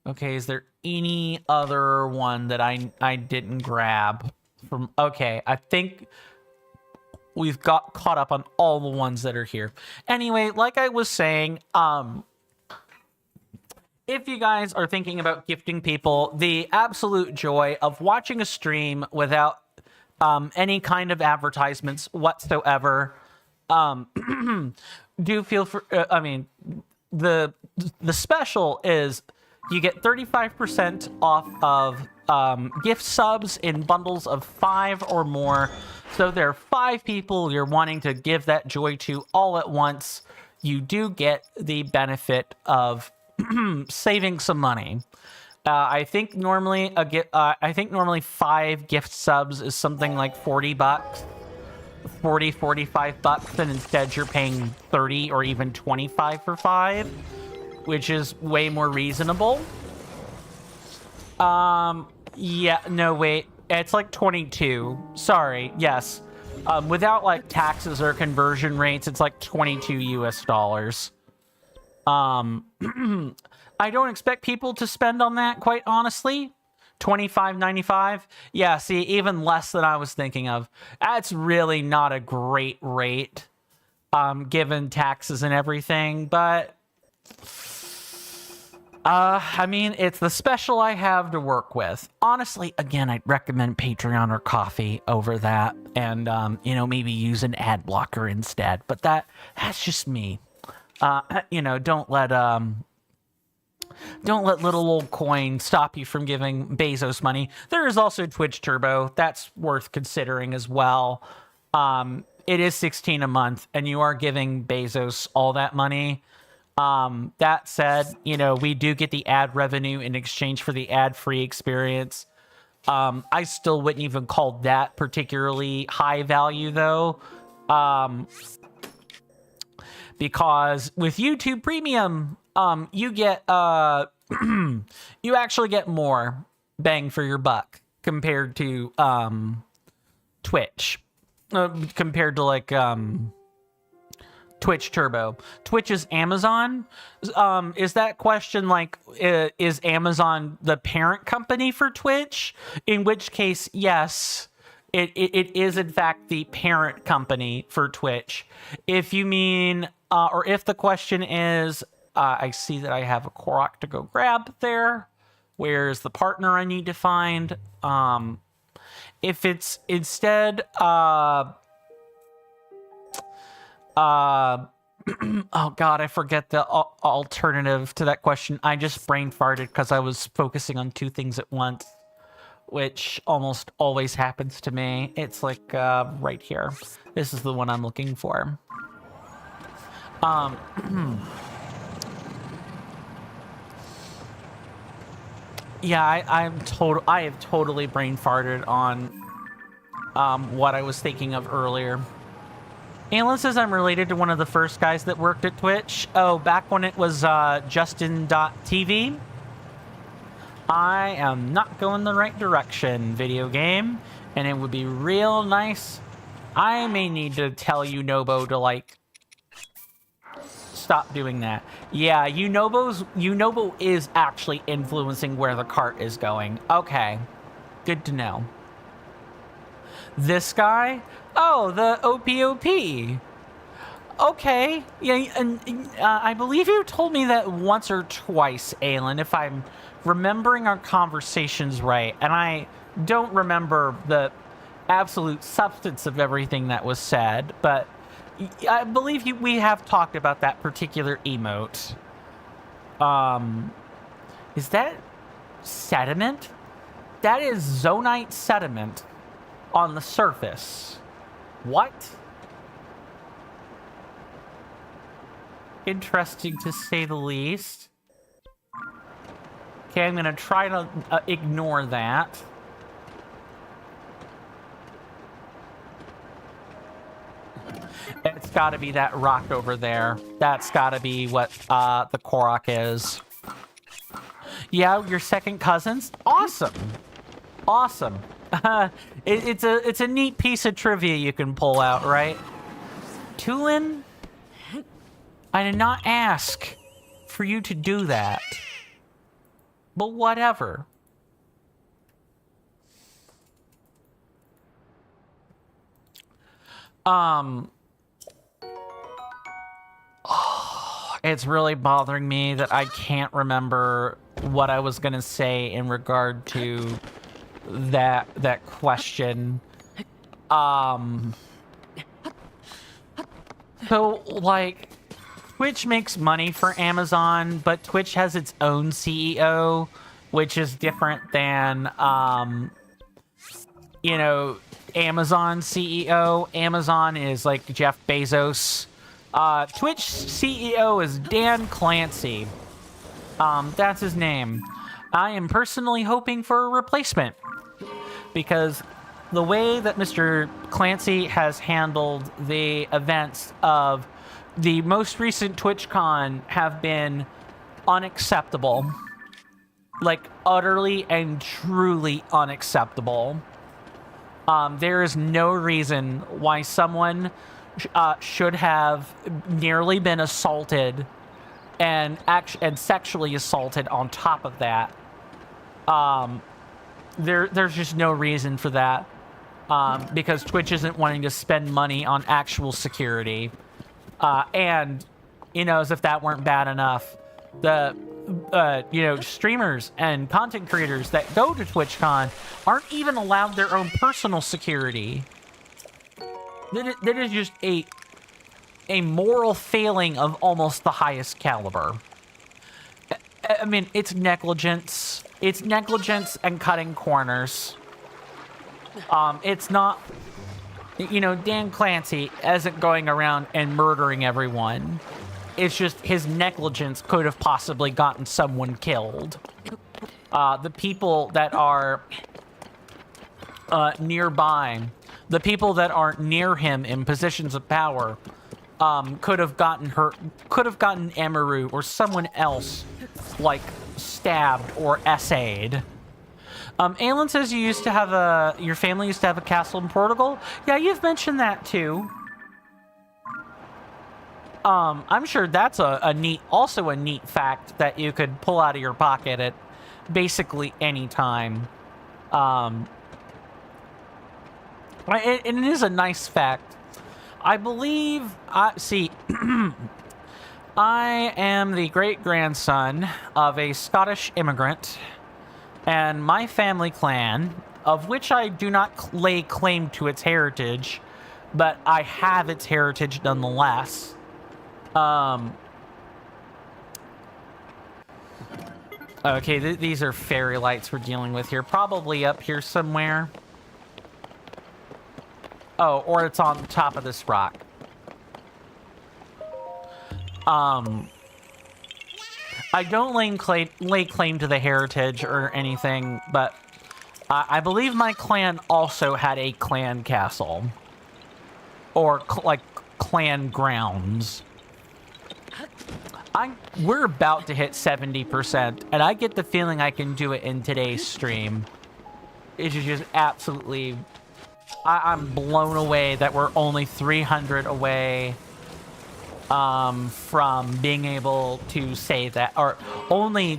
Okay, is there any other one that I didn't grab from? Okay, I think we've got caught up on all the ones that are here. Anyway, like I was saying, if you guys are thinking about gifting people, the absolute joy of watching a stream without any kind of advertisements whatsoever, do feel for. I mean, the special is you get 35% off of gift subs in bundles of 5 or more. So there are 5 people you're wanting to give that joy to all at once. You do get the benefit of saving some money. I think normally 5 gift subs is something like $40, 40, $45, and instead you're paying 30 or even 25 for 5, which is way more reasonable. Yeah, no, wait, it's like 22. Sorry, yes. Without like taxes or conversion rates, it's like 22 US dollars. I don't expect people to spend on that, quite honestly. $25.95. Yeah, see, even less than I was thinking of. That's really not a great rate, given taxes and everything, but I mean, it's the special I have to work with. Honestly, again, I'd recommend Patreon or Coffee over that, and you know, maybe use an ad blocker instead. But that's just me. You know, don't let little old coin stop you from giving Bezos money. There is also Twitch Turbo. That's worth considering as well. It is $16 a month, and you are giving Bezos all that money. That said, you know, we do get the ad revenue in exchange for the ad-free experience. I still wouldn't even call that particularly high value, though. Because with YouTube Premium, you get you actually get more bang for your buck compared to Twitch, compared to like Twitch Turbo. Twitch is Amazon. Is that question like, is Amazon the parent company for Twitch? In which case, yes, it is in fact the parent company for Twitch. If you mean, or if the question is, I see that I have a Korok to go grab there. Where's the partner I need to find? If it's instead, oh God, I forget the alternative to that question. I just brain farted because I was focusing on 2 things at once. which almost always happens to me. It's like right here. This is the one I'm looking for. Yeah, I have totally brain farted on what I was thinking of earlier. Alan says I'm related to one of the first guys that worked at Twitch. Oh, back when it was Justin.tv. I am not going the right direction, video game, and it would be real nice. I may need to tell Unobo to, like, stop doing that. Yeah, Unobo is actually influencing where the cart is going. Okay, good to know. This guy? Oh, the OPOP. Okay, yeah, and I believe you told me that once or twice, Alan, if I'm remembering our conversations right, and I don't remember the absolute substance of everything that was said, but I believe we have talked about that particular emote. Is that sediment? That is zonite sediment on the surface. What? Interesting to say the least. Okay, I'm gonna try to ignore that. It's gotta be that rock over there. That's gotta be what the Korok is. Yeah, your second cousins? Awesome. Awesome. It's a neat piece of trivia you can pull out, right? Tulin? I did not ask for you to do that. But whatever. It's really bothering me that I can't remember what I was gonna say in regard to that question. So, like, Twitch makes money for Amazon, but Twitch has its own CEO, which is different than, you know, Amazon CEO. Amazon is like Jeff Bezos. Twitch CEO is Dan Clancy. That's his name. I am personally hoping for a replacement, because the way that Mr. Clancy has handled the events of the most recent TwitchCon have been unacceptable. Like, utterly and truly unacceptable. There is no reason why someone should have nearly been assaulted and sexually assaulted on top of that. There's just no reason for that. Because Twitch isn't wanting to spend money on actual security. And, you know, as if that weren't bad enough, the, you know, streamers and content creators that go to TwitchCon aren't even allowed their own personal security. That is just a moral failing of almost the highest caliber. I mean, it's negligence. It's negligence and cutting corners. It's not... You know, Dan Clancy isn't going around and murdering everyone. It's just his negligence could have possibly gotten someone killed. The people that are nearby, the people that aren't near him in positions of power, could have gotten hurt, could have gotten Amaru or someone else, like, stabbed or essayed. Alan says you used to have your family used to have a castle in Portugal. Yeah, you've mentioned that too. I'm sure that's also a neat fact that you could pull out of your pocket at basically any time. It is a nice fact. I believe, see, I am the great-grandson of a Scottish immigrant. And my family clan, of which I do not lay claim to its heritage, but I have its heritage nonetheless. Okay, these are fairy lights we're dealing with here. Probably up here somewhere. Oh, or it's on top of this rock. I don't lay claim to the heritage or anything, but I believe my clan also had a clan castle. Or, like, clan grounds. We're about to hit 70%, and I get the feeling I can do it in today's stream. It's just absolutely... I'm blown away that we're only 300 away from being able to say that, or only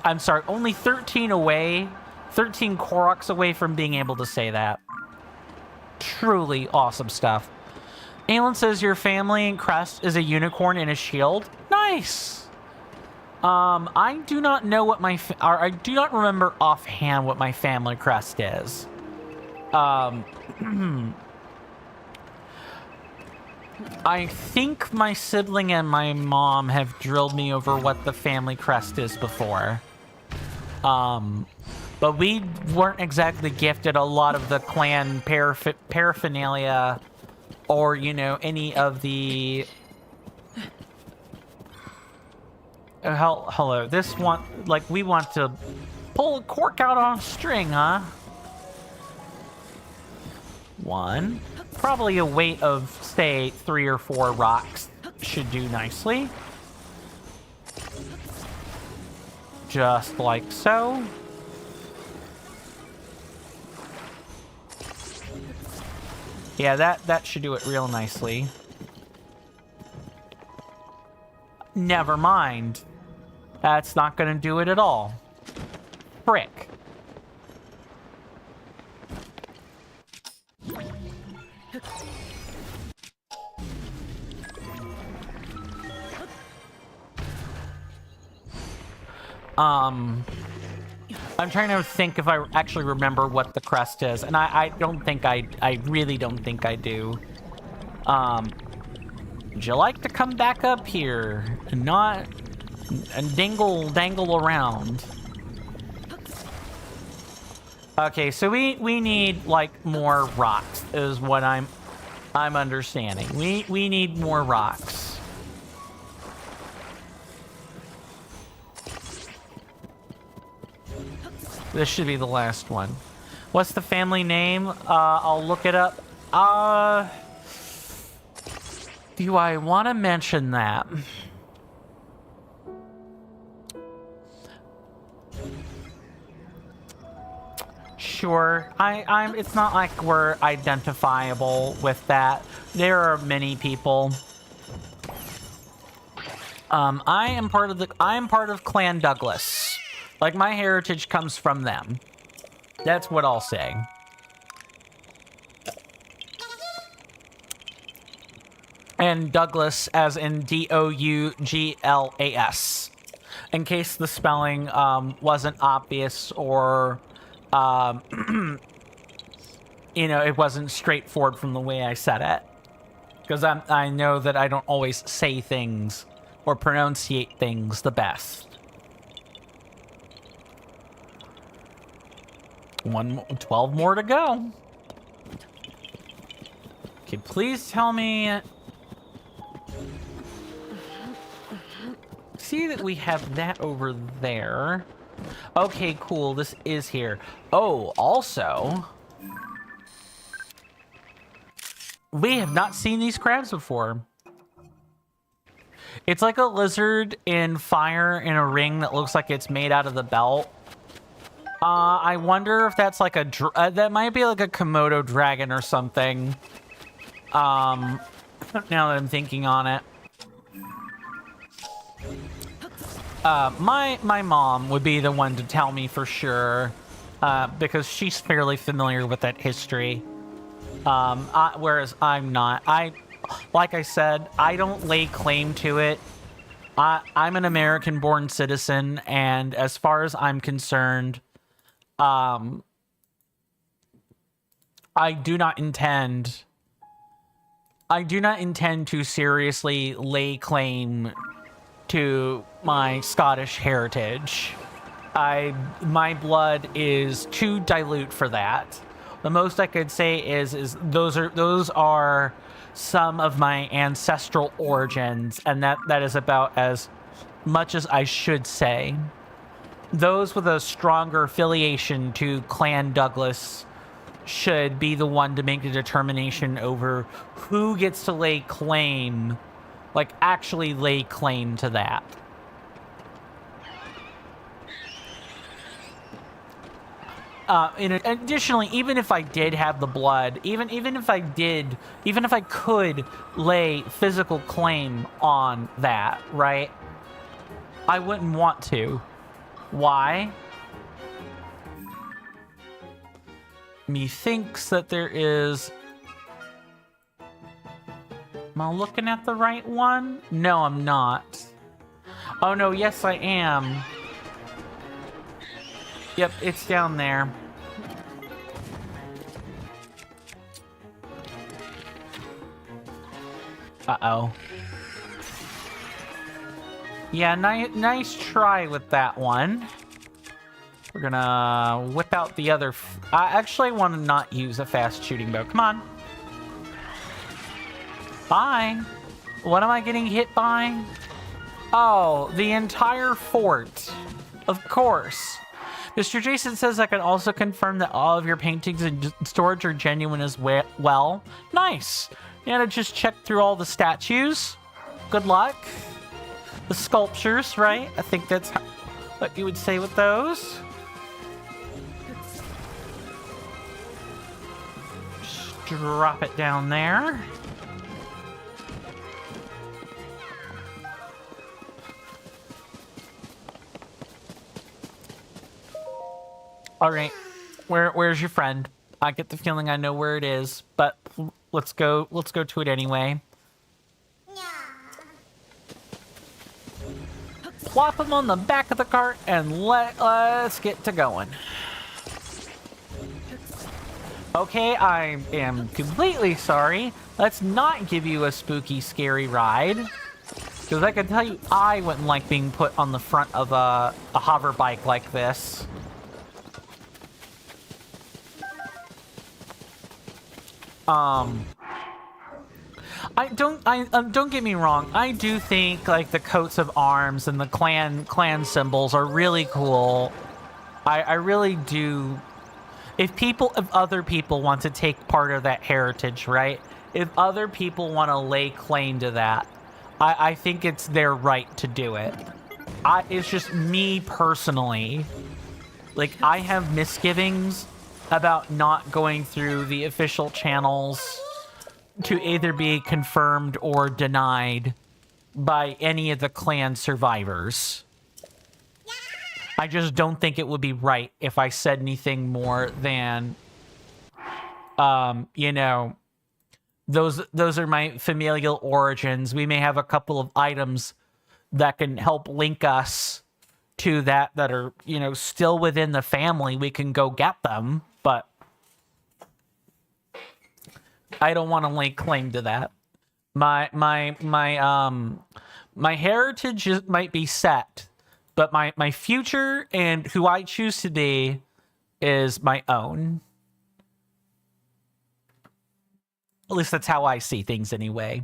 13 away, 13 Koroks away from being able to say that. Truly awesome stuff. Aelin says your family crest is a unicorn and a shield. Nice. I do not know what I do not remember offhand what my family crest is. I think my sibling and my mom have drilled me over what the family crest is before. But we weren't exactly gifted a lot of the clan paraphernalia or, you know, any of the... hello, this one, like, we want to pull a cork out on a string, huh? One. Probably a weight of, say, 3 or 4 rocks should do nicely. Just like so. Yeah, that should do it real nicely. Never mind. That's not gonna do it at all. Frick. I'm trying to think if I actually remember what the crest is, and I don't think I really don't think I do. Would you like to come back up here and not dangle around? Okay, so we need like more rocks is what I'm understanding. We need more rocks. This should be the last one. What's the family name? I'll look it up. Do I want to mention that? Sure. It's not like we're identifiable with that. There are many people. I am part of Clan Douglas. Like, my heritage comes from them. That's what I'll say. And Douglas as in Douglas. In case the spelling wasn't obvious or, you know, it wasn't straightforward from the way I said it. Because I know that I don't always say things or pronunciate things the best. 12 more to go. Okay, please tell me. See that we have that over there. Okay, cool. This is here. Oh, also, we have not seen these crabs before. It's like a lizard in fire in a ring that looks like it's made out of the belt. I wonder if that's like that might be like a Komodo dragon or something. Now that I'm thinking on it. My mom would be the one to tell me for sure, because she's fairly familiar with that history. Whereas I'm not. Like I said, I don't lay claim to it. I'm an American-born citizen, and as far as I'm concerned, I do not intend to seriously lay claim to my Scottish heritage. my blood is too dilute for that. The most I could say is those are some of my ancestral origins, and that is about as much as I should say. Those with a stronger affiliation to Clan Douglas should be the one to make the determination over who gets to lay claim, like actually lay claim to that. Additionally, even if I did have the blood, even if I could lay physical claim on that, right? I wouldn't want to. Why? Methinks that there is... Am I looking at the right one? No, I'm not. Oh no, yes I am. Yep, it's down there. Uh-oh. Yeah, nice try with that one. We're gonna whip out the other... I actually want to not use a fast shooting bow. Come on. Bye. What am I getting hit by? Oh, the entire fort. Of course. Mr. Jason says I can also confirm that all of your paintings and storage are genuine as well. Nice. You gotta just check through all the statues. Good luck. The sculptures, right? I think that's what you would say with those. Just drop it down there. All right, where's your friend? I get the feeling I know where it is, but let's go to it anyway. Plop him on the back of the cart and let's get to going. Okay, I am completely sorry. Let's not give you a spooky, scary ride. Because I can tell you I wouldn't like being put on the front of a hover bike like this. Don't get me wrong. I do think like the coats of arms and the clan symbols are really cool. I really do. If other people want to take part of that heritage, right? If other people want to lay claim to that, I think it's their right to do it. It's just me personally. Like, I have misgivings about not going through the official channels to either be confirmed or denied by any of the clan survivors. I just don't think it would be right if I said anything more than, you know, those are my familial origins. We may have a couple of items that can help link us to that are, you know, still within the family. We can go get them, but I don't want to lay claim to that. My heritage might be set, but my future and who I choose to be is my own. At least that's how I see things anyway.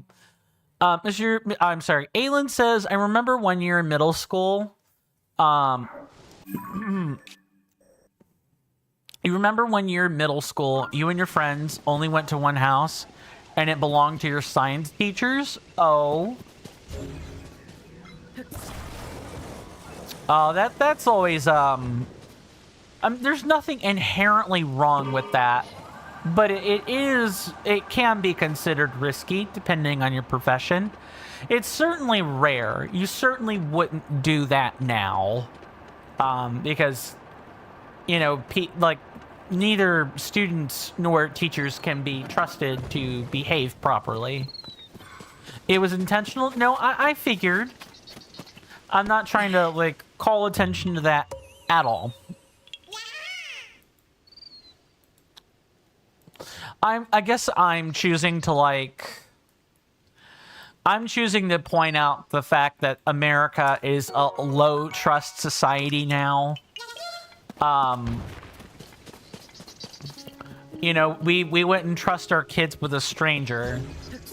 I'm sorry. Aylin says, I remember one year in middle school. You remember one year in middle school, you and your friends only went to one house and it belonged to your science teachers? Oh. Oh, that's always, there's nothing inherently wrong with that. But it can be considered risky depending on your profession. It's certainly rare. You certainly wouldn't do that now. Because, you know, neither students nor teachers can be trusted to behave properly. It was intentional? No, I figured. I'm not trying to, like, call attention to that at all. I guess I'm choosing to, like... I'm choosing to point out the fact that America is a low trust society now. You know, we wouldn't trust our kids with a stranger.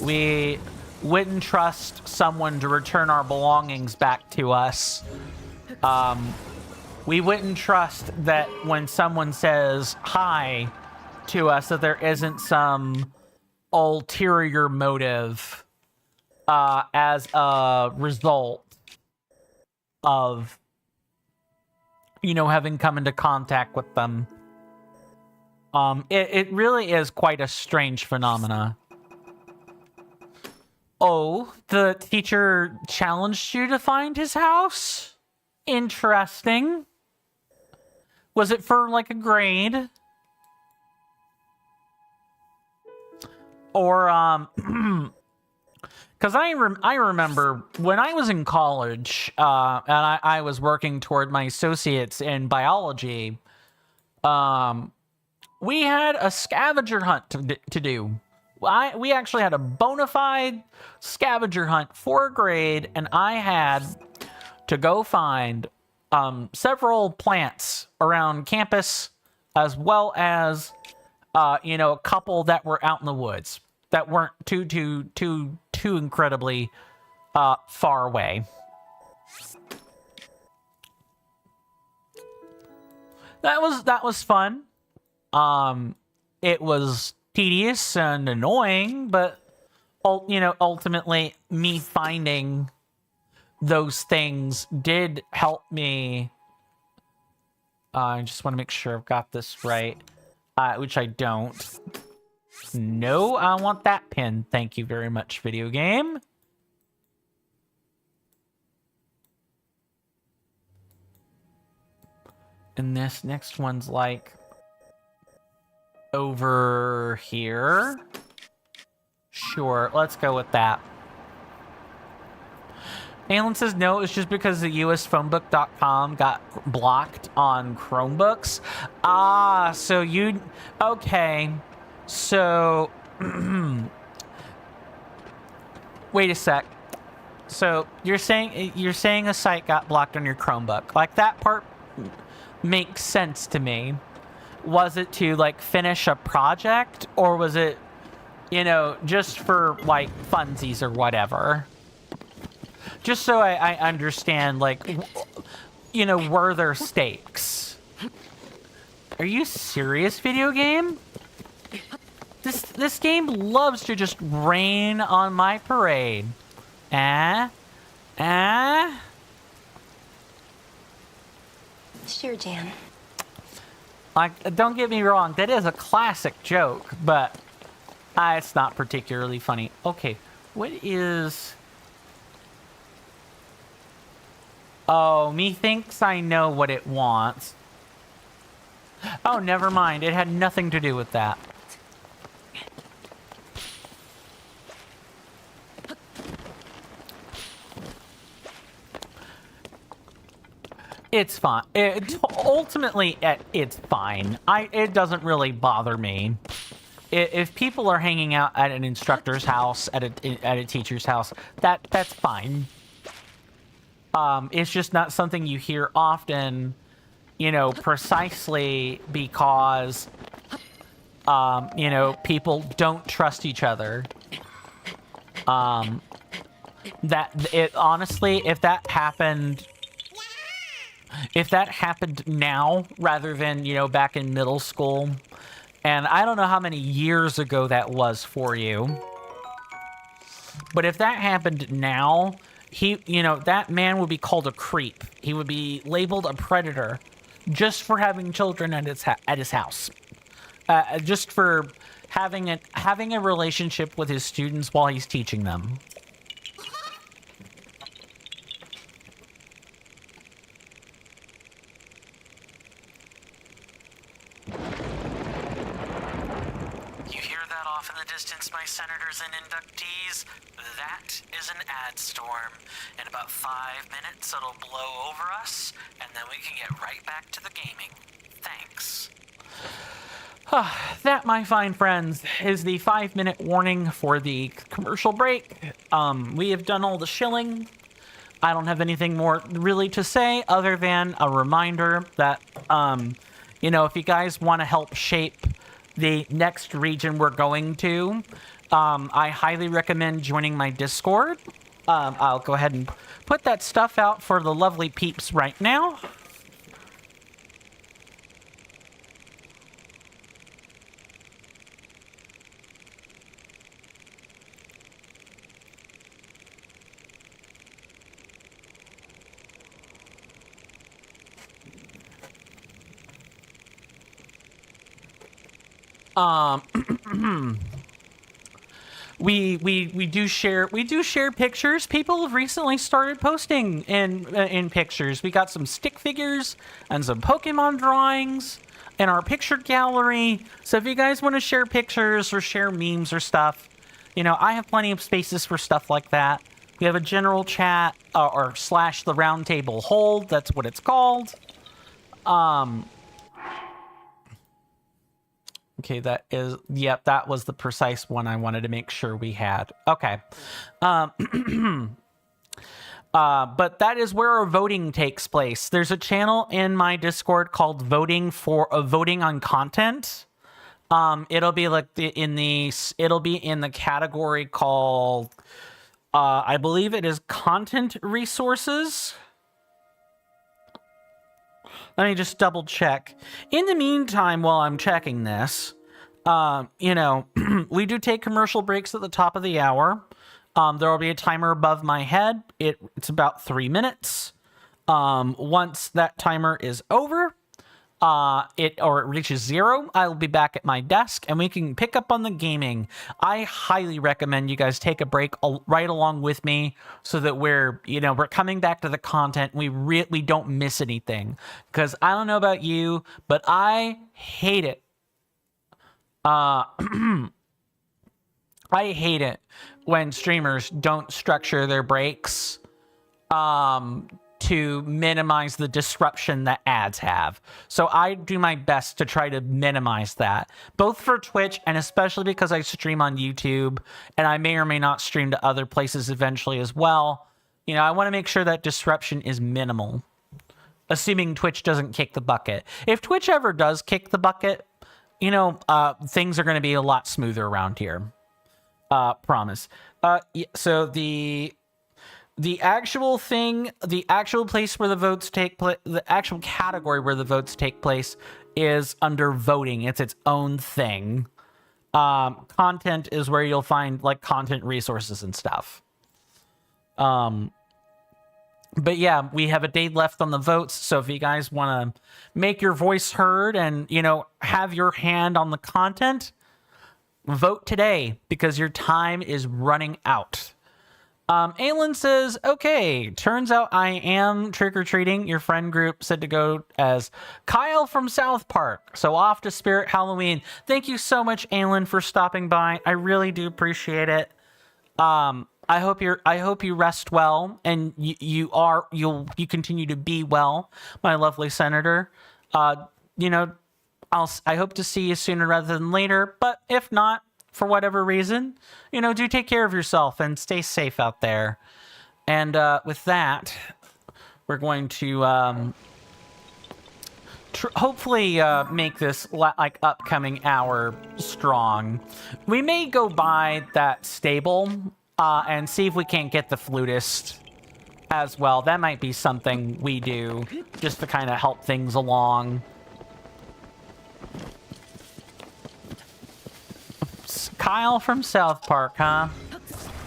We wouldn't trust someone to return our belongings back to us. We wouldn't trust that when someone says hi to us that there isn't some ulterior motive as a result of, you know, having come into contact with them. It really is quite a strange phenomena. Oh, the teacher challenged you to find his house? Interesting. Was it for, like, a grade? Or, because I remember when I was in college, and I was working toward my associates in biology, we had a scavenger hunt to do. We actually had a bona fide scavenger hunt for a grade, and I had to go find several plants around campus, as well as, you know, a couple that were out in the woods that weren't too incredibly far away. That was fun. It was tedious and annoying, but you know, ultimately me finding those things did help me. I just want to make sure I've got this right, which I don't. No, I want that pin. Thank you very much, video game. And this next one's like over here. Sure, let's go with that. Alan says no, it's just because the usphonebook.com got blocked on Chromebooks. Ah, so you... Okay. So... Wait a sec. So, you're saying a site got blocked on your Chromebook. Like, that part makes sense to me. Was it to, like, finish a project? Or was it, you know, just for, like, funsies or whatever? Just so I understand, like, you know, were there stakes? Are you serious, video game? This game loves to just rain on my parade. Sure, Jan. Like, don't get me wrong, that is a classic joke, but it's not particularly funny. Okay, what is... Oh, methinks I know what it wants. Oh, never mind. It had nothing to do with that. It's fine. Ultimately, it's fine. It doesn't really bother me. If people are hanging out at an instructor's house, at a teacher's house, that's fine. It's just not something you hear often, you know, precisely because, you know, people don't trust each other. Honestly, if that happened now rather than, you know, back in middle school, and I don't know how many years ago that was for you, but if that happened now, you know, that man would be called a creep. He would be labeled a predator just for having children at his house. Just for having a relationship with his students while he's teaching them. You hear that off in the distance, my senators and inductees? That is an ad storm. In about 5 minutes, it'll blow over us, and then we can get right back to the gaming. Thanks. That, my fine friends, is the 5-minute warning for the commercial break. We have done all the shilling. I don't have anything more really to say other than a reminder that, you know, if you guys want to help shape the next region we're going to, I highly recommend joining my Discord. I'll go ahead and put that stuff out for the lovely peeps right now. We do share pictures. People have recently started posting in pictures. We got some stick figures and some Pokemon drawings in our picture gallery. So if you guys want to share pictures or share memes or stuff, you know, I have plenty of spaces for stuff like that. We have a general chat or / the round table hold. That's what it's called. Okay, yep, that was the precise one I wanted to make sure we had. Okay. But that is where our voting takes place. There's a channel in my Discord called Voting on Content. It'll be like in the category called I believe it is Content Resources. Let me just double check. In the meantime, while I'm checking this, you know, we do take commercial breaks at the top of the hour. There will be a timer above my head. It's about 3 minutes. Once that timer is over, it reaches 0, I will be back at my desk and we can pick up on the gaming. I highly recommend you guys take a break right along with me so that we're coming back to the content. We don't miss anything, because I don't know about you, but I hate it. I hate it when streamers don't structure their breaks to minimize the disruption that ads have. So I do my best to try to minimize that, both for Twitch and especially because I stream on YouTube and I may or may not stream to other places eventually as well. You know, I want to make sure that disruption is minimal, assuming Twitch doesn't kick the bucket. If Twitch ever does kick the bucket, you know, things are going to be a lot smoother around here. Promise. So the actual place where the votes take place, the actual category where the votes take place is under voting. It's its own thing. Content is where you'll find like content resources and stuff. But yeah, we have a day left on the votes. So if you guys want to make your voice heard and, you know, have your hand on the content, vote today because your time is running out. Aylin says, okay, turns out I am trick-or-treating. Your friend group said to go as Kyle from South Park. So off to Spirit Halloween. Thank you so much, Aylin, for stopping by. I really do appreciate it. I hope you rest well and you continue to be well, my lovely senator. You know, I hope to see you sooner rather than later, but if not, for whatever reason, you know, do take care of yourself and stay safe out there. And with that, we're going to hopefully make this like upcoming hour strong. We may go by that stable and see if we can't get the flutist as well. That might be something we do just to kind of help things along. Kyle from South Park, huh?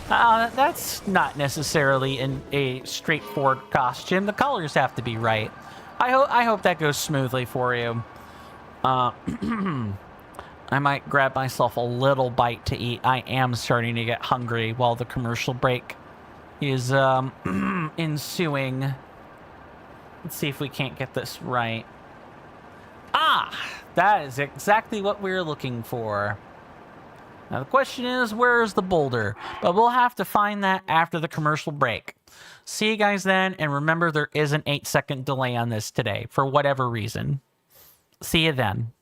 That's not necessarily a straightforward costume. The colors have to be right. I hope that goes smoothly for you. I might grab myself a little bite to eat. I am starting to get hungry while the commercial break is ensuing. Let's see if we can't get this right. Ah, that is exactly what we're looking for. Now the question is, where's the boulder? But we'll have to find that after the commercial break. See you guys then, and remember there is an 8-second delay on this today, for whatever reason. See you then.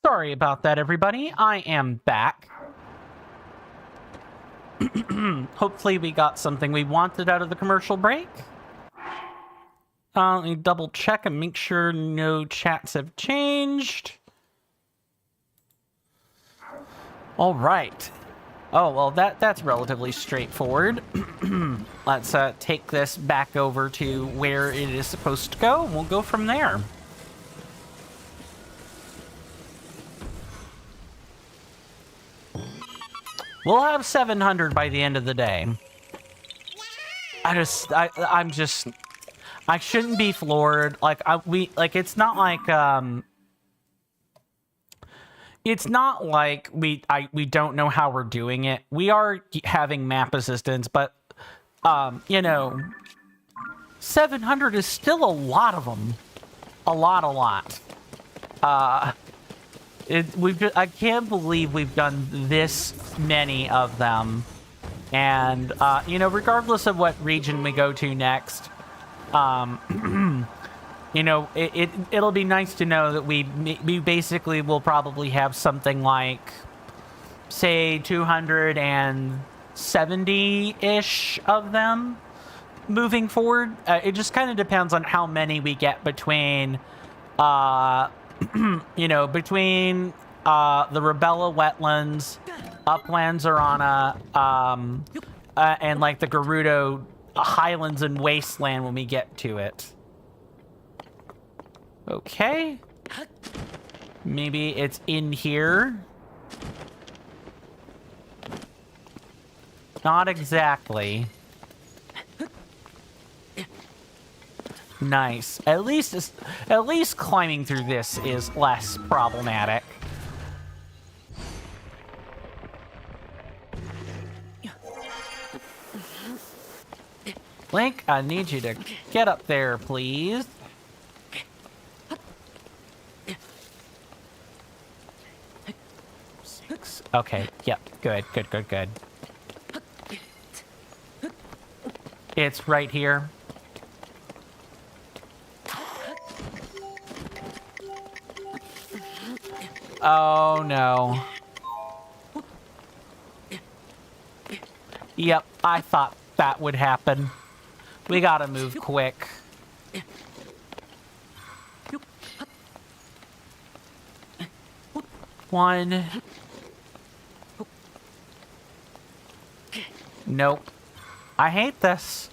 Sorry about that, everybody. I am back. Hopefully we got something we wanted out of the commercial break. Let me double check and make sure no chats have changed. All right. Oh, well, that's relatively straightforward. Let's take this back over to where it is supposed to go, and we'll go from there. We'll have 700 by the end of the day. I shouldn't be floored. Like, it's not like we don't know how we're doing it. We are having map assistance, but, you know, 700 is still a lot of them. A lot. I can't believe we've done this many of them. And, you know, regardless of what region we go to next, you know, it'll be nice to know that we basically will probably have something like, say, 270-ish of them moving forward. It just kind of depends on how many we get between, you know, between the Rubella wetlands, Uplands Arana, and like the Gerudo highlands and wasteland when we get to it. Okay. Maybe it's in here. Not exactly. Nice. At least climbing through this is less problematic. Link, I need you to get up there, please. Okay, yep, good. It's right here. Oh, no. Yep, I thought that would happen. We gotta move quick. One. Nope. I hate this.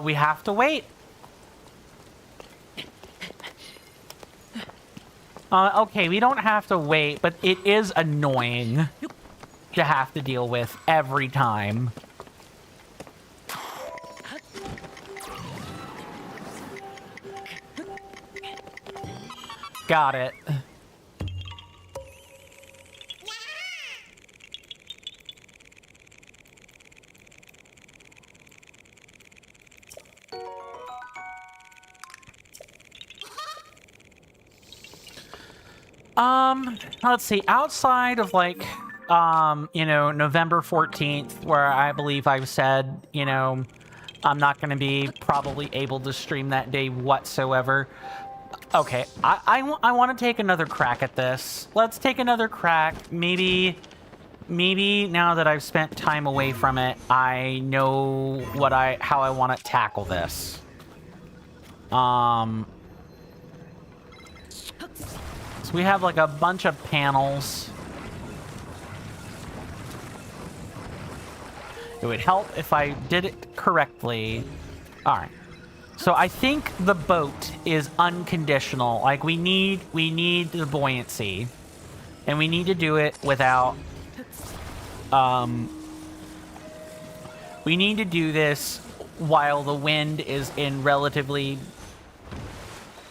We have to wait. Okay, we don't have to wait, but it is annoying to have to deal with every time. Got it. Let's see, outside of like, you know, November 14th, where I believe I've said, you know, I'm not going to be probably able to stream that day whatsoever. Okay, I want to take another crack at this. Let's take another crack. Maybe now that I've spent time away from it, I know how I want to tackle this. So we have like a bunch of panels. It would help if I did it correctly. All right. So I think the boat is unconditional. Like we need the buoyancy, and we need to do it without. We need to do this while the wind is in relatively,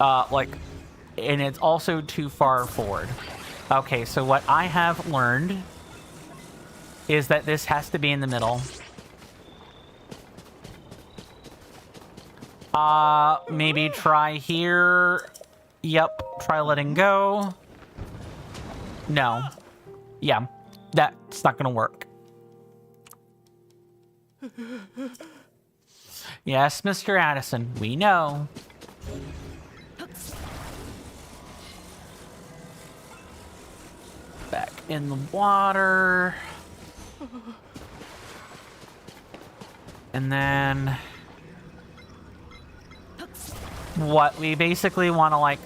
like, and it's also too far forward. Okay, so what I have learned is that this has to be in the middle. Maybe try here. Yep, try letting go. No. Yeah, that's not gonna work. Yes, Mr. Addison, we know. Back in the water. And then... what? We basically want to, like,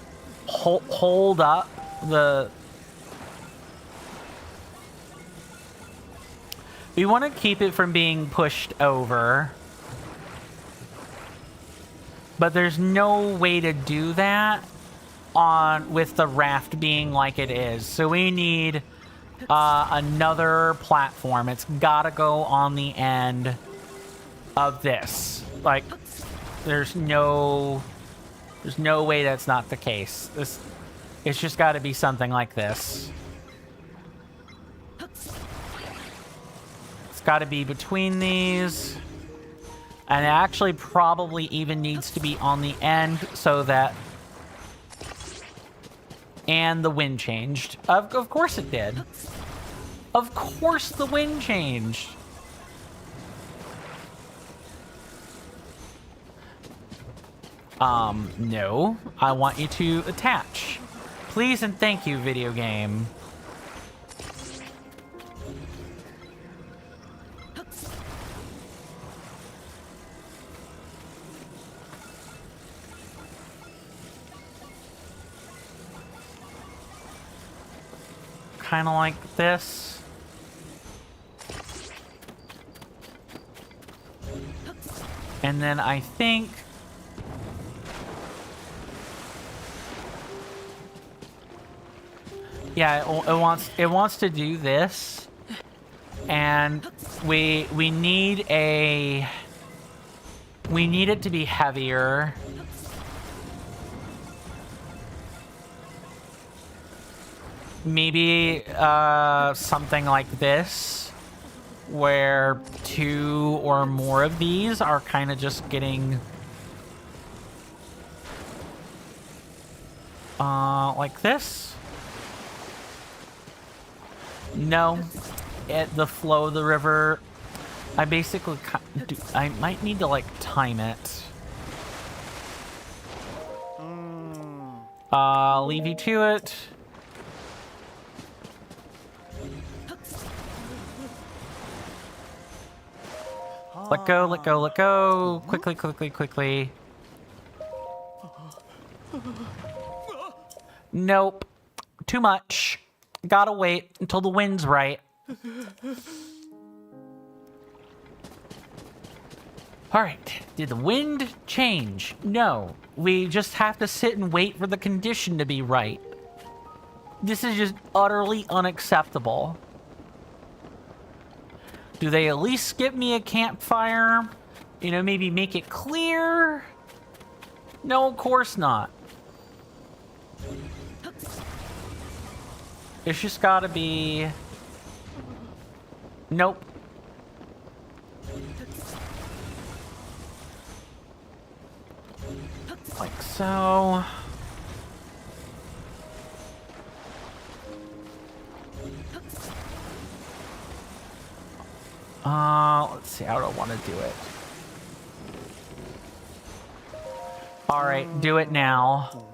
hold up the... we want to keep it from being pushed over. But there's no way to do that with the raft being like it is. So we need another platform. It's gotta go on the end of this. Like, there's no way that's not the case. It's just gotta be something like this. It's gotta be between these. And it actually probably even needs to be on the end so that... and the wind changed. Of course it did. Of course the wind changed. No. I want you to attach. Please and thank you, video game. Kind of like this. And then I think... yeah, it wants to do this. And we need a... we need it to be heavier. Maybe something like this, where 2 or more of these are kind of just getting like this. No, the flow of the river, I basically I might need to like time it. Leave you to it. Let go, let go, let go. Quickly, quickly, quickly. Nope. Too much. Gotta wait until the wind's right. Alright. Did the wind change? No. We just have to sit and wait for the condition to be right. This is just utterly unacceptable. Do they at least skip me a campfire? You know, maybe make it clear? No, of course not. It's just gotta be... nope. Like so. Let's see, how do I want to do it? Alright, do it now.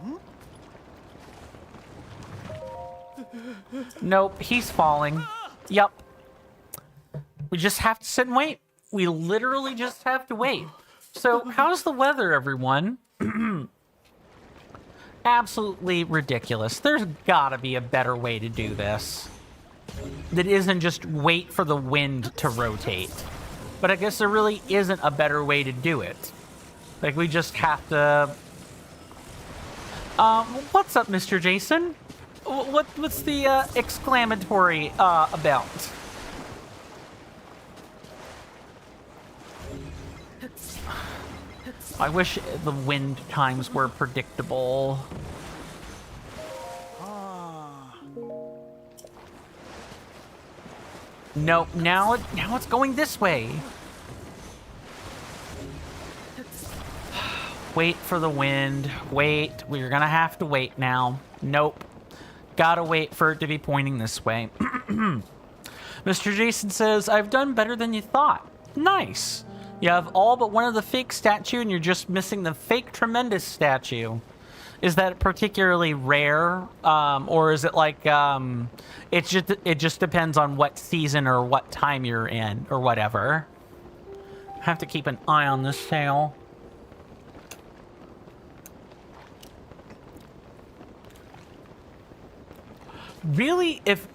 Nope, he's falling. Yup. We just have to sit and wait. We literally just have to wait. So, how's the weather, everyone? Absolutely ridiculous. There's gotta be a better way to do this. That isn't just wait for the wind to rotate. But I guess there really isn't a better way to do it. Like, we just have to... what's up, Mr. Jason? What's the, exclamatory, about? I wish the wind times were predictable. Nope, now it's going this way. Wait for the wind. Wait, we're gonna have to wait now. Nope. Gotta wait for it to be pointing this way. Mr. Jason says, I've done better than you thought. Nice. You have all but one of the fake statue and you're just missing the fake tremendous statue. Is that particularly rare, or is it like it just depends on what season or what time you're in or whatever? I have to keep an eye on this sail. Really, if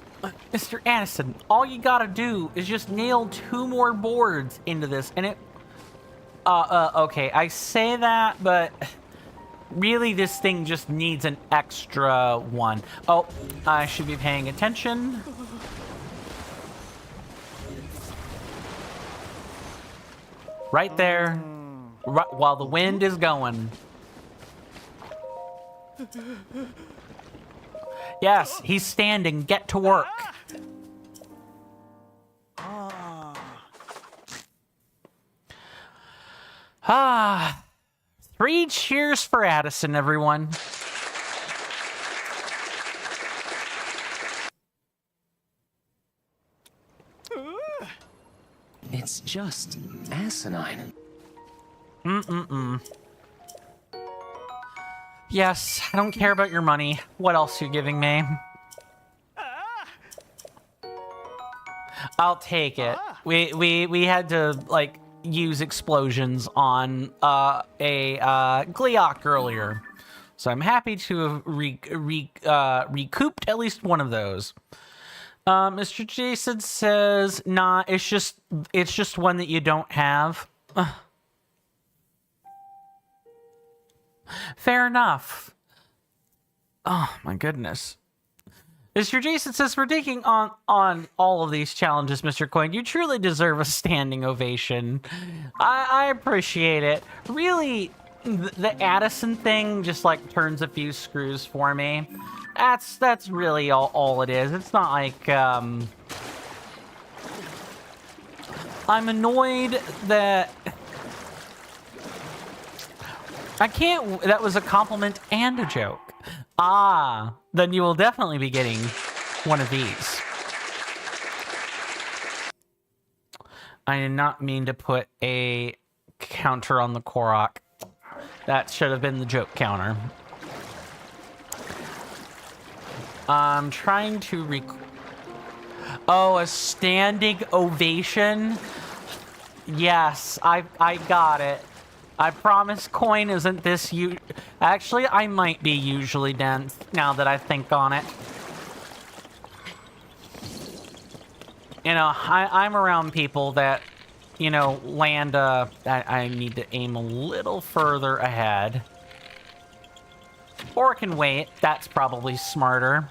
Mr. Addison, all you gotta do is just nail 2 more boards into this, and it. Okay, I say that, but really, this thing just needs an extra one. Oh, I should be paying attention. Right there, right, while the wind is going. Yes, he's standing. Get to work. Ah. 3 cheers for Addison, everyone. It's just asinine. Yes, I don't care about your money. What else are you giving me? I'll take it. We had to, like, use explosions on a Gleeok earlier. So I'm happy to have recouped at least one of those. Mr. Jason says, nah, it's just one that you don't have. Fair enough. Oh, my goodness. Mr. Jason says, for taking on all of these challenges, Mr. Coin, you truly deserve a standing ovation. I appreciate it. Really, the Addison thing just, like, turns a few screws for me. That's really all it is. It's not like, I'm annoyed that... I can't... That was a compliment and a joke. Ah, then you will definitely be getting one of these. I did not mean to put a counter on the Korok. That should have been the joke counter. I'm trying to Oh, a standing ovation? Yes, I got it. I promise Coin isn't this Actually, I might be usually dense now that I think on it. You know, I'm around people that, you know, land, I need to aim a little further ahead. Or I can wait. That's probably smarter.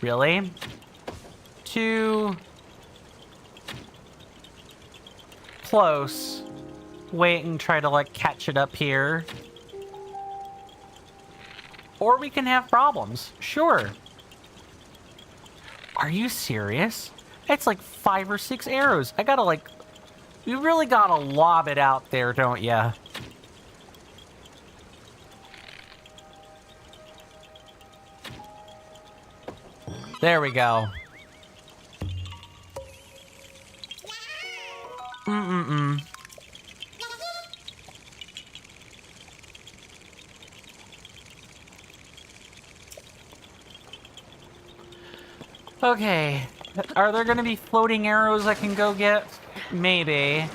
Really? Too close. Wait and try to, like, catch it up here. Or we can have problems. Sure. Are you serious? It's like 5 or 6 arrows. I gotta, like... You really gotta lob it out there, don't ya? There we go. Okay. Are there gonna be floating arrows I can go get? Maybe.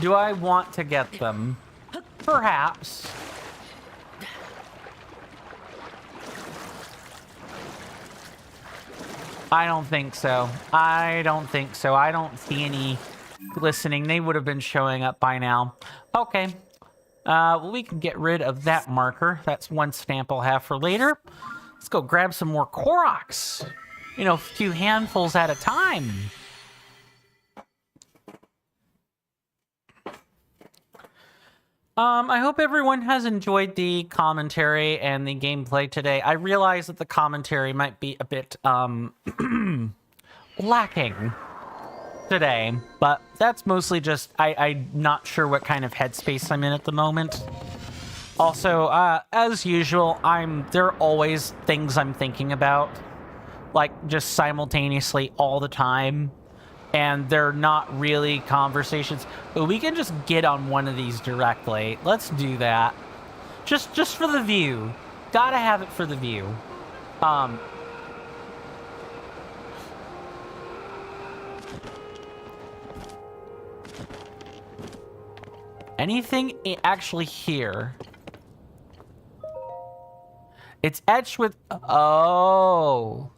Do I want to get them? Perhaps. I don't think so. I don't think so. I don't see any glistening. They would have been showing up by now. Okay. Well, we can get rid of that marker. That's one stamp I'll have for later. Let's go grab some more Koroks. You know, a few handfuls at a time. I hope everyone has enjoyed the commentary and the gameplay today. I realize that the commentary might be a bit, lacking today, but that's mostly just, I'm not sure what kind of headspace I'm in at the moment. Also, as usual, there are always things I'm thinking about, like, just simultaneously all the time. And they're not really conversations. But we can just get on one of these directly. Let's do that. Just for the view. Gotta have it for the view. Anything actually here? It's etched with... Oh.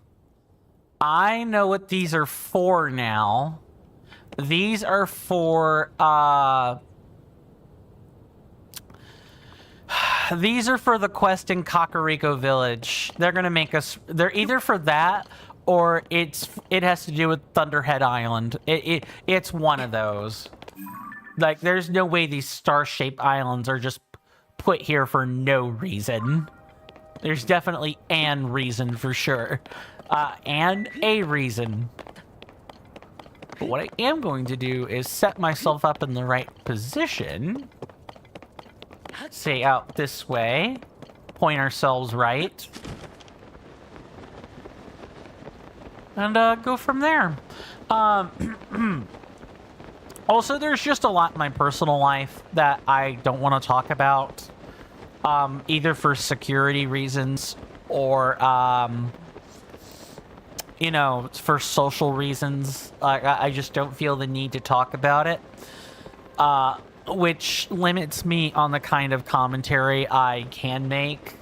I know what these are for now. These are for, these are for the quest in Kakariko Village. They're gonna make us... They're either for that, or it has to do with Thunderhead Island. It's one of those. Like, there's no way these star-shaped islands are just put here for no reason. There's definitely an reason for sure. And a reason. But what I am going to do is set myself up in the right position. Say out this way. Point ourselves right. And go from there. Also, there's just a lot in my personal life that I don't want to talk about. Either for security reasons or, you know, for social reasons. I just don't feel the need to talk about it. Which limits me on the kind of commentary I can make.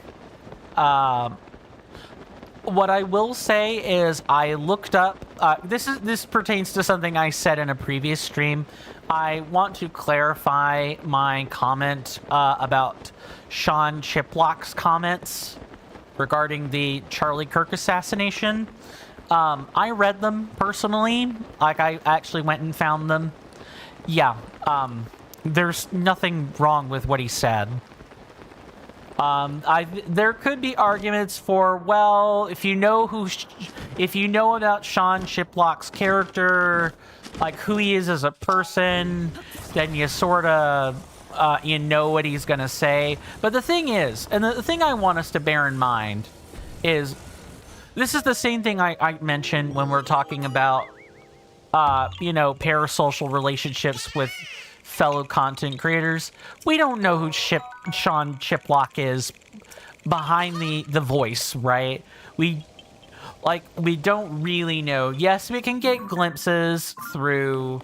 What I will say is I looked up... this pertains to something I said in a previous stream. I want to clarify my comment about Sean Chiplock's comments regarding the Charlie Kirk assassination. I read them personally. Like, I actually went and found them. Yeah, there's nothing wrong with what he said. There could be arguments for, well, if you know about Sean Chiplock's character, like who he is as a person, then you sort of, you know what he's gonna say. But the thing is, and the thing I want us to bear in mind is, this is the same thing I mentioned when we're talking about, you know, parasocial relationships with fellow content creators. We don't know who Sean Chiplock is behind the voice, right? We don't really know. Yes, we can get glimpses through,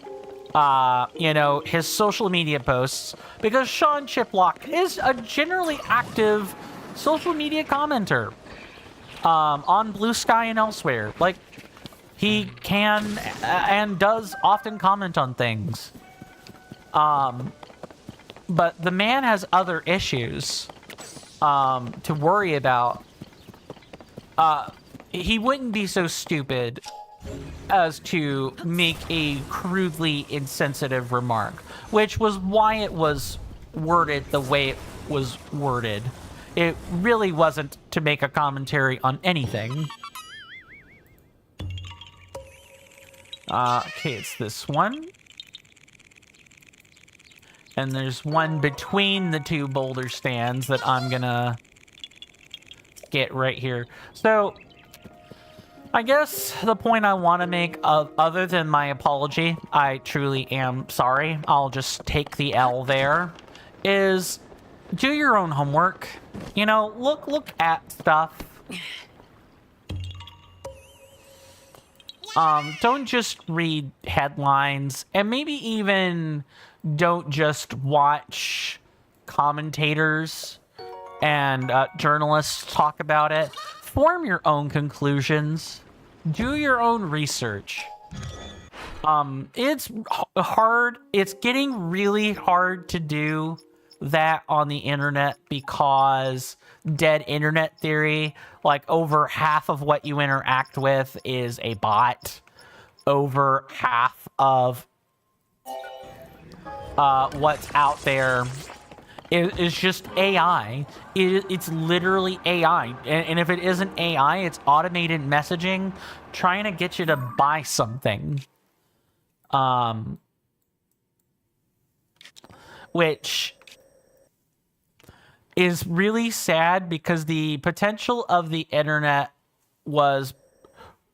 you know, his social media posts, because Sean Chiplock is a generally active social media commenter, on Blue Sky and elsewhere. Like, he can and does often comment on things. But the man has other issues, to worry about. He wouldn't be so stupid as to make a crudely insensitive remark, which was why it was worded the way it was worded. It really wasn't to make a commentary on anything. Okay, it's this one. And there's one between the two boulder stands that I'm gonna get right here. So, I guess the point I want to make, other than my apology, I truly am sorry, I'll just take the L there, is do your own homework. You know, look at stuff. Don't just read headlines, and maybe even don't just watch commentators and journalists talk about it. Form your own conclusions. Do your own research. It's hard. It's getting really hard to do that on the internet because dead internet theory, like over half of what you interact with is a bot. Over half of what's out there is just AI. It's literally AI. And if it isn't AI, it's automated messaging trying to get you to buy something. Which is really sad because the potential of the internet was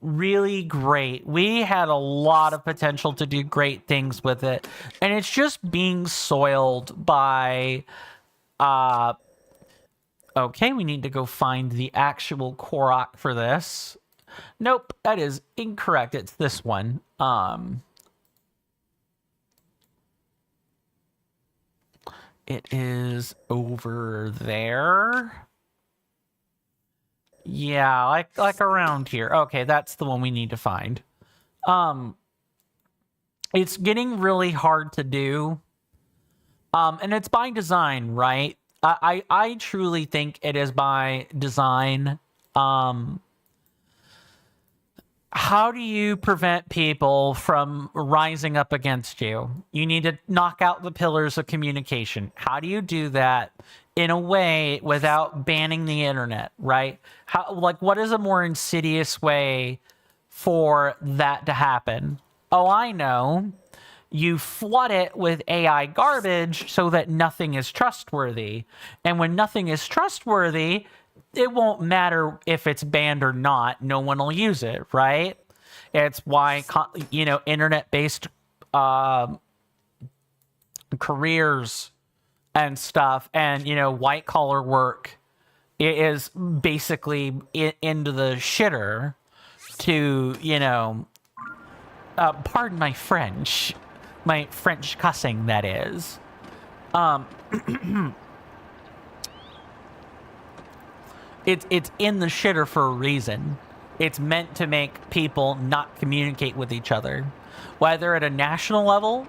really great. We had a lot of potential to do great things with it, and it's just being soiled by Okay, we need to go find the actual Korok for this. Nope, that is incorrect. It's this one. It is over there. Yeah, like around here. Okay, that's the one we need to find. It's getting really hard to do. And it's by design, right? I truly think it is by design. How do you prevent people from rising up against you? You need to knock out the pillars of communication. How do you do that in a way without banning the internet, right? What is a more insidious way for that to happen? Oh, I know. You flood it with AI garbage so that nothing is trustworthy. And when nothing is trustworthy, it won't matter if it's banned or not. No one will use it, right? It's why, internet-based careers and stuff and, white-collar work is basically into the shitter to, pardon my French. My French cussing, that is. It's in the shitter for a reason. It's meant to make people not communicate with each other, whether at a national level,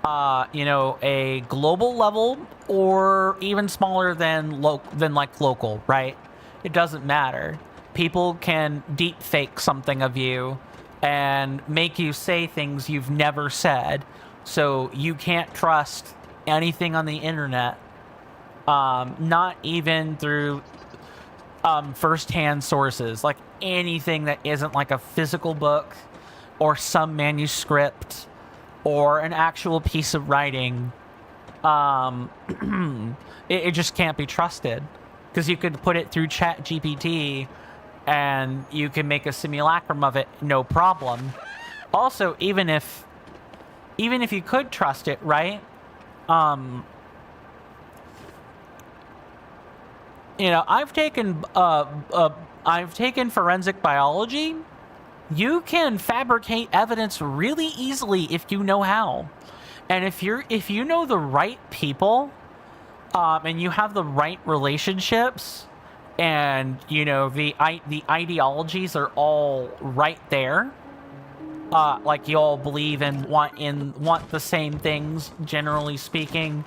a global level, or even smaller than local, right? It doesn't matter. People can deep fake something of you and make you say things you've never said, so you can't trust anything on the internet, not even through first-hand sources, like anything that isn't like a physical book or some manuscript or an actual piece of writing. It just can't be trusted, because you could put it through ChatGPT and you can make a simulacrum of it, no problem. Also, even if you could trust it, right? I've taken forensic biology. You can fabricate evidence really easily if you know how. And if you know the right people, and you have the right relationships, and the ideologies are all right there, like you all believe and want the same things, generally speaking,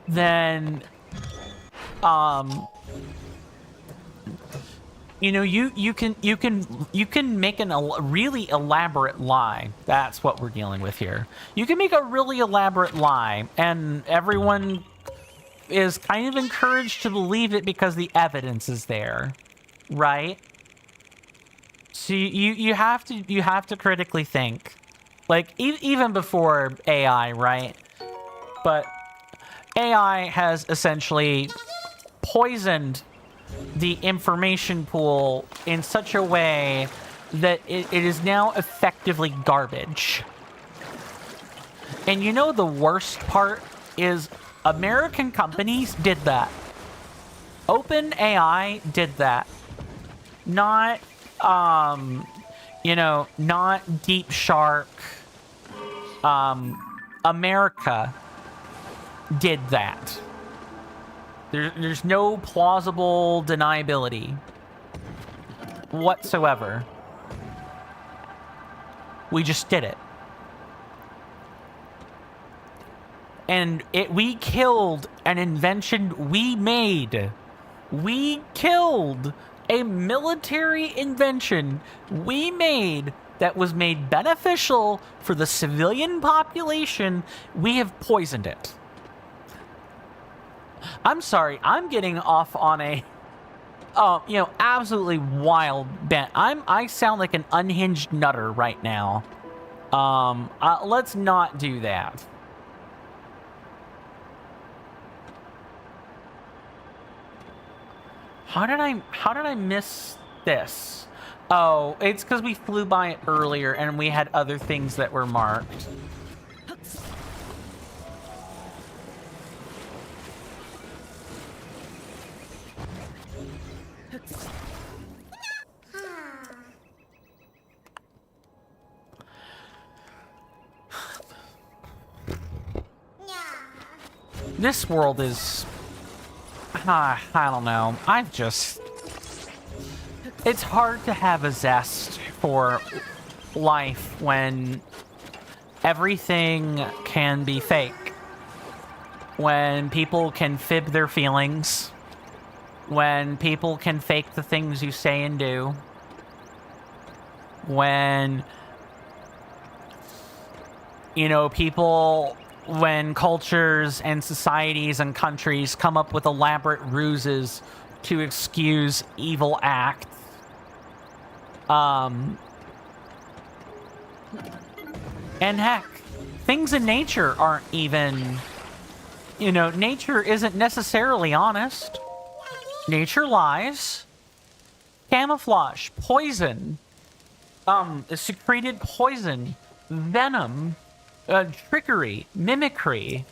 then you can make a really elaborate lie. That's what we're dealing with here. You can make a really elaborate lie, and everyone is kind of encouraged to believe it because the evidence is there, right? So you have to critically think, like even before AI, right? But AI has essentially poisoned the information pool in such a way that it is now effectively garbage. And the worst part is American companies did that. OpenAI did that. Not, not Deep Shark. America did that. There's no plausible deniability whatsoever. We just did it. And we killed an invention we made. We killed a military invention we made that was made beneficial for the civilian population. We have poisoned it. I'm sorry, I'm getting off on a, absolutely wild bent. I sound like an unhinged nutter right now. Let's not do that. How did I miss this? Oh, it's because we flew by it earlier and we had other things that were marked. This world is... I don't know. It's hard to have a zest for life when everything can be fake. When people can fib their feelings. When people can fake the things you say and do. When, you know, when cultures and societies and countries come up with elaborate ruses to excuse evil acts. And heck, things in nature aren't even, you know, nature isn't necessarily honest. Nature lies. Camouflage, poison, secreted poison, venom, trickery, mimicry.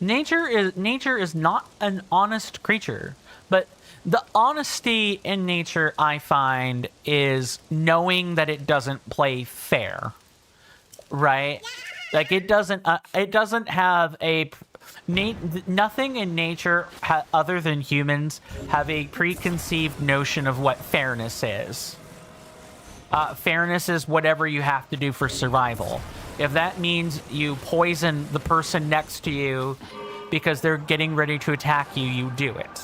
Nature is not an honest creature, but the honesty in nature, I find, is knowing that it doesn't play fair, right? Like it doesn't have a nothing in nature other than humans have a preconceived notion of what fairness is. Fairness is whatever you have to do for survival. If that means you poison the person next to you because they're getting ready to attack you, you do it.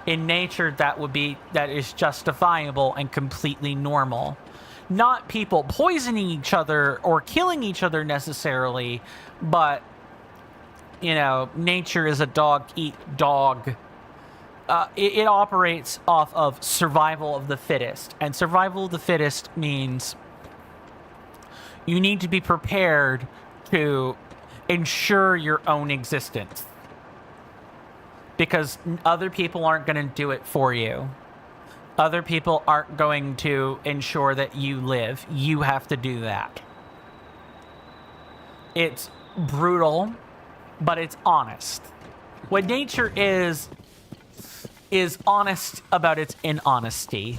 In nature, that is justifiable and completely normal. Not people poisoning each other or killing each other necessarily, but, you know, nature is a dog-eat-dog. It operates off of survival of the fittest. And survival of the fittest means you need to be prepared to ensure your own existence. Because other people aren't going to do it for you. Other people aren't going to ensure that you live. You have to do that. It's brutal, but it's honest. What nature is honest about its inhonesty.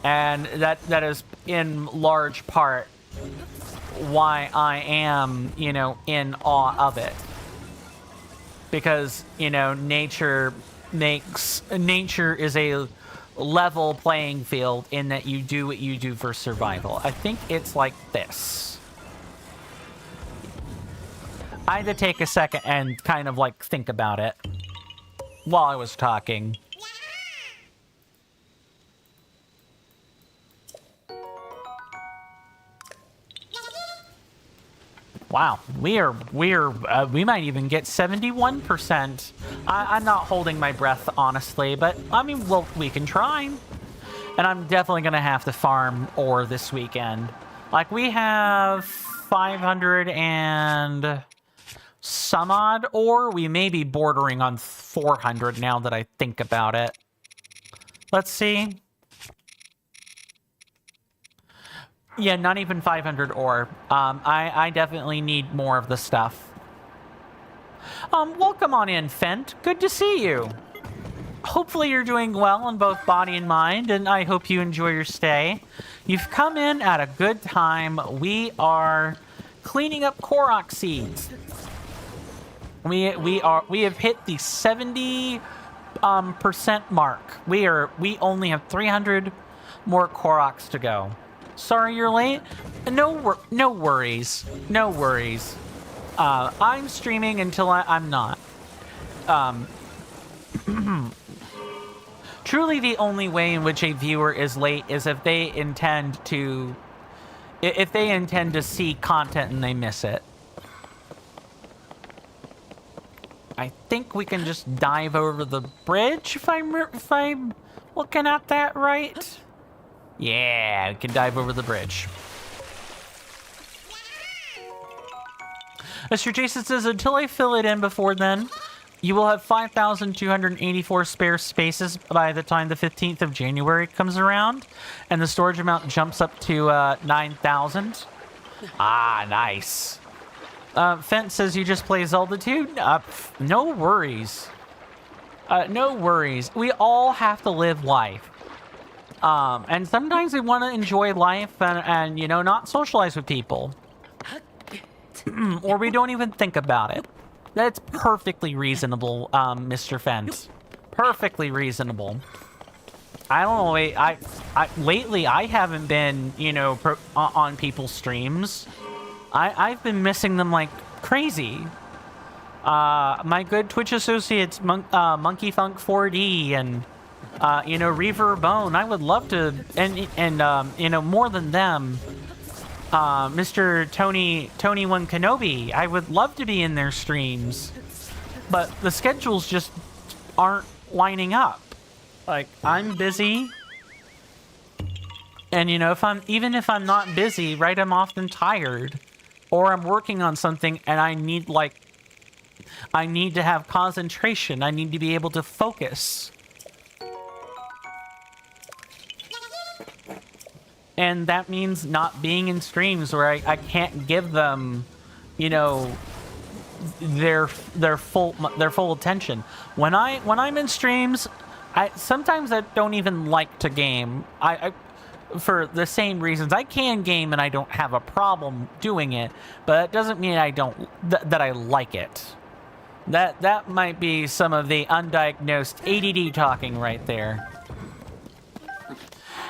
And that is in large part why I am, you know, in awe of it. Because, you know, nature is a level playing field in that you do what you do for survival. I think it's like this. I had to take a second and kind of like think about it while I was talking. Wow, we might even get 71%. I'm not holding my breath, honestly, but I mean, well, we can try. And I'm definitely gonna have to farm ore this weekend. Like, we have 500 and some odd ore. We may be bordering on 400 now that I think about it. Let's see. Yeah, not even 500 ore. I definitely need more of the stuff. Welcome on in, Fent. Good to see you. Hopefully you're doing well in both body and mind, and I hope you enjoy your stay. You've come in at a good time. We are cleaning up Korok seeds. We have hit the 70% mark. We only have 300 more Koroks to go. Sorry you're late. No worries. No worries. I'm streaming until I'm not. Truly the only way in which a viewer is late is if they intend to see content and they miss it. I think we can just dive over the bridge if I'm looking at that right. Yeah, we can dive over the bridge. Mr. Jason says, until I fill it in before then, you will have 5,284 spare spaces by the time the 15th of January comes around, and the storage amount jumps up to 9,000. Ah, nice. Fent says you just play Zelda too? No worries. No worries. We all have to live life. And sometimes we want to enjoy life and, you know, not socialize with people. Or we don't even think about it. That's perfectly reasonable, Mr. Fent. Perfectly reasonable. I don't know, lately I haven't been, you know, on people's streams. I've been missing them like crazy. My good Twitch associates, Monkey Funk 4D and, you know, Reaver Bone, I would love to, and you know, more than them, Mr. Tony One Kenobi, I would love to be in their streams, but the schedules just aren't lining up. Like, I'm busy, and you know, even if I'm not busy, right, I'm often tired, or I'm working on something and I need to have concentration, I need to be able to focus. And that means not being in streams where I can't give them, you know, their full attention. When I'm in streams, sometimes I don't even like to game. I for the same reasons. I can game and I don't have a problem doing it, but it doesn't mean I don't that I like it. That might be some of the undiagnosed ADD talking right there.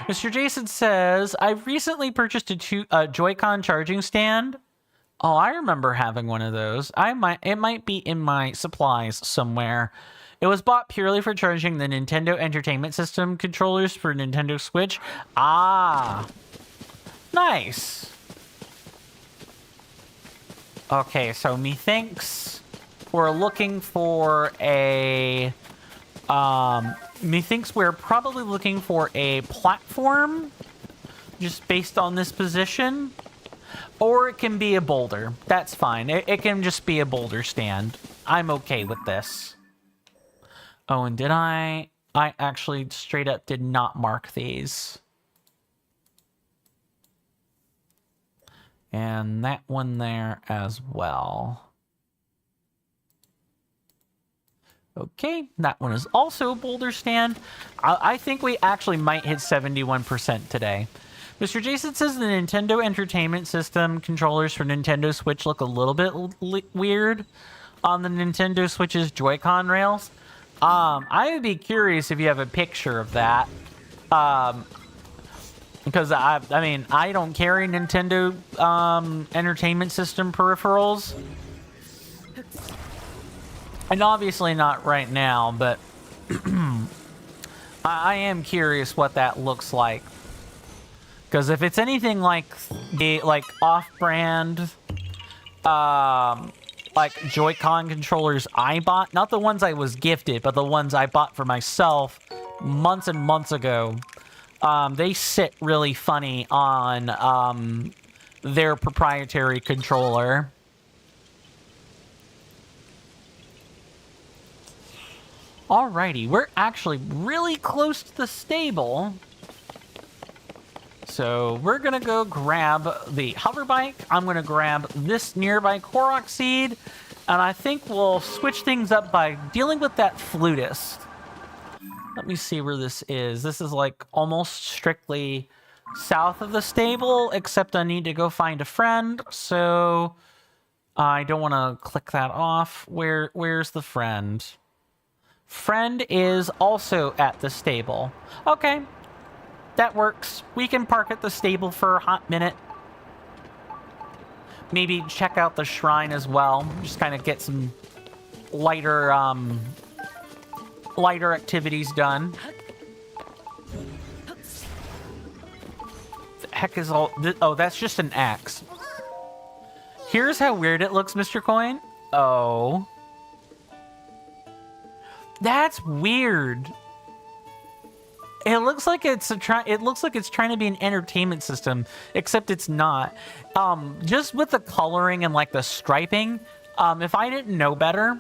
Mr. Jason says, I've recently purchased a Joy-Con charging stand. Oh, I remember having one of those. It might be in my supplies somewhere. It was bought purely for charging the Nintendo Entertainment System controllers for Nintendo Switch. Ah, nice. Okay, so methinks we're looking for a... methinks we're probably looking for a platform, just based on this position. Or it can be a boulder. That's fine. It can just be a boulder stand. I'm okay with this. Oh, and did I actually straight up did not mark these. And that one there as well. Okay, that one is also a boulder stand. I think we actually might hit 71% today. Mr. Jason says the Nintendo Entertainment System controllers for Nintendo Switch look a little bit weird on the Nintendo Switch's Joy-Con rails. I would be curious if you have a picture of that. Because I mean, I don't carry Nintendo Entertainment System peripherals. And obviously not right now, but I am curious what that looks like. Because if it's anything like the off-brand like Joy-Con controllers I bought, not the ones I was gifted, but the ones I bought for myself months and months ago, they sit really funny on their proprietary controller. Alrighty, we're actually really close to the stable. So we're gonna go grab the hover bike. I'm gonna grab this nearby Korok seed, and I think we'll switch things up by dealing with that flutist. Let me see where this is. This is like almost strictly south of the stable, except I need to go find a friend, so I don't want to click that off. Where's the friend? Friend is also at the stable. Okay, that works. We can park at the stable for a hot minute. Maybe check out the shrine as well. Just kind of get some lighter activities done. The heck is all... Oh, that's just an axe. Here's how weird it looks, Mr. Coin. Oh... That's weird. It looks like it's trying to be an entertainment system, except it's not. Just with the coloring and like the striping, if I didn't know better,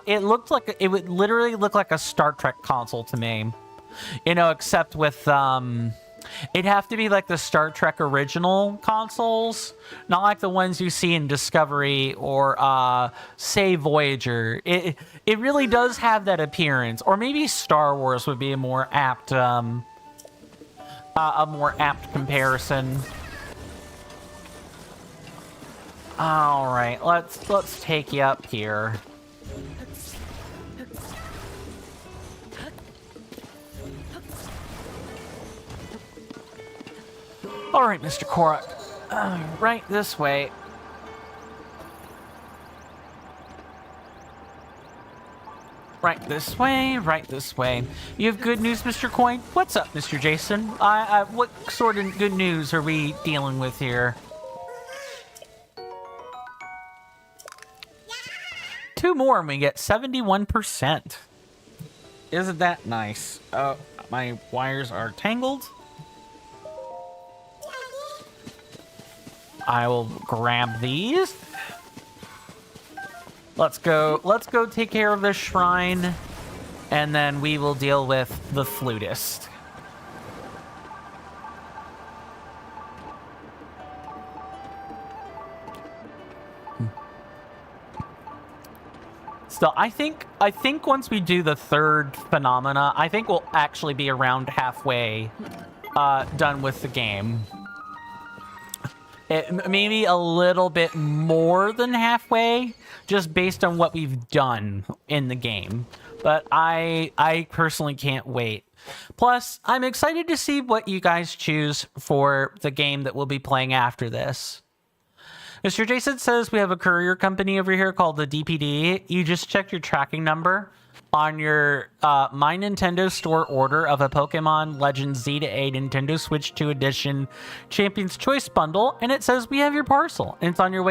it would literally look like a Star Trek console to me. You know, except with It'd have to be like the Star Trek original consoles, not like the ones you see in Discovery or say Voyager. It really does have that appearance, or maybe Star Wars would be a more apt comparison. All right, let's take you up here. All right, Mr. Korak. Right this way. Right this way, right this way. You have good news, Mr. Coin? What's up, Mr. Jason? What sort of good news are we dealing with here? 2 more and we get 71%. Isn't that nice? Oh, my wires are tangled. I will grab these. Let's go take care of this shrine, and then we will deal with the flutist. Still, I think once we do the 3rd phenomena, I think we'll actually be around halfway done with the game. Maybe a little bit more than halfway, just based on what we've done in the game. But I personally can't wait. Plus, I'm excited to see what you guys choose for the game that we'll be playing after this. Mr. Jason says we have a courier company over here called the DPD. You just check your tracking number on your My Nintendo Store order of a Pokemon Legends Z to A Nintendo Switch 2 Edition Champion's Choice Bundle, and it says we have your parcel. And it's on your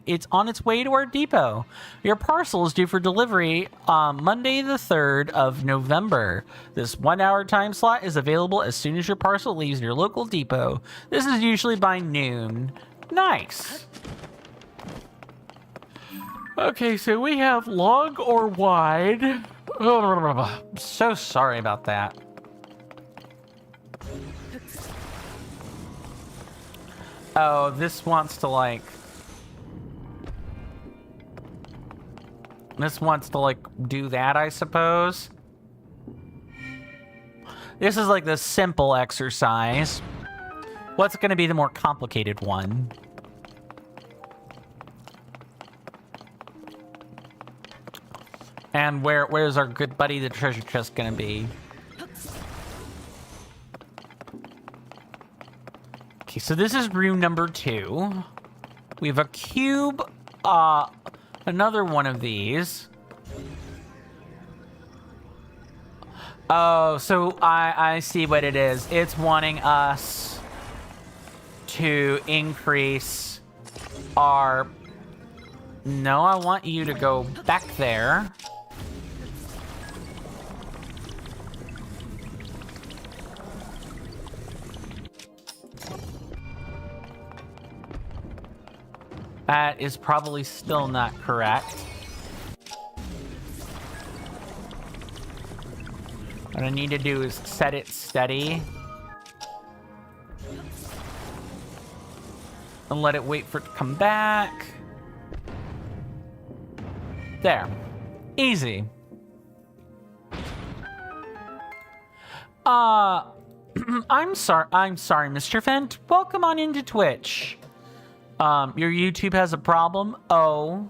it's on its way to our depot. Your parcel is due for delivery Monday the 3rd of November. This 1-hour time slot is available as soon as your parcel leaves your local depot. This is usually by noon. Nice. Okay, so we have long or wide. Oh, so sorry about that. Oh, this wants to like... This wants to like do that, I suppose. This is like the simple exercise. What's going to be the more complicated one? And where's our good buddy, the treasure chest, gonna be? Okay, so this is room number 2. We have a cube, another one of these. Oh, so I see what it is. It's wanting us to increase our... No, I want you to go back there. That is probably still not correct. What I need to do is set it steady. And let it wait for it to come back. There. Easy. I'm sorry, Mr. Fent. Welcome on into Twitch. Your YouTube has a problem? Oh.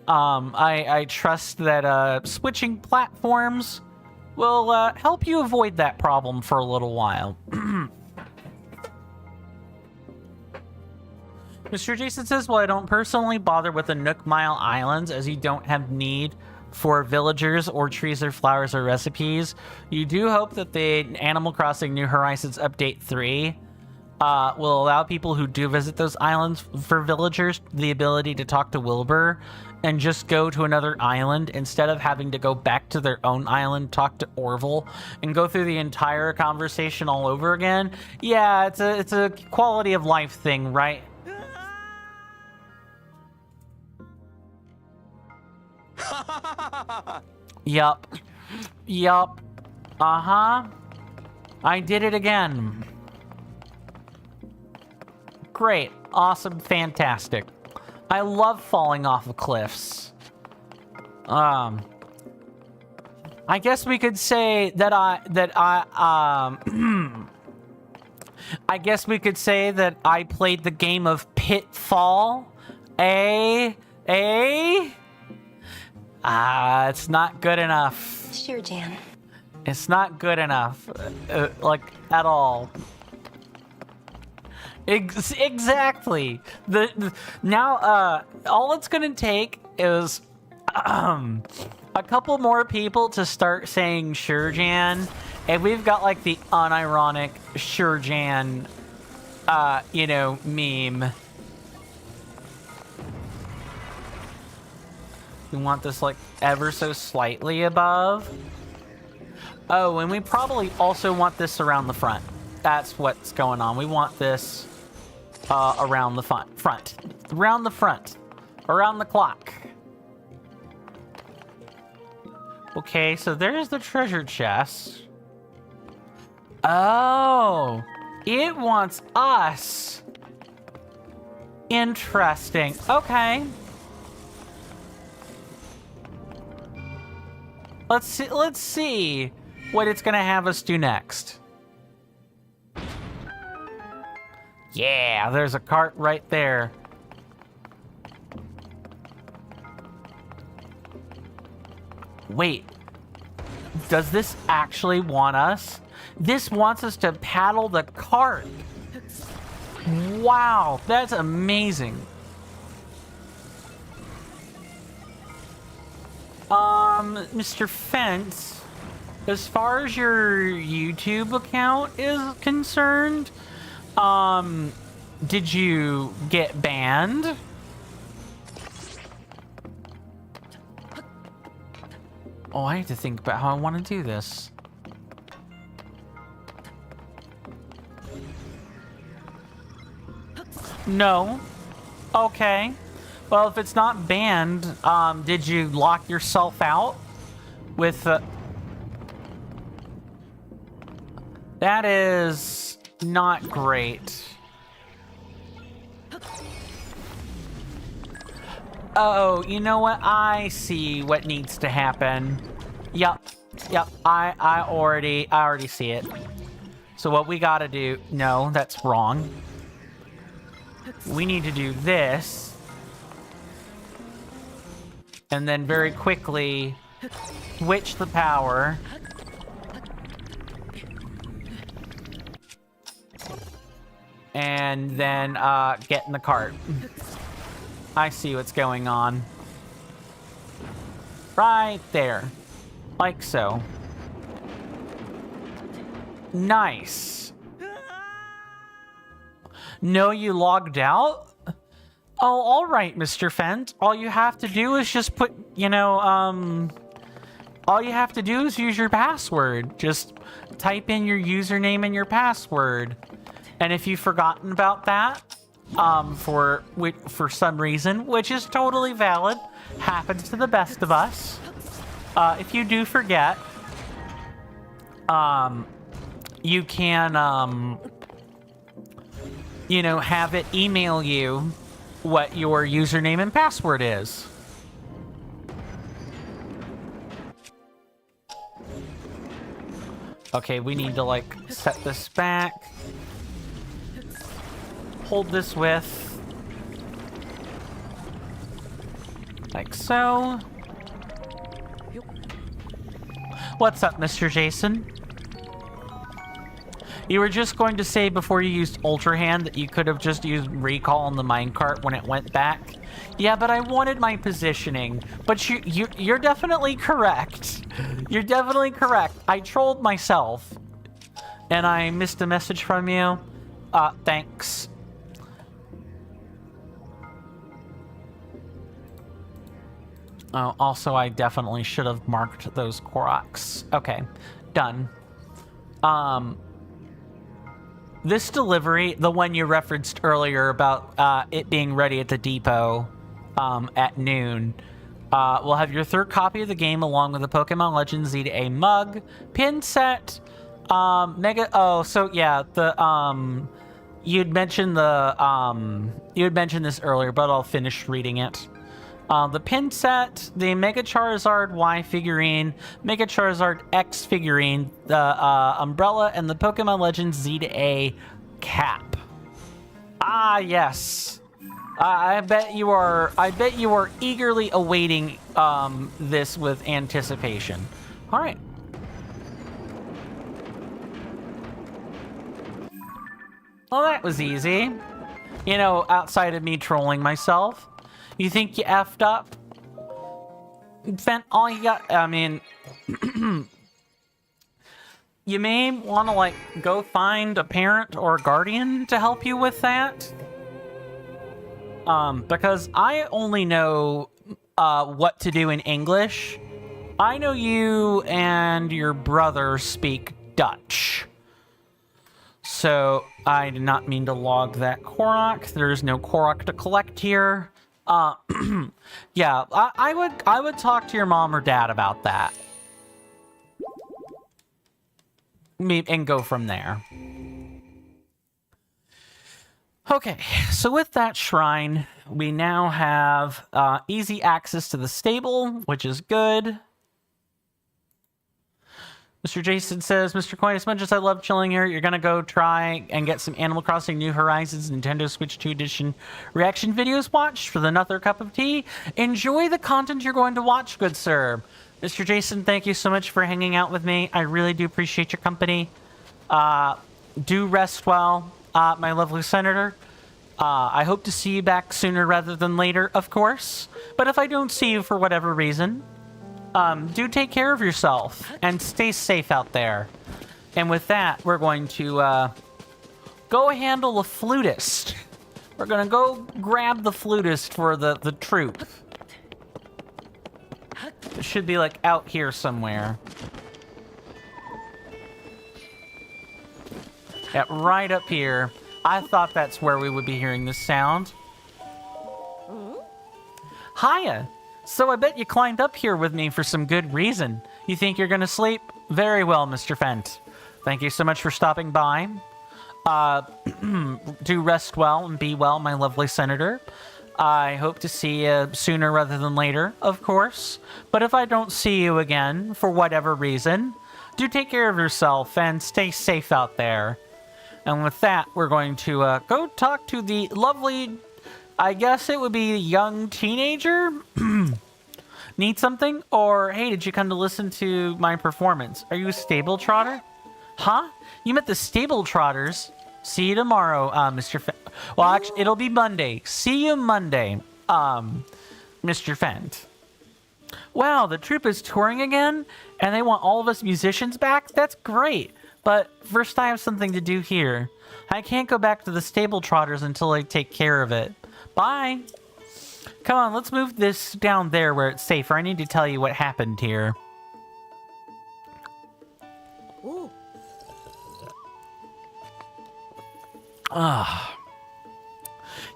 I trust that, switching platforms will, help you avoid that problem for a little while. Mr. Jason says, well, I don't personally bother with the Nook Mile Islands as you don't have need for villagers or trees or flowers or recipes. You do hope that the Animal Crossing New Horizons Update 3 will allow people who do visit those islands for villagers the ability to talk to Wilbur and just go to another island instead of having to go back to their own island, talk to Orville, and go through the entire conversation all over again. Yeah, it's a quality of life thing, right? Yup. Uh-huh. I did it again. Great. Awesome. Fantastic. I love falling off of cliffs. I guess we could say that I guess we could say that I played the game of Pitfall. It's not good enough. Sure, Jan. It's not good enough, like, at all. Exactly. Now, all it's gonna take is a couple more people to start saying "Sure, Jan," and we've got like the unironic "Sure, Jan," meme. We want this like ever so slightly above. Oh, and we probably also want this around the front. That's what's going on. We want this around the front. Around the front. Around the clock. Okay, so there's the treasure chest. Oh, it wants us. Interesting. Okay. Let's see what it's gonna have us do next. Yeah, there's a cart right there. Wait, does this actually want us? This wants us to paddle the cart. Wow, that's amazing. Mr. Fence, as far as your YouTube account is concerned, did you get banned? Oh, I have to think about how I want to do this. No. Okay. Well, if it's not banned, did you lock yourself out with that is not great. Oh, you know what? I see what needs to happen. Yep. I already see it. So what we gotta do... No, that's wrong. We need to do this. And then very quickly switch the power. And then get in the cart. I see what's going on. Right there. Like so. Nice. No, you logged out? Oh, all right, Mr. Fent. All you have to do is just put, all you have to do is use your password. Just type in your username and your password. And if you've forgotten about that, for some reason, which is totally valid, happens to the best of us. If you do forget, you can, have it email you what your username and password is. Okay, we need to, like, set this back. Hold this with. Like so. What's up, Mr. Jason? You were just going to say before you used Ultra Hand that you could have just used recall on the minecart when it went back. Yeah, but I wanted my positioning. But you're definitely correct. You're definitely correct. I trolled myself. And I missed a message from you. Thanks. Oh, also, I definitely should have marked those Koroks. Okay, done. This delivery, the one you referenced earlier about it being ready at the depot at noon, will have your third copy of the game along with the Pokemon Legends ZA mug, pin set, Mega. Oh, so yeah, you'd mentioned this earlier, but I'll finish reading it. The pin set, the Mega Charizard Y figurine, Mega Charizard X figurine, the umbrella, and the Pokemon Legends Z to A cap. Ah, yes. I bet you are eagerly awaiting this with anticipation. All right. Well, that was easy. You know, outside of me trolling myself. You think you effed up? Fent, all you got, I mean, you may want to, like, go find a parent or a guardian to help you with that. Because I only know, what to do in English. I know you and your brother speak Dutch. So, I did not mean to log that Korok. There's no Korok to collect here. Yeah, I would talk to your mom or dad about that. And go from there. Okay, so with that shrine, we now have easy access to the stable, which is good. Mr. Jason says, Mr. Coin, as much as I love chilling here, you're going to go try and get some Animal Crossing New Horizons Nintendo Switch 2 Edition reaction videos watched for another cup of tea. Enjoy the content you're going to watch, good sir. Mr. Jason, thank you so much for hanging out with me. I really do appreciate your company. Do rest well, my lovely senator. I hope to see you back sooner rather than later, of course. But if I don't see you for whatever reason, do take care of yourself and stay safe out there. And with that, we're going to go handle a flutist. We're going to go grab the flutist for the troop. It should be like out here somewhere. Yeah, right up here. I thought that's where we would be hearing this sound. Hiya! So I bet you climbed up here with me for some good reason. You think you're gonna sleep? Very well, Mr. Fent. Thank you so much for stopping by. Do rest well and be well, my lovely senator. I hope to see you sooner rather than later, of course. But if I don't see you again, for whatever reason, do take care of yourself and stay safe out there. And with that, we're going to go talk to the lovely, I guess it would be a young teenager? Need something? Or, hey, did you come to listen to my performance? Are you a stable trotter? Huh? You met the stable trotters? See you tomorrow, Mr. Fent. Well, actually, it'll be Monday. See you Monday, Mr. Fent. Wow, the troupe is touring again? And they want all of us musicians back? That's great. But first I have something to do here. I can't go back to the stable trotters until I take care of it. Bye. Come on, let's move this down there where it's safer. I need to tell you what happened here.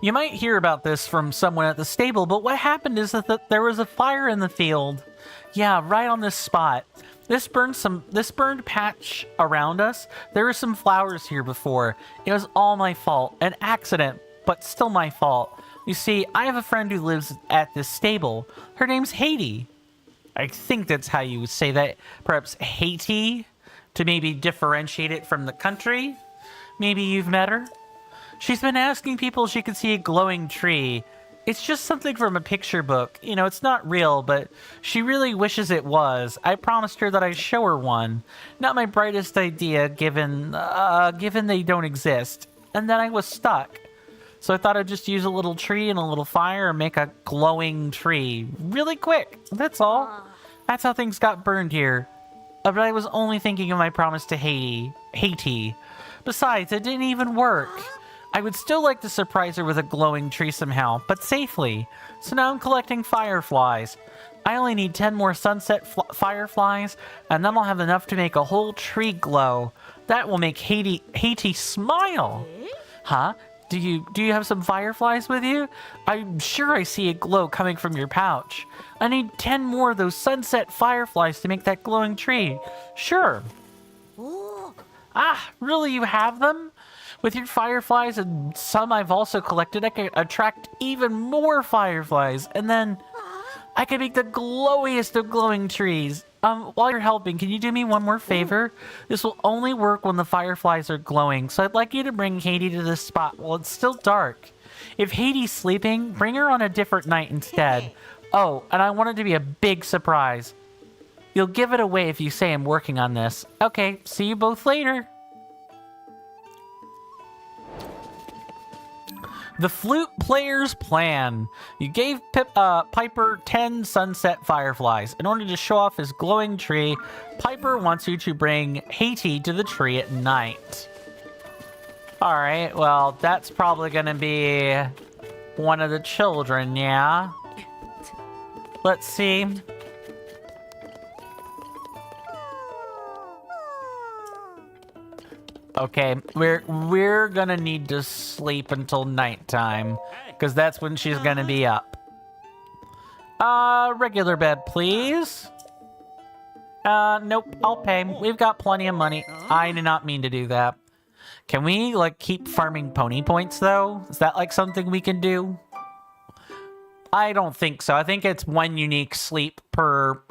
You might hear about this from someone at the stable, but what happened is that there was a fire in the field. Yeah, right on this spot. This burned patch around us. There were some flowers here before. It was all my fault. An accident, but still my fault. You see, I have a friend who lives at this stable. Her name's Haiti. I think that's how you would say that. Perhaps Haiti, to maybe differentiate it from the country. Maybe you've met her. She's been asking people if she could see a glowing tree. It's just something from a picture book. You know, it's not real, but she really wishes it was. I promised her that I'd show her one. Not my brightest idea, given they don't exist. And then I was stuck. So I thought I'd just use a little tree and a little fire and make a glowing tree. Really quick. That's all. That's how things got burned here. But I was only thinking of my promise to Haiti. Besides, it didn't even work. I would still like to surprise her with a glowing tree somehow, but safely. So now I'm collecting fireflies. I only need 10 more sunset fireflies, and then I'll have enough to make a whole tree glow. That will make Haiti smile. Huh? Do you have some fireflies with you? I'm sure I see a glow coming from your pouch. I need 10 more of those sunset fireflies to make that glowing tree. Sure. Ah, really, you have them? With your fireflies and some I've also collected, I can attract even more fireflies. And then I can make the glowiest of glowing trees. While you're helping, can you do me one more favor? This will only work when the fireflies are glowing, so I'd like you to bring Haiti to this spot while it's still dark. If Haiti's sleeping, bring her on a different night instead. Oh, and I want it to be a big surprise. You'll give it away if you say I'm working on this. Okay, see you both later. The flute player's plan. You gave Piper 10 sunset fireflies. In order to show off his glowing tree, Piper wants you to bring Haiti to the tree at night. Alright, well, that's probably gonna be one of the children, yeah? Let's see. Okay, we're gonna need to sleep until nighttime, because that's when she's gonna be up. Regular bed, please. Nope, I'll pay. We've got plenty of money. I did not mean to do that. Can we, like, keep farming pony points, though? Is that, like, something we can do? I don't think so. I think it's one unique sleep per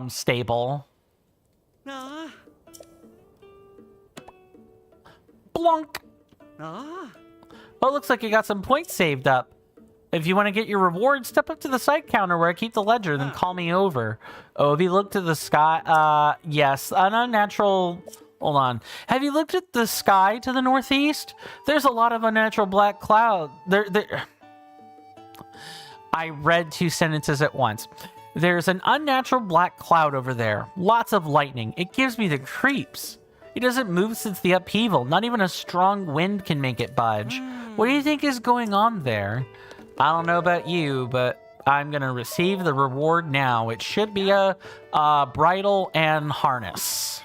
stable. Blunk. Oh, it looks like you got some points saved up. If you want to get your reward, step up to the site counter where I keep the ledger, then call me over. Oh, have you looked at the sky? Yes, an unnatural... Hold on. Have you looked at the sky to the northeast? There's a lot of unnatural black cloud. I read two sentences at once. There's an unnatural black cloud over there. Lots of lightning. It gives me the creeps. It doesn't move since the upheaval. Not even a strong wind can make it budge. What do you think is going on there? I don't know about you, but I'm gonna receive the reward now. It should be a bridle and harness.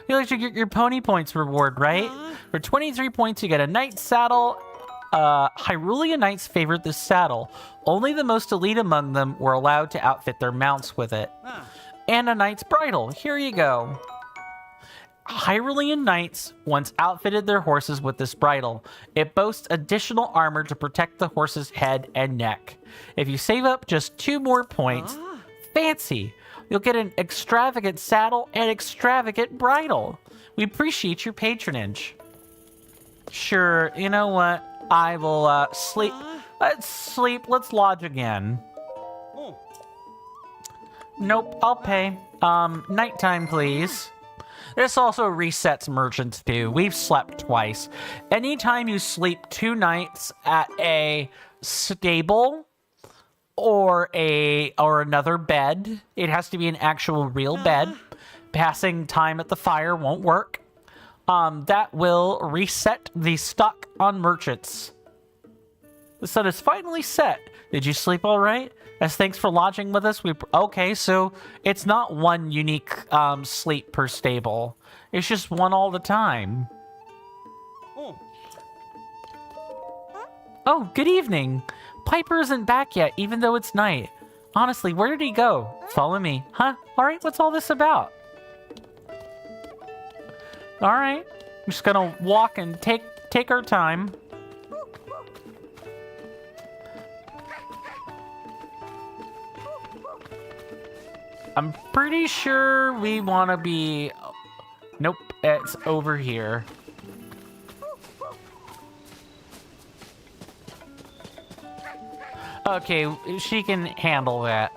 You like to get your pony points reward, right? For 23 points, you get a knight's saddle. Hyrulean knights favored this saddle. Only the most elite among them were allowed to outfit their mounts with it. And a knight's bridle. Here you go. Hyrulean knights once outfitted their horses with this bridle. It boasts additional armor to protect the horse's head and neck. If you save up just 2 more points, fancy, you'll get an extravagant saddle and extravagant bridle. We appreciate your patronage. Sure, you know what? I will sleep. Let's sleep. Let's lodge again. Nope, I'll pay. Nighttime, please. This also resets merchants too. We've slept twice. Anytime you sleep 2 nights at a stable or another bed, it has to be an actual real bed. Passing time at the fire won't work. That will reset the stock on merchants. The sun is finally set. Did you sleep all right? As thanks for lodging with us, okay, so it's not one unique sleep per stable. It's just one all the time. Oh, good evening. Piper isn't back yet, even though it's night. Honestly, where did he go? Follow me. Huh? Alright, what's all this about? Alright. I'm just gonna walk and take our time. I'm pretty sure we want to be... Nope, it's over here. Okay, she can handle that.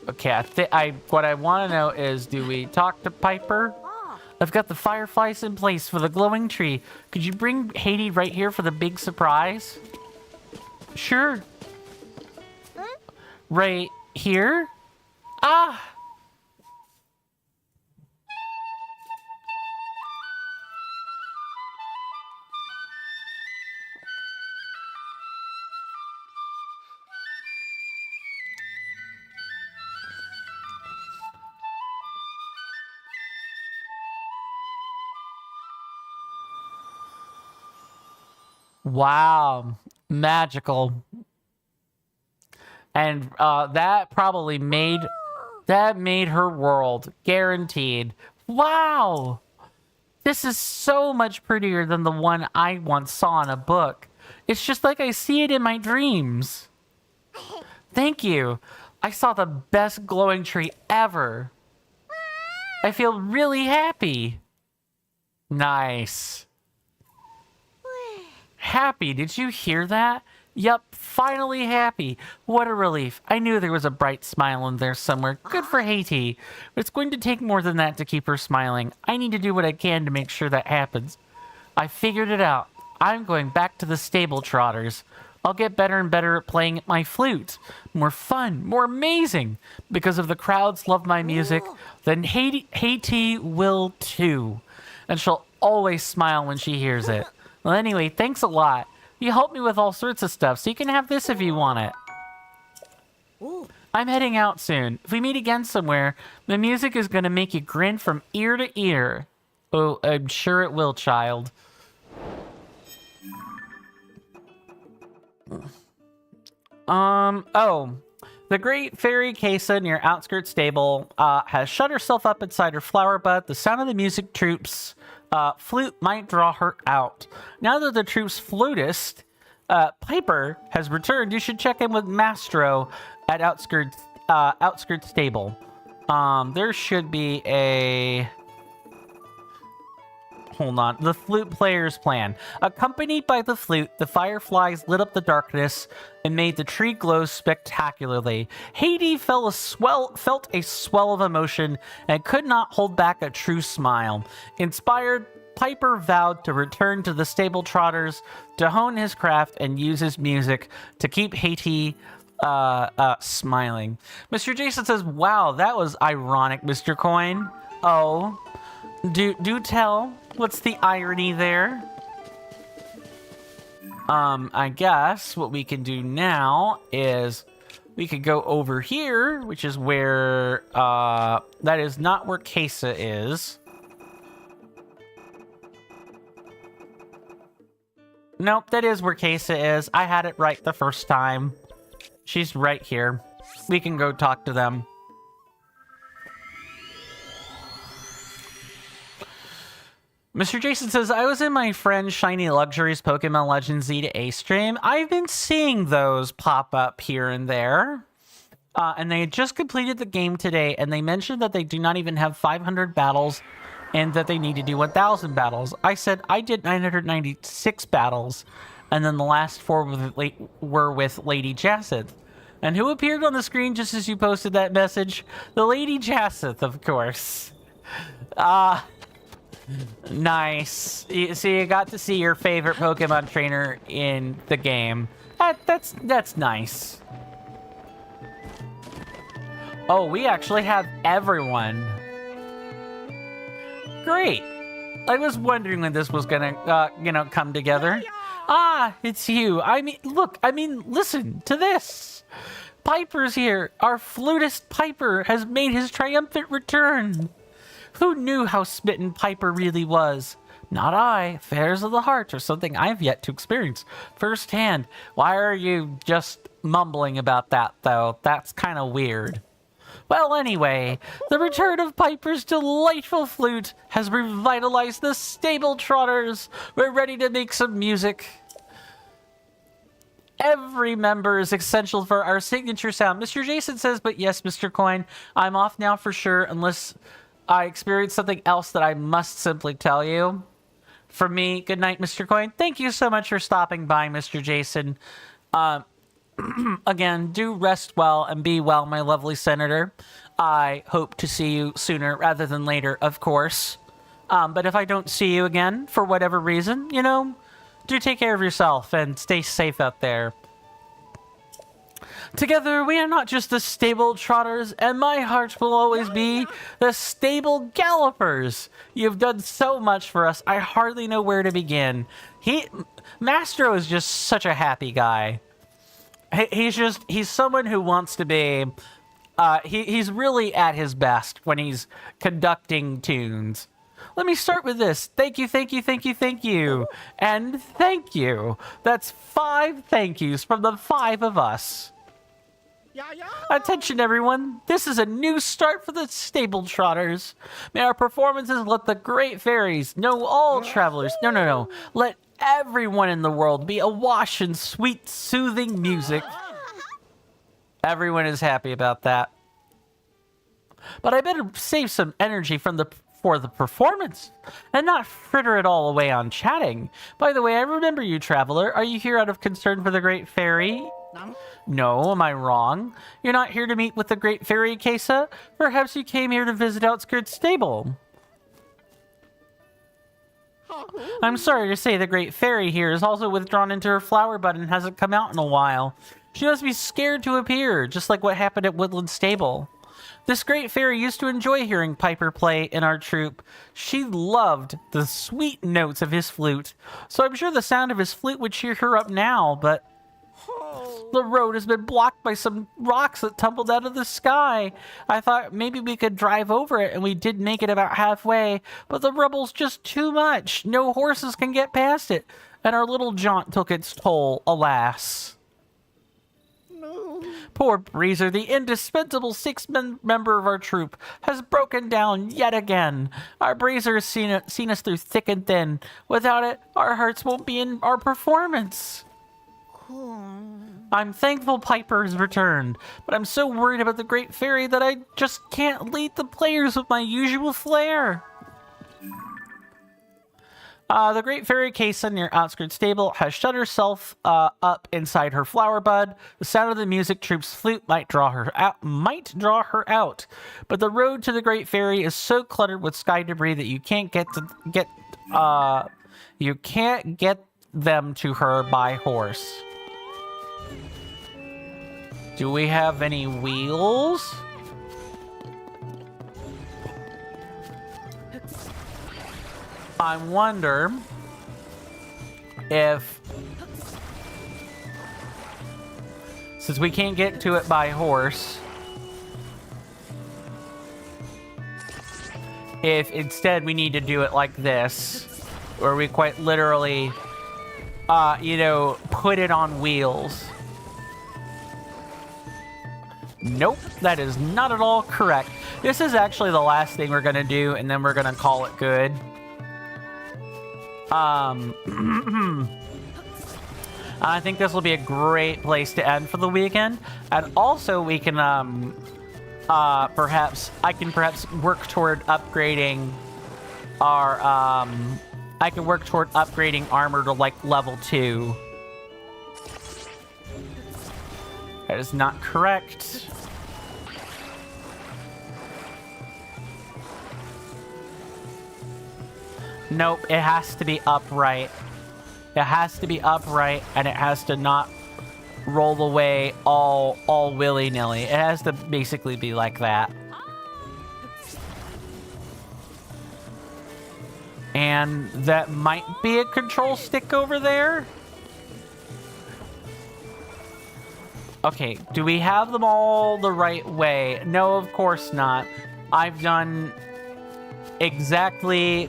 Okay, what I want to know is, do we talk to Piper? I've got the fireflies in place for the glowing tree. Could you bring Haiti right here for the big surprise? Sure. Right here? Ah! Wow, magical. And that probably made her world. Guaranteed. Wow! This is so much prettier than the one I once saw in a book. It's just like I see it in my dreams. Thank you. I saw the best glowing tree ever. I feel really happy. Nice. Happy, did you hear that? Yep, finally happy. What a relief. I knew there was a bright smile in there somewhere. Good for Haiti. But it's going to take more than that to keep her smiling. I need to do what I can to make sure that happens. I figured it out. I'm going back to the stable trotters. I'll get better and better at playing my flute. More fun, more amazing. Because if the crowds love my music, then Haiti will too. And she'll always smile when she hears it. Well, anyway, thanks a lot. You helped me with all sorts of stuff, so you can have this if you want it. I'm heading out soon. If we meet again somewhere, the music is going to make you grin from ear to ear. Oh, I'm sure it will, child. The Great Fairy Casa near Outskirts Stable has shut herself up inside her flower bud. The sound of the music troops flute might draw her out. Now that the troop's flutist, Piper, has returned, you should check in with Mastro at Outskirts Stable. There should be a... Hold on. The flute player's plan. Accompanied by the flute, the fireflies lit up the darkness and made the tree glow spectacularly. Haiti felt a swell of emotion and could not hold back a true smile. Inspired, Piper vowed to return to the stable trotters to hone his craft and use his music to keep Haiti smiling. Mr. Jason says, wow, that was ironic, Mr. Coin. Oh, do tell. What's the irony there? I guess what we can do now is we could go over here, which is where, that is not where Casa is. Nope, that is where Casa is. I had it right the first time. She's right here. We can go talk to them. Mr. Jason says, I was in my friend Shiny Luxuries Pokemon Legends Z-A stream. I've been seeing those pop up here and there. And they had just completed the game today, and they mentioned that they do not even have 500 battles and that they need to do 1,000 battles. I said, I did 996 battles, and then the last 4 were with Lady Jacinth. And who appeared on the screen just as you posted that message? The Lady Jacinth, of course. Nice. So you got to see your favorite Pokemon trainer in the game. That's nice. Oh, we actually have everyone. Great. I was wondering when this was gonna, come together. Ah, it's you. Listen to this. Piper's here. Our flutist Piper has made his triumphant return. Who knew how smitten Piper really was? Not I. Affairs of the heart are something I've yet to experience firsthand. Why are you just mumbling about that, though? That's kind of weird. Well, anyway, the return of Piper's delightful flute has revitalized the stable trotters. We're ready to make some music. Every member is essential for our signature sound. Mr. Jason says, but yes, Mr. Coin, I'm off now for sure, unless I experienced something else that I must simply tell you. For me, good night, Mr. Coin. Thank you so much for stopping by, Mr. Jason. Again, do rest well and be well, my lovely senator. I hope to see you sooner rather than later, of course. But if I don't see you again, for whatever reason, do take care of yourself and stay safe out there. Together, we are not just the stable trotters, and my heart will always be the stable gallopers. You've done so much for us, I hardly know where to begin. Mastro is just such a happy guy. He's someone who wants to be, he's really at his best when he's conducting tunes. Let me start with this. Thank you, thank you, thank you, thank you. And thank you. That's 5 thank yous from the 5 of us. Attention everyone, this is a new start for the stable trotters. May our performances let the great fairies know all travelers. No. Let everyone in the world be awash in sweet, soothing music. Everyone is happy about that. But I better save some energy for the performance and not fritter it all away on chatting. By the way, I remember you, traveler. Are you here out of concern for the great fairy? No, am I wrong? You're not here to meet with the great fairy, Kesa? Perhaps you came here to visit Outskirts Stable. I'm sorry to say the great fairy here is also withdrawn into her flower bud and hasn't come out in a while. She must be scared to appear, just like what happened at Woodland Stable. This great fairy used to enjoy hearing Piper play in our troupe. She loved the sweet notes of his flute, so I'm sure the sound of his flute would cheer her up now, but the road has been blocked by some rocks that tumbled out of the sky. I thought maybe we could drive over it, and we did make it about halfway, but the rubble's just too much. No horses can get past it, and our little jaunt took its toll, alas. Poor Breezer, the indispensable sixth member of our troupe, has broken down yet again. Our Breezer has seen us through thick and thin. Without it, our hearts won't be in our performance. I'm thankful Piper has returned, but I'm so worried about the Great Fairy that I just can't lead the players with my usual flair. The Great Fairy Kesa near Outskirts Stable has shut herself up inside her flower bud. The sound of the music troupe's flute might draw her out. But the road to the Great Fairy is so cluttered with sky debris that you can't get them to her by horse. Do we have any wheels? I wonder if, since we can't get to it by horse, if instead we need to do it like this, where we quite literally, put it on wheels. Nope, that is not at all correct. This is actually the last thing we're going to do, and then we're going to call it good. I think this will be a great place to end for the weekend. And also we can, perhaps work toward upgrading our, armor to, like, level 2. That is not correct. Nope, it has to be upright. It has to be upright, and it has to not roll away all willy-nilly. It has to basically be like that. And that might be a control stick over there. Okay, do we have them all the right way? No, of course not. I've done exactly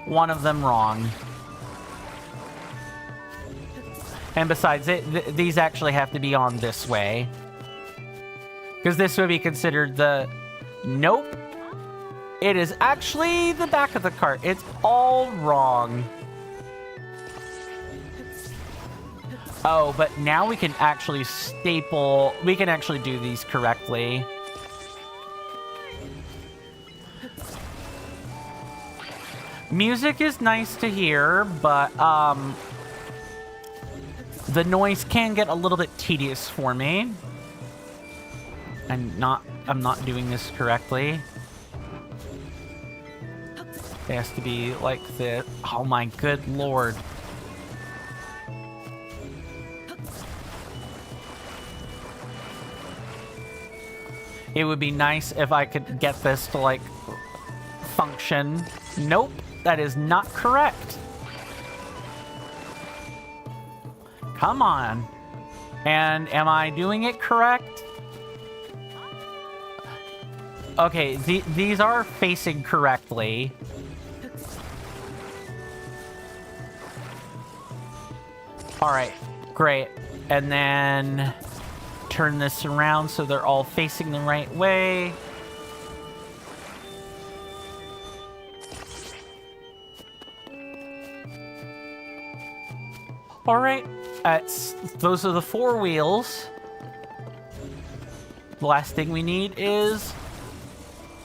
one of them wrong. And besides, these actually have to be on this way. Because this would be considered the... Nope. It is actually the back of the cart. It's all wrong. Oh, but now we can actually staple... We can actually do these correctly. Music is nice to hear, but the noise can get a little bit tedious for me. I'm not doing this correctly. It has to be like this. Oh my good lord. It would be nice if I could get this to, like, function. Nope. That is not correct. Come on. And am I doing it correct? Okay, these are facing correctly. All right, great. And then turn this around so they're all facing the right way. All right, those are the 4 wheels. The last thing we need is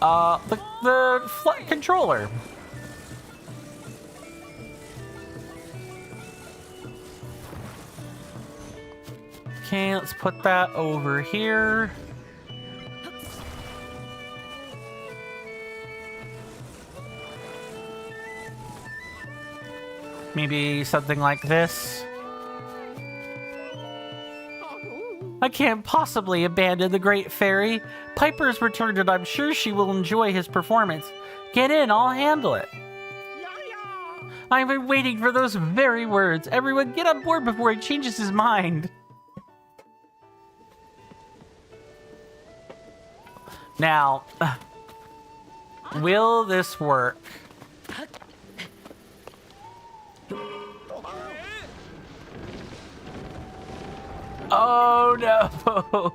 the flight controller. Okay, let's put that over here. Maybe something like this. I can't possibly abandon the Great Fairy. Piper's returned and I'm sure she will enjoy his performance. Get in, I'll handle it. I've been waiting for those very words. Everyone get on board before he changes his mind. Now, will this work? Oh no!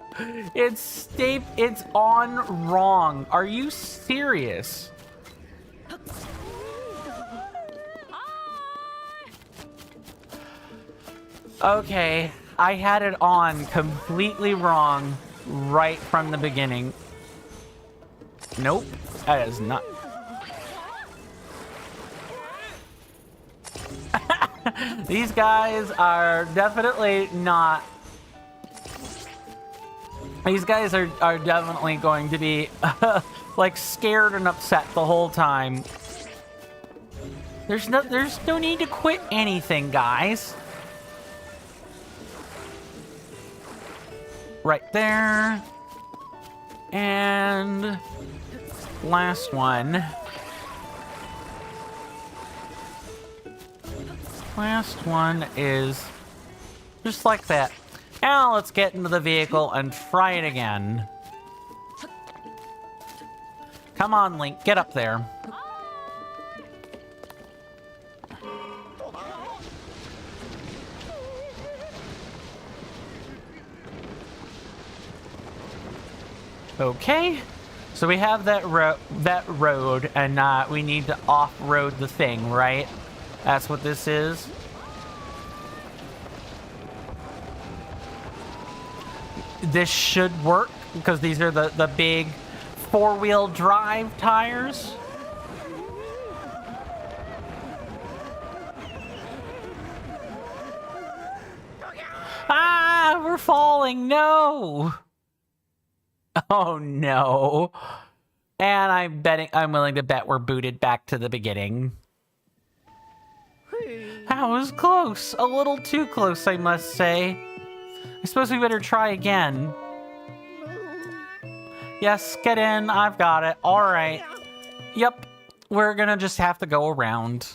It's on wrong. Are you serious? Okay, I had it on completely wrong right from the beginning. Nope, that is not. These guys are definitely not. These guys are definitely going to be like scared and upset the whole time. There's no need to quit anything, guys. Right there. And last one. Last one is just like that. Now let's get into the vehicle and try it again. Come on, Link, get up there. Okay, so we have that road, and we need to off-road the thing, right? That's what this is. This should work because these are the big 4-wheel drive tires. Ah, we're falling. No. Oh no. And I'm willing to bet we're booted back to the beginning. That was close. A little too close, I must say. I suppose we better try again. Yes, get in. I've got it. All right. Yep. We're gonna just have to go around.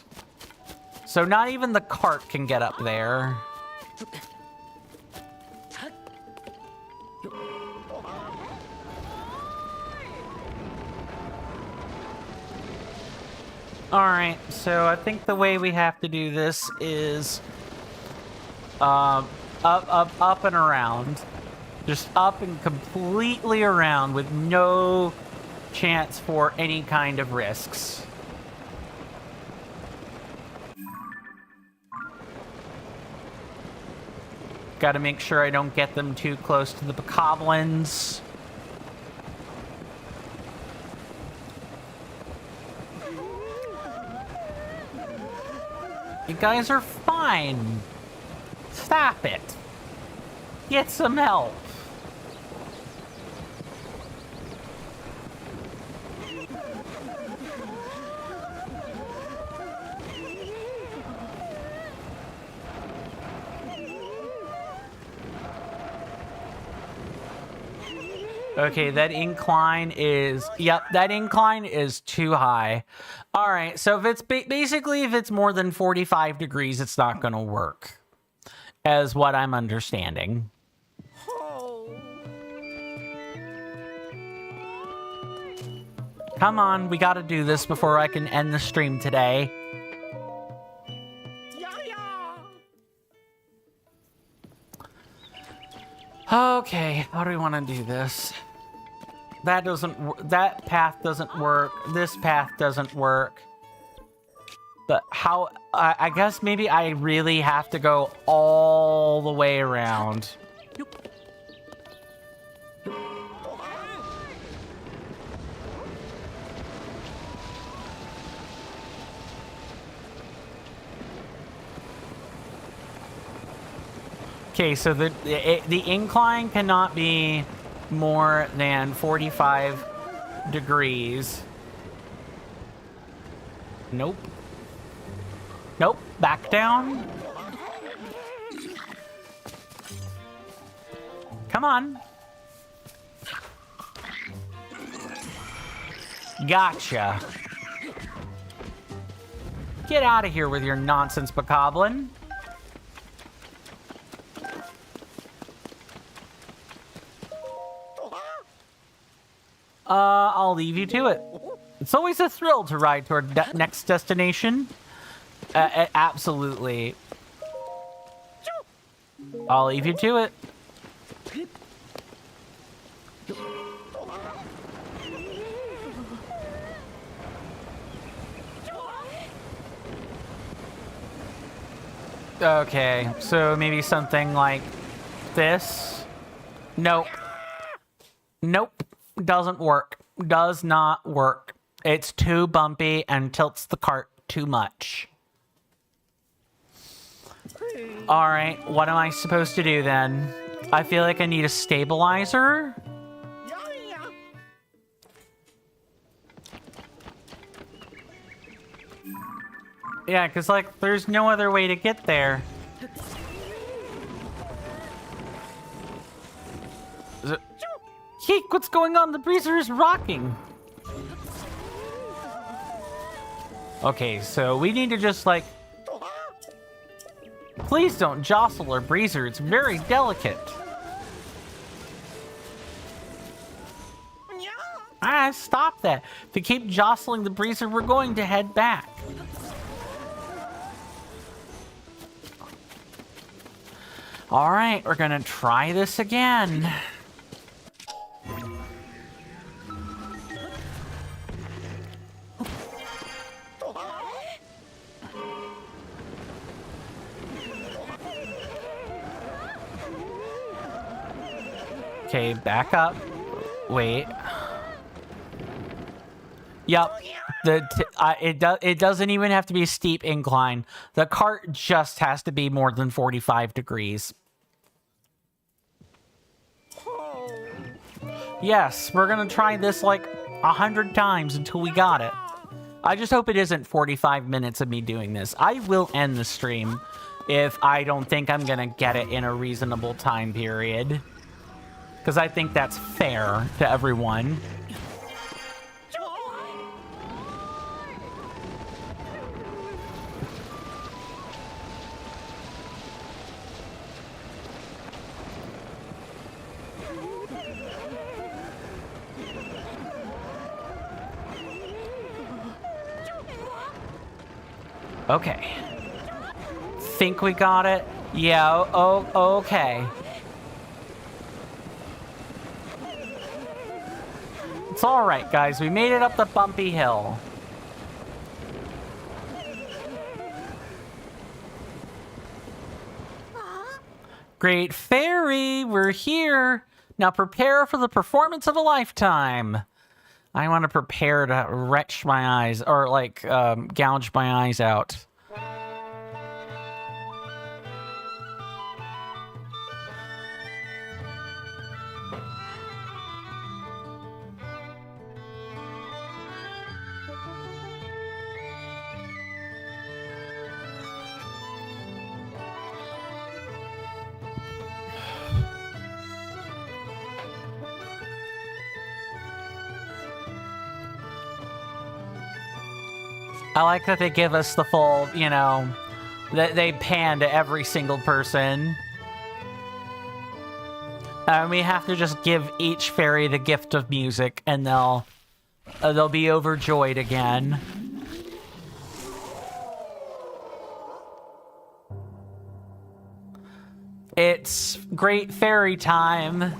So not even the cart can get up there. Alright, so I think the way we have to do this is up and around. Just up and completely around with no chance for any kind of risks. Gotta make sure I don't get them too close to the bokoblins. You guys are fine. Stop it. Get some help. Okay, that incline is, yep, that incline is too high. All right, so if it's basically if it's more than 45 degrees, it's not going to work, as what I'm understanding. Come on, we got to do this before I can end the stream today. Okay, how do we want to do this? That path doesn't work. This path doesn't work. But how, I guess maybe I really have to go all the way around. Okay, so the incline cannot be more than 45 degrees. Nope. Nope, back down. Come on. Gotcha. Get out of here with your nonsense, Bokoblin. I'll leave you to it. It's always a thrill to ride to our next destination. Absolutely. I'll leave you to it. Okay, so maybe something like this. Nope. Nope. Doesn't work. Does not work. It's too bumpy and tilts the cart too much. Alright, what am I supposed to do then? I feel like I need a stabilizer. Yeah, because, like, there's no other way to get there. Yeek, what's going on? The breezer is rocking. Okay, so we need to just, like... Please don't jostle our breezer. It's very delicate. Stop that. If we keep jostling the breezer, we're going to head back. Alright, we're gonna try this again. Okay, back up. Wait. Yep. It doesn't even have to be a steep incline. The cart just has to be more than 45 degrees. Yes, we're gonna try this like 100 times until we got it. I just hope it isn't 45 minutes of me doing this. I will end the stream if I don't think I'm gonna get it in a reasonable time period. Because I think that's fair to everyone. Okay. Think we got it? Yeah, okay. It's alright, guys. We made it up the bumpy hill. Great Fairy, we're here. Now prepare for the performance of a lifetime. I want to prepare to retch my eyes, or like, gouge my eyes out. I like that they give us the full, you know, that they pan to every single person. And we have to just give each fairy the gift of music, and they'll be overjoyed again. It's great fairy time.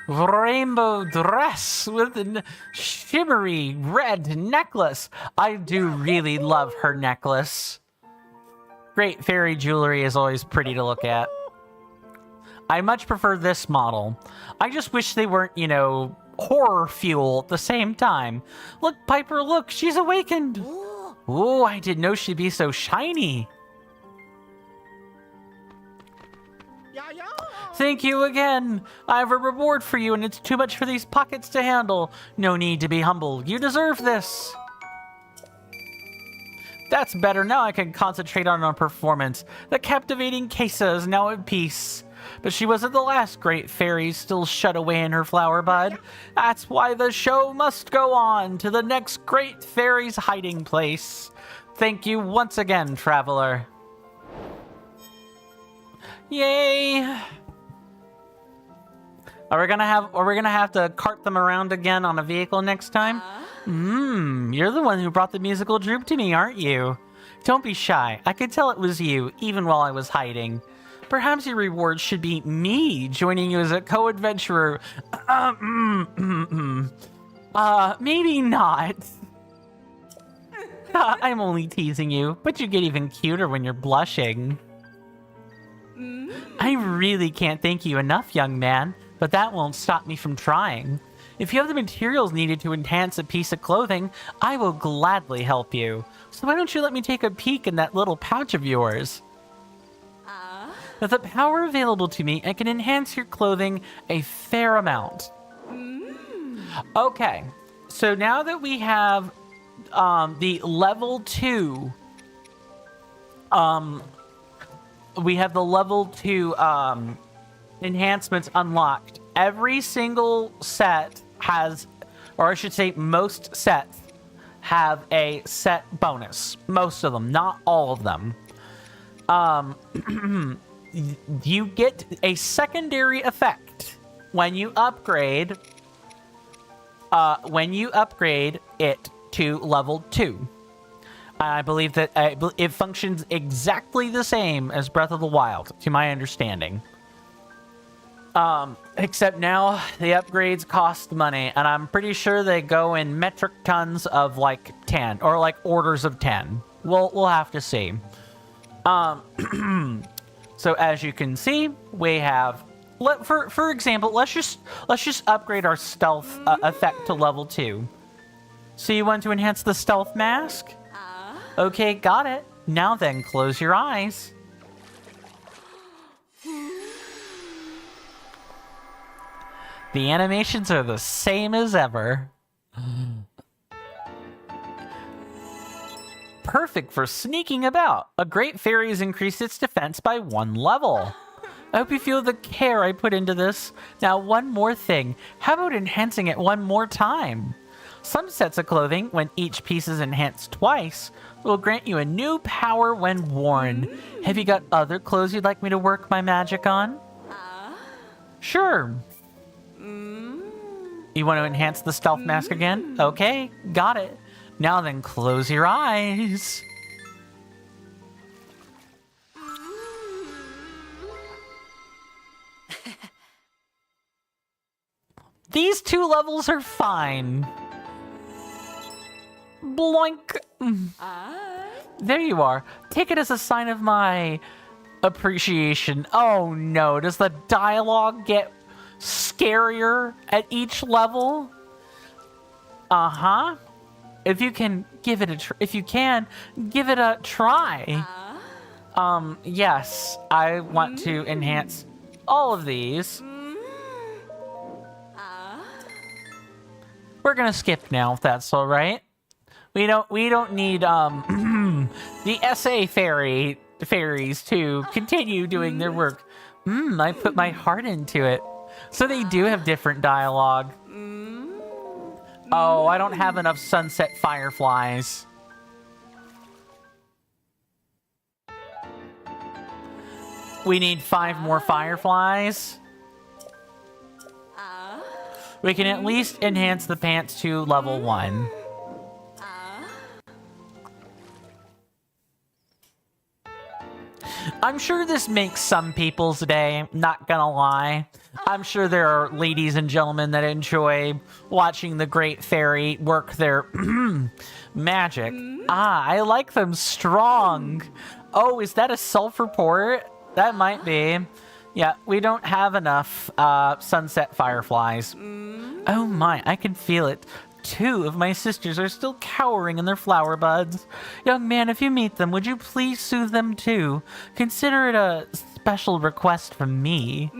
Rainbow dress with a shimmery red necklace. I do really love her necklace. Great fairy jewelry is always pretty to look at. I much prefer this model. I just wish they weren't, you know, horror fuel at the same time. Look, Piper, look, she's awakened. Ooh, I didn't know she'd be so shiny. Thank you again. I have a reward for you, and it's too much for these pockets to handle. No need to be humble. You deserve this. That's better. Now I can concentrate on our performance. The captivating Kesa is now at peace. But she wasn't the last great fairy still shut away in her flower bud. That's why the show must go on to the next great fairy's hiding place. Thank you once again, traveler. Yay! Are we gonna have to cart them around again on a vehicle next time? You're the one who brought the musical droop to me, aren't you? Don't be shy. I could tell it was you, even while I was hiding. Perhaps your reward should be me joining you as a co-adventurer. Maybe not. I'm only teasing you, but you get even cuter when you're blushing. I really can't thank you enough, young man, but that won't stop me from trying. If you have the materials needed to enhance a piece of clothing, I will gladly help you. So why don't you let me take a peek in that little pouch of yours? With the power available to me, I can enhance your clothing a fair amount. Okay, so now that we have the level 2, enhancements unlocked. Every single set has, or I should say most sets have a set bonus. Most of them, not all of them. You get a secondary effect when you upgrade it to level 2. I believe that it functions exactly the same as Breath of the Wild, to my understanding. Except now the upgrades cost money, and I'm pretty sure they go in metric tons of like 10 or like orders of 10. We'll have to see. So as you can see, we have, for example, let's just upgrade our stealth effect to level 2. So you want to enhance the stealth mask? Okay, got it. Now then, close your eyes. The animations are the same as ever. Perfect for sneaking about. A great fairy has increased its defense by 1 level. I hope you feel the care I put into this. Now, one more thing. How about enhancing it one more time? Some sets of clothing, when each piece is enhanced twice, will grant you a new power when worn. Have you got other clothes you'd like me to work my magic on? Sure. You want to enhance the stealth mask again? Okay, got it. Now then, close your eyes. These 2 levels are fine. Bloink. There you are. Take it as a sign of my appreciation. Oh no, does the dialogue get scarier at each level? If you can give it a try. Yes, I want to enhance all of these. We're gonna skip now, if that's all right. We don't need the SA fairies to continue doing their work. I put my heart into it. So they do have different dialogue. Oh, I don't have enough sunset fireflies. We need 5 more fireflies. we can at least enhance the pants to level 1. I'm sure this makes some people's day, not gonna lie. I'm sure there are ladies and gentlemen that enjoy watching the Great Fairy work their magic. I like them strong. Oh, is that a self-report? That might be. Yeah, we don't have enough sunset fireflies. Oh my, I can feel it. 2 of my sisters are still cowering in their flower buds. Young man, if you meet them, would you please soothe them too? Consider it a special request from me.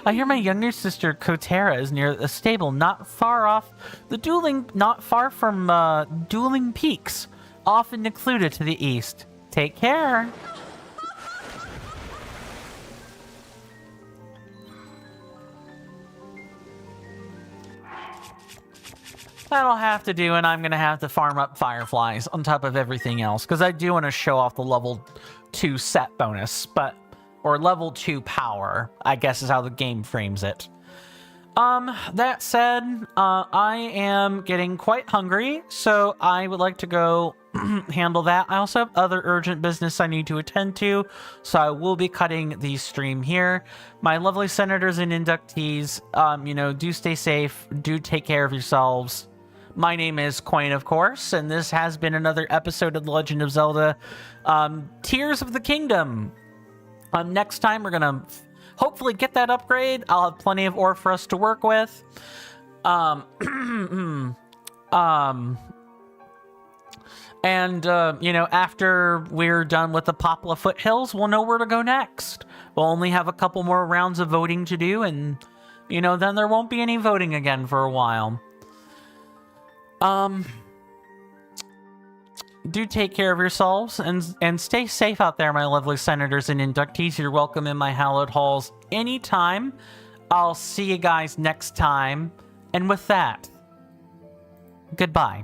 I hear my younger sister Kotera is near a stable not far from Dueling Peaks, off in Necluda to the east. Take care. That'll have to do, and I'm going to have to farm up fireflies on top of everything else, because I do want to show off the level 2 set bonus, or level 2 power, I guess is how the game frames it. That said, I am getting quite hungry, so I would like to go handle that. I also have other urgent business I need to attend to, so I will be cutting the stream here. My lovely senators and inductees, do stay safe, do take care of yourselves. My name is Coin, of course, and this has been another episode of The Legend of Zelda, Tears of the Kingdom. Next time, we're gonna hopefully get that upgrade. I'll have plenty of ore for us to work with. After we're done with the Popla Foothills, we'll know where to go next. We'll only have a couple more rounds of voting to do, and, then there won't be any voting again for a while. Do take care of yourselves and stay safe out there, my lovely senators and inductees. You're welcome in my hallowed halls anytime. I'll see you guys next time. And with that, goodbye.